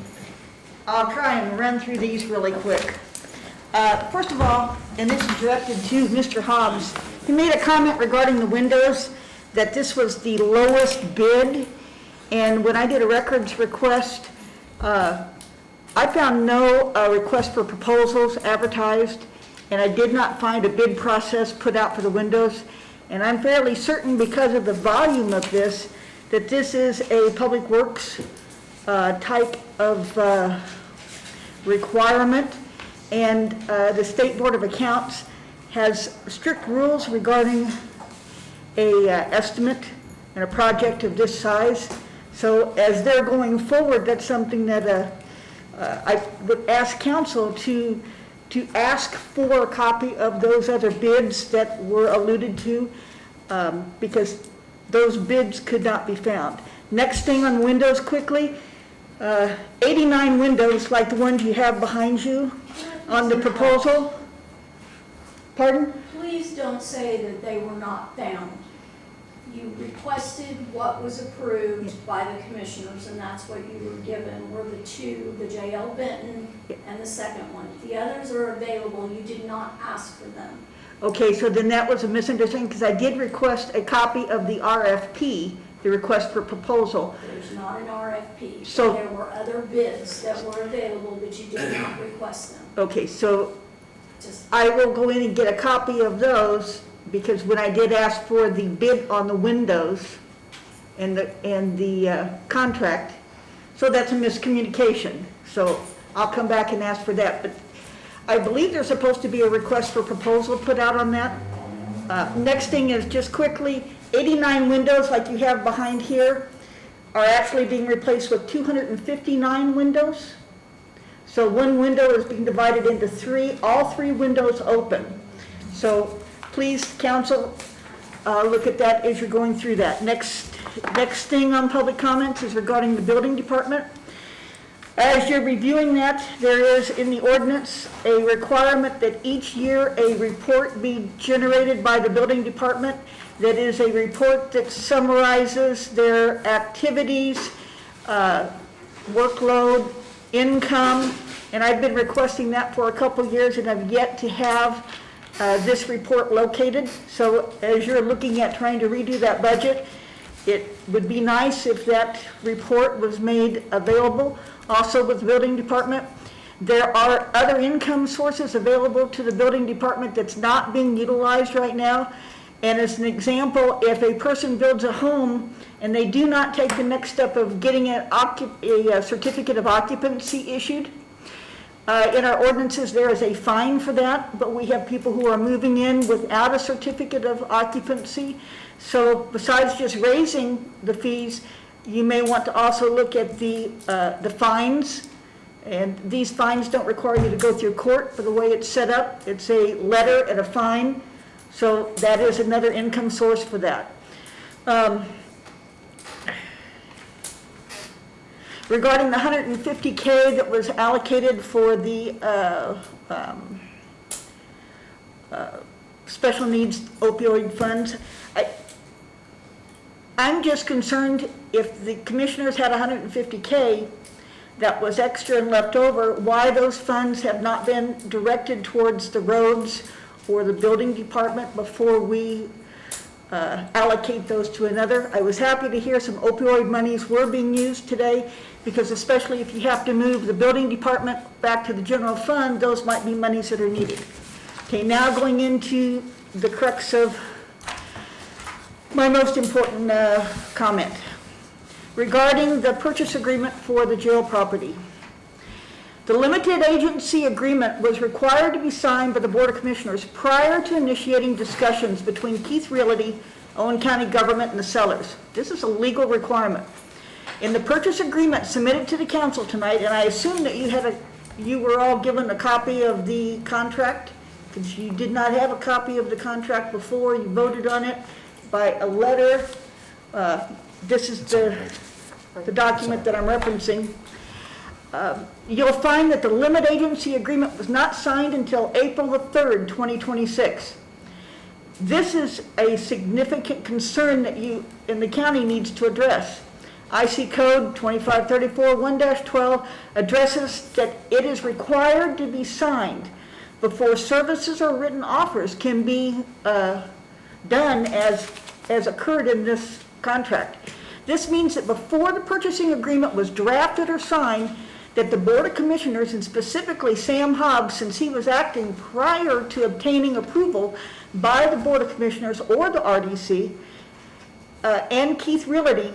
K: I'll try and run through these really quick. First of all, and this is directed to Mr. Hobbs, he made a comment regarding the windows, that this was the lowest bid. And when I did a records request, I found no request for proposals advertised, and I did not find a bid process put out for the windows. And I'm fairly certain, because of the volume of this, that this is a public works type of requirement. And the State Board of Accounts has strict rules regarding a estimate and a project of this size. So as they're going forward, that's something that I would ask council to ask for a copy of those other bids that were alluded to, because those bids could not be found. Next thing on windows quickly, 89 windows like the ones you have behind you on the proposal. Pardon?
B: Please don't say that they were not found. You requested what was approved by the commissioners, and that's what you were given, were the two, the J.L. Benton and the second one. The others are available, you did not ask for them.
K: Okay, so then that was a misunderstanding, because I did request a copy of the RFP, the request for proposal.
B: There's not an RFP.
K: So-
B: There were other bids that were available, but you did not request them.
K: Okay, so
B: Just,
K: I will go in and get a copy of those, because when I did ask for the bid on the windows and the contract, so that's a miscommunication. So I'll come back and ask for that. But I believe there's supposed to be a request for proposal put out on that. Next thing is, just quickly, 89 windows like you have behind here are actually being replaced with 259 windows. So one window is being divided into three, all three windows open. So please, council, look at that as you're going through that. Next thing on public comments is regarding the building department. As you're reviewing that, there is in the ordinance a requirement that each year a report be generated by the building department. That is a report that summarizes their activities, workload, income, and I've been requesting that for a couple years, and I've yet to have this report located. So as you're looking at trying to redo that budget, it would be nice if that report was made available. Also with the building department, there are other income sources available to the building department that's not being utilized right now. And as an example, if a person builds a home and they do not take the next step of getting a certificate of occupancy issued, in our ordinances, there is a fine for that, but we have people who are moving in without a certificate of occupancy. So besides just raising the fees, you may want to also look at the fines. And these fines don't require you to go through court for the way it's set up. It's a letter and a fine. So that is another income source for that. Regarding the $150K that was allocated for the special needs opioid funds, I'm just concerned if the commissioners had $150K, that was extra and left over, why those funds have not been directed towards the roads or the building department before we allocate those to another. I was happy to hear some opioid monies were being used today, because especially if you have to move the building department back to the general fund, those might be monies that are needed. Okay, now going into the crux of my most important comment. Regarding the purchase agreement for the jail property. The limited agency agreement was required to be signed by the Board of Commissioners prior to initiating discussions between Keith Realty, Owen County government, and the sellers. This is a legal requirement. In the purchase agreement submitted to the council tonight, and I assume that you were all given a copy of the contract, because you did not have a copy of the contract before, you voted on it by a letter. This is the document that I'm referencing. You'll find that the limit agency agreement was not signed until April the 3rd, 2026. This is a significant concern that you in the county needs to address. IC Code 2534 1-12 addresses that it is required to be signed before services or written offers can be done as occurred in this contract. This means that before the purchasing agreement was drafted or signed, that the Board of Commissioners, and specifically Sam Hobbs, since he was acting prior to obtaining approval by the Board of Commissioners or the RDC, and Keith Realty,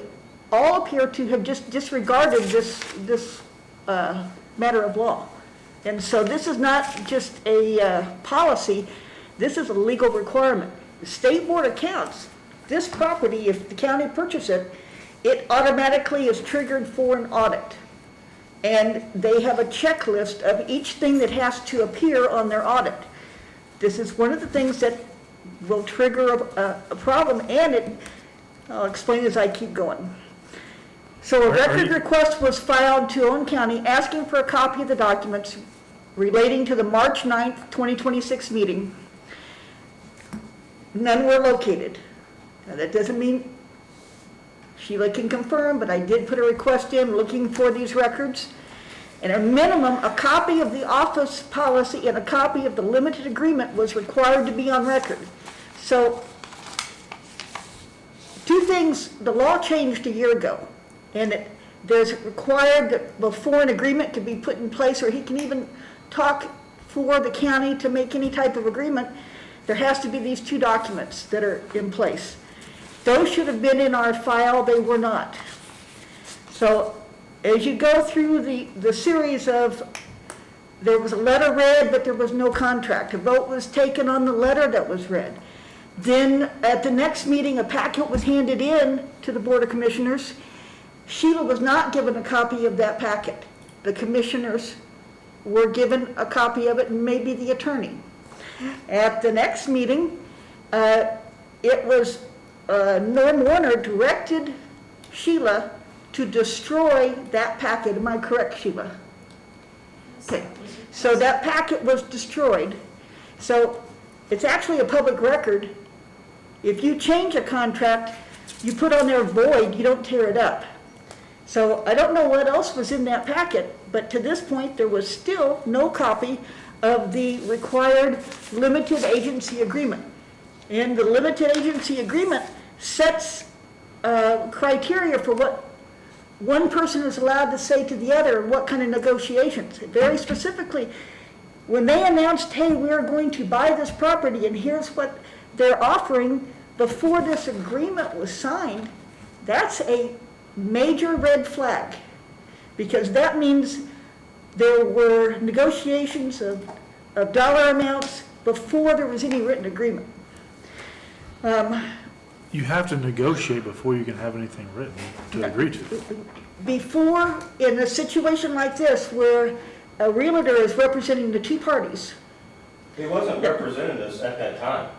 K: all appear to have just disregarded this matter of law. And so this is not just a policy, this is a legal requirement. The State Board of Accounts, this property, if the county purchases it, it automatically is triggered for an audit. And they have a checklist of each thing that has to appear on their audit. This is one of the things that will trigger a problem, and I'll explain as I keep going. So a record request was filed to Owen County asking for a copy of the documents relating to the March 9th, 2026 meeting. None were located. Now that doesn't mean Sheila can confirm, but I did put a request in looking for these records. And at a minimum, a copy of the office policy and a copy of the limited agreement was required to be on record. So, two things, the law changed a year ago, and there's required that before an agreement can be put in place, or he can even talk for the county to make any type of agreement, there has to be these two documents that are in place. Those should have been in our file, they were not. So as you go through the series of, there was a letter read, but there was no contract. A vote was taken on the letter that was read. Then at the next meeting, a packet was handed in to the Board of Commissioners. Sheila was not given a copy of that packet. The commissioners were given a copy of it, and maybe the attorney. At the next meeting, it was Norm Warner directed Sheila to destroy that packet. Am I correct, Sheila? Okay, so that packet was destroyed. So it's actually a public record. If you change a contract, you put on there void, you don't tear it up. So I don't know what else was in that packet, but to this point, there was still no copy of the required limited agency agreement. And the limited agency agreement sets criteria for what one person is allowed to say to the other and what kind of negotiations. Very specifically, when they announced, hey, we're going to buy this property and here's what they're offering before this agreement was signed, that's a major red flag, because that means there were negotiations of dollar amounts before there was any written agreement.
I: You have to negotiate before you can have anything written to agree to.
K: Before, in a situation like this where a realtor is representing the two parties.
C: He wasn't representing us at that time.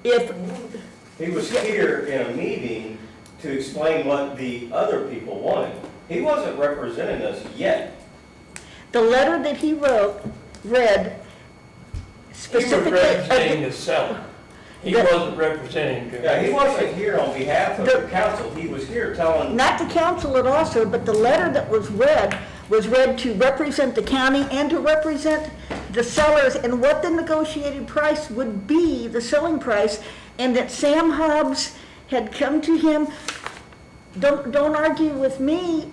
K: If
C: He was here in a meeting to explain what the other people wanted. He wasn't representing us yet.
K: the letter that he read specifically.
G: He was representing the seller. He wasn't representing.
C: Yeah, he wasn't here on behalf of the council. He was here telling.
K: Not the council at all, sir, but the letter that was read was read to represent the county and to represent the sellers and what the negotiated price would be, the selling price, and that Sam Hobbs had come to him. Don't argue with me,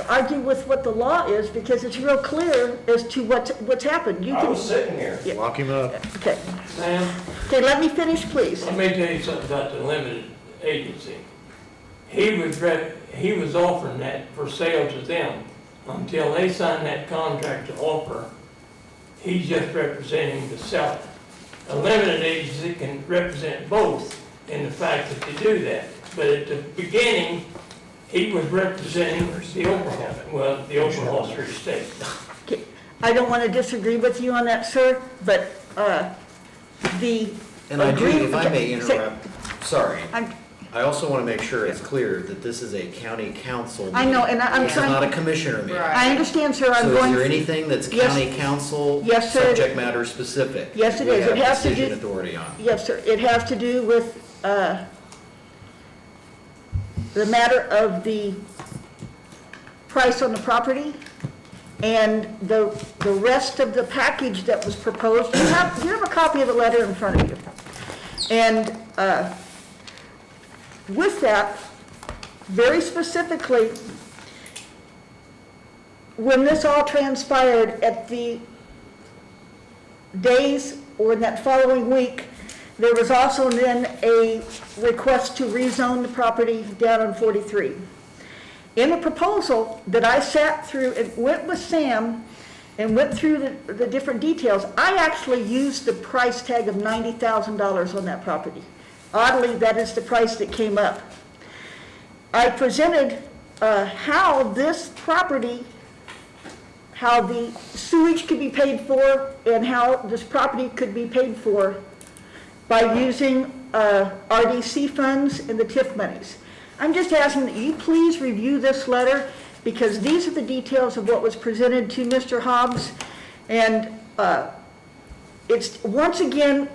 K: argue with what the law is, because it's real clear as to what's happened. You
C: I
K: can.
C: was sitting here.
K: Yeah.
I: Lock him up.
K: Okay,
G: Sam,
K: okay, let me finish, please.
G: let me tell you something about the limited agency. He was offering that for sale to them until they signed that contract to offer. He's just representing the seller. A limited agency can represent both in the fact that they do that. But at the beginning, he was representing the Oklahoma Street State.
K: Okay, I don't want to disagree with you on that, sir, but the.
H: And I do, if I may
K: Okay,
H: interrupt, sorry.
K: I'm-
H: I also want to make sure it's clear that this is a county council
K: I know,
H: meeting.
K: and I'm
H: This is
K: trying.
H: not a commissioner meeting.
K: I understand, sir, I'm
H: So
K: going.
H: is there anything that's
K: Yes.
H: county council?
K: Yes, sir.
H: Subject matter specific?
K: Yes, it
H: we
K: is. It
H: have
K: has to
H: decision
K: do-
H: authority on?
K: Yes, sir, it has to do with the matter of the price on the property and the rest of the package that was proposed. You have a copy of the letter in front of you. And with that, very specifically, when this all transpired at the days or in that following week, there was also then a request to rezone the property down on 43. In the proposal that I sat through and went with Sam and went through the different details, I actually used the price tag of $90,000 on that property. Oddly, that is the price that came up. I presented how this property, how the sewage could be paid for, and how this property could be paid for by using RDC funds and the TIF monies. I'm just asking that you please review this letter, because these are the details of what was presented to Mr. Hobbs. And it's, once again,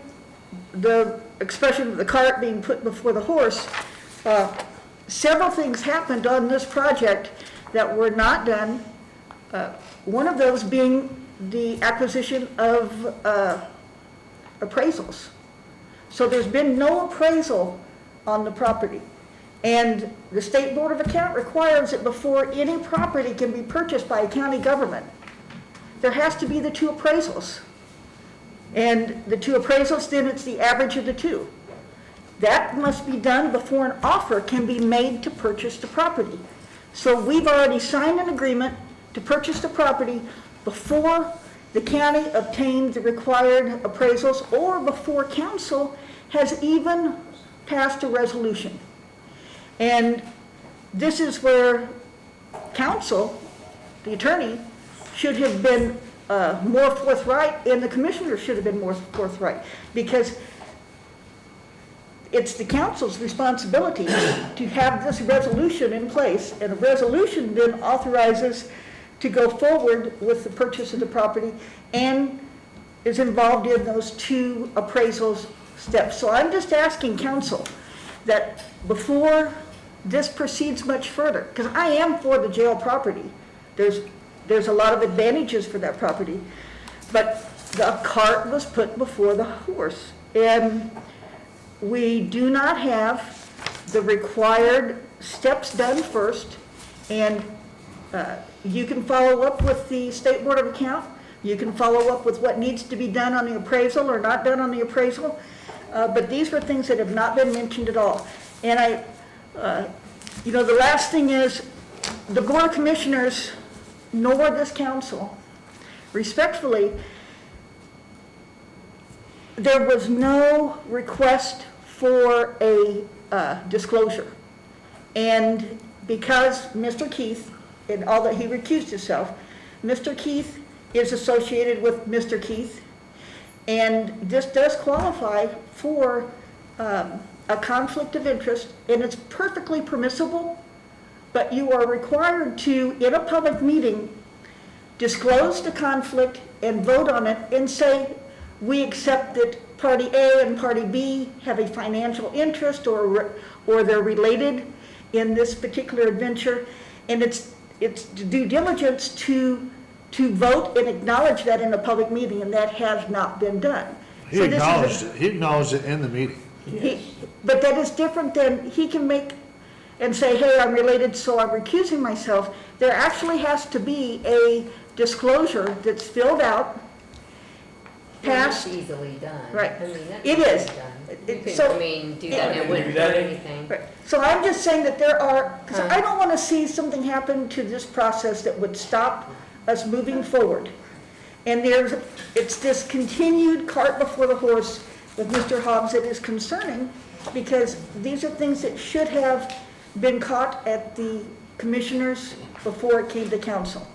K: the expression of the cart being put before the horse. Several things happened on this project that were not done. One of those being the acquisition of appraisals. So there's been no appraisal on the property. And the State Board of Account requires that before any property can be purchased by a county government, there has to be the two appraisals. And the two appraisals, then it's the average of the two. That must be done before an offer can be made to purchase the property. So we've already signed an agreement to purchase the property before the county obtained the required appraisals or before council has even passed a resolution. And this is where council, the attorney, should have been more forthright, and the commissioner should have been more forthright, because it's the council's responsibility to have this resolution in place, and a resolution then authorizes to go forward with the purchase of the property and is involved in those two appraisals steps. So I'm just asking council that before this proceeds much further, because I am for the jail property. There's a lot of advantages for that property, but the cart was put before the horse. And we do not have the required steps done first. And you can follow up with the State Board of Account. You can follow up with what needs to be done on the appraisal or not done on the appraisal. But these were things that have not been mentioned at all. And the last thing is, the Board of Commissioners, nor this council, respectfully, there was no request for a disclosure. And because Mr. Keith, and all that he recused himself, Mr. Keith is associated with Mr. Keith, and this does qualify for a conflict of interest, and it's perfectly permissible, but you are required to, in a public meeting, disclose the conflict and vote on it and say, we accept that party A and party B have a financial interest or they're related in this particular adventure. And it's it's due diligence to vote and acknowledge that in a public meeting, and that has not been done.
I: He
K: So this is a-
I: acknowledged it, he acknowledged it in the meeting.
K: But that is different than, he can make and say, hey, I'm related, so I'm recusing myself. There actually has to be a disclosure that's filled out,
A: That's
K: passed.
A: easily done.
K: Right.
A: I mean, that's
K: It
A: easily
K: is.
A: done.
K: It-
A: You could,
K: so-
A: I mean, do that and it wouldn't
G: Do that.
A: hurt anything.
K: Right. So I'm just saying that there are, because
A: Huh.
K: I don't want to see something happen to this process that would stop us moving forward. And it's this continued cart before the horse with Mr. Hobbs that is concerning, because these are things that should have been caught at the commissioners before it came to council.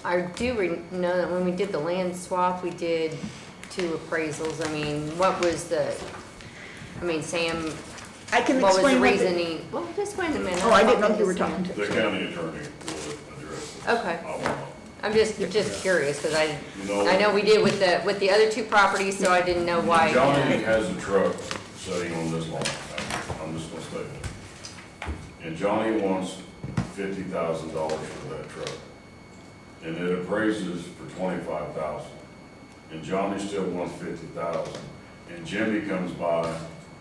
A: I do know that when we did the land swap, we did 2 appraisals. I mean, what was Sam,
K: I can
A: what was the
K: explain what
A: reasoning? Well, just wait a minute.
K: Oh, I didn't know
A: I'm
K: you were
A: talking
K: talking
A: to
K: to.
F: The county attorney will address this.
A: Okay. I'm just curious, because
F: You know-
A: I know we did with the other 2 properties, so I didn't know why.
F: Johnny has a truck sitting on this lawn, I'm just gonna state it. And Johnny wants $50,000 for that truck. And it appraises for $25,000. And Johnny still wants $50,000. And Jimmy comes by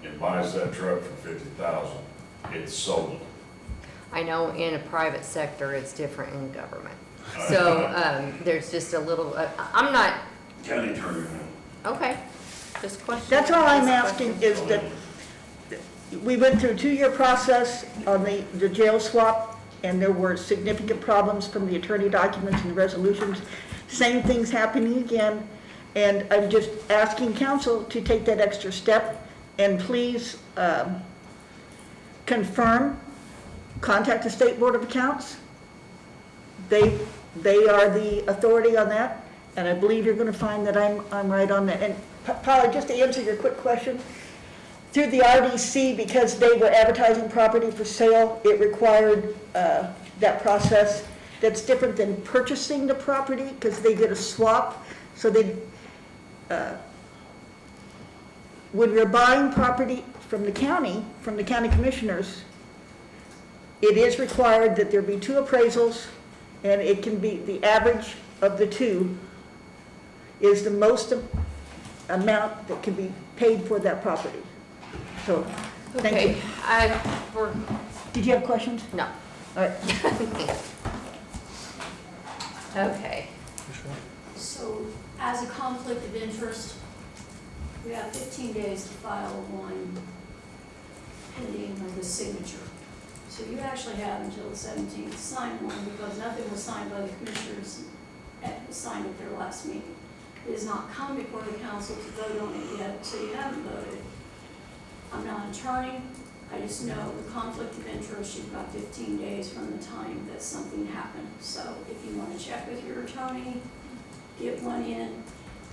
F: and buys that truck for $50,000. It's sold.
A: I know in a private sector, it's different in government. So there's just a little, I'm not,
F: County attorney.
A: okay, just question.
K: That's all I'm
A: just
K: asking
A: question.
K: is that we went through a 2-year process on the jail swap, and there were significant problems from the attorney documents and the resolutions. Same thing's happening again, and I'm just asking council to take that extra step and please confirm, contact the State Board of Accounts. They are the authority on that, and I believe you're going to find that I'm right on that. And Polly, just to answer your quick question, through the RDC, because they were advertising property for sale, it required that process. That's different than purchasing the property, because they did a swap. So they, when you're buying property from the county commissioners, it is required that there be 2 appraisals, and it can be, the average of the 2 is the most amount that can be paid for that property. So, thank you.
A: Okay,
K: Did you have questions?
A: no.
K: All right.
A: Okay.
B: So as a conflict of interest, we have 15 days to file one pending of the signature. So you actually have until the 17th to sign one, because nothing was signed by the commissioners and was signed at their last meeting. It has not come before the council to vote on it yet, so you haven't voted. I'm not an attorney, I just know the conflict of interest, you've got 15 days from the time that something happened. So if you want to check with your attorney, get one in,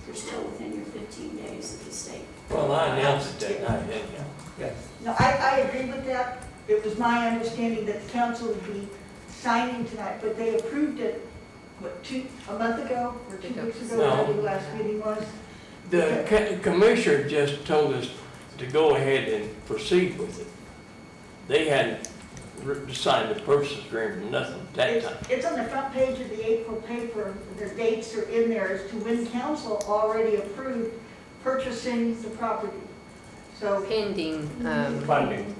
B: you're still within your 15 days of the state.
G: Well, I announced it that night, didn't you?
K: No, I agree with that. It was my understanding that the council would be signing tonight, but they approved it, what, a month ago or 2 weeks ago,
G: No.
K: whatever the last meeting was?
G: The commissioner just told us to go ahead and proceed with it. They hadn't signed the purchase agreement, nothing at that time.
K: It's on the front page of the April paper, the dates are in there as to when council already approved purchasing the property. So,
A: Pending,
G: Funding.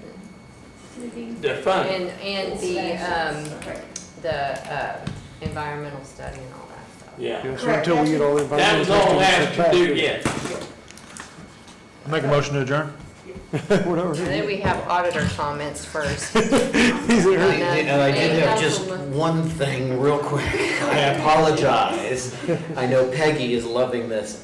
B: Moving-
G: The funding.
A: and the environmental study and all that stuff.
G: Yeah.
O: Yes, until we get all the
G: That was
O: environmental
G: all
O: testing
G: asked to do
O: back.
G: yet.
I: Make a motion to adjourn?
O: Whatever.
A: And then we have auditor comments first.
H: And I did have just one thing real quick. I apologize. I know Peggy is loving this.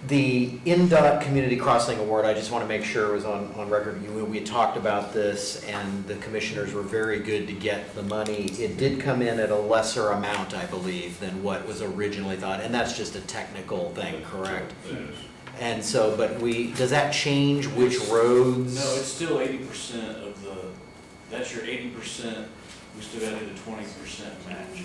H: The NDOT Community Crossing Award, I just want to make sure was on record. We had talked about this, and the commissioners were very good to get the money. It did come in at a lesser amount, I believe, than what was originally thought, and that's just a technical thing, correct?
F: Yes.
H: And so, but does that change which roads?
R: No, it's still 80% of that's your 80% we still got to do the 20% match.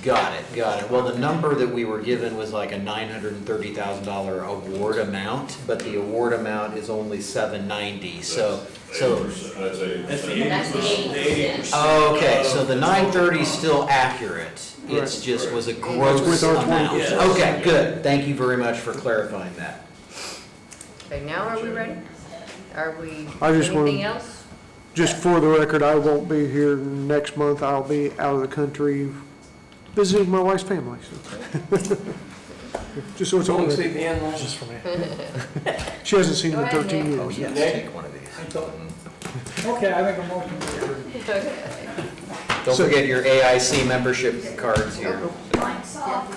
H: Got it. Well, the number that we were given was like a $930,000 award amount, but the award amount is only $790, so.
F: That's 80%.
R: That's the 80%.
H: Okay, so the 930 is still accurate. It's just was a gross
O: with our
H: amount.
O: 20%.
H: Okay, good. Thank you very much for clarifying that.
A: Okay, now are we ready? Are we,
O: I just wanted-
A: anything else?
O: Just for the record, I won't be here next month. I'll be out of the country visiting my wife's family. So. Just so it's on
G: Don't
O: there.
G: see the in-laws.
I: Just for me.
O: She hasn't seen him in
A: Go ahead,
O: 13
A: Nick.
O: years.
H: Yes, take one of these.
D: Okay, I make a motion to adjourn.
A: Okay.
H: Don't forget your AIC membership cards here.
B: Mike's off.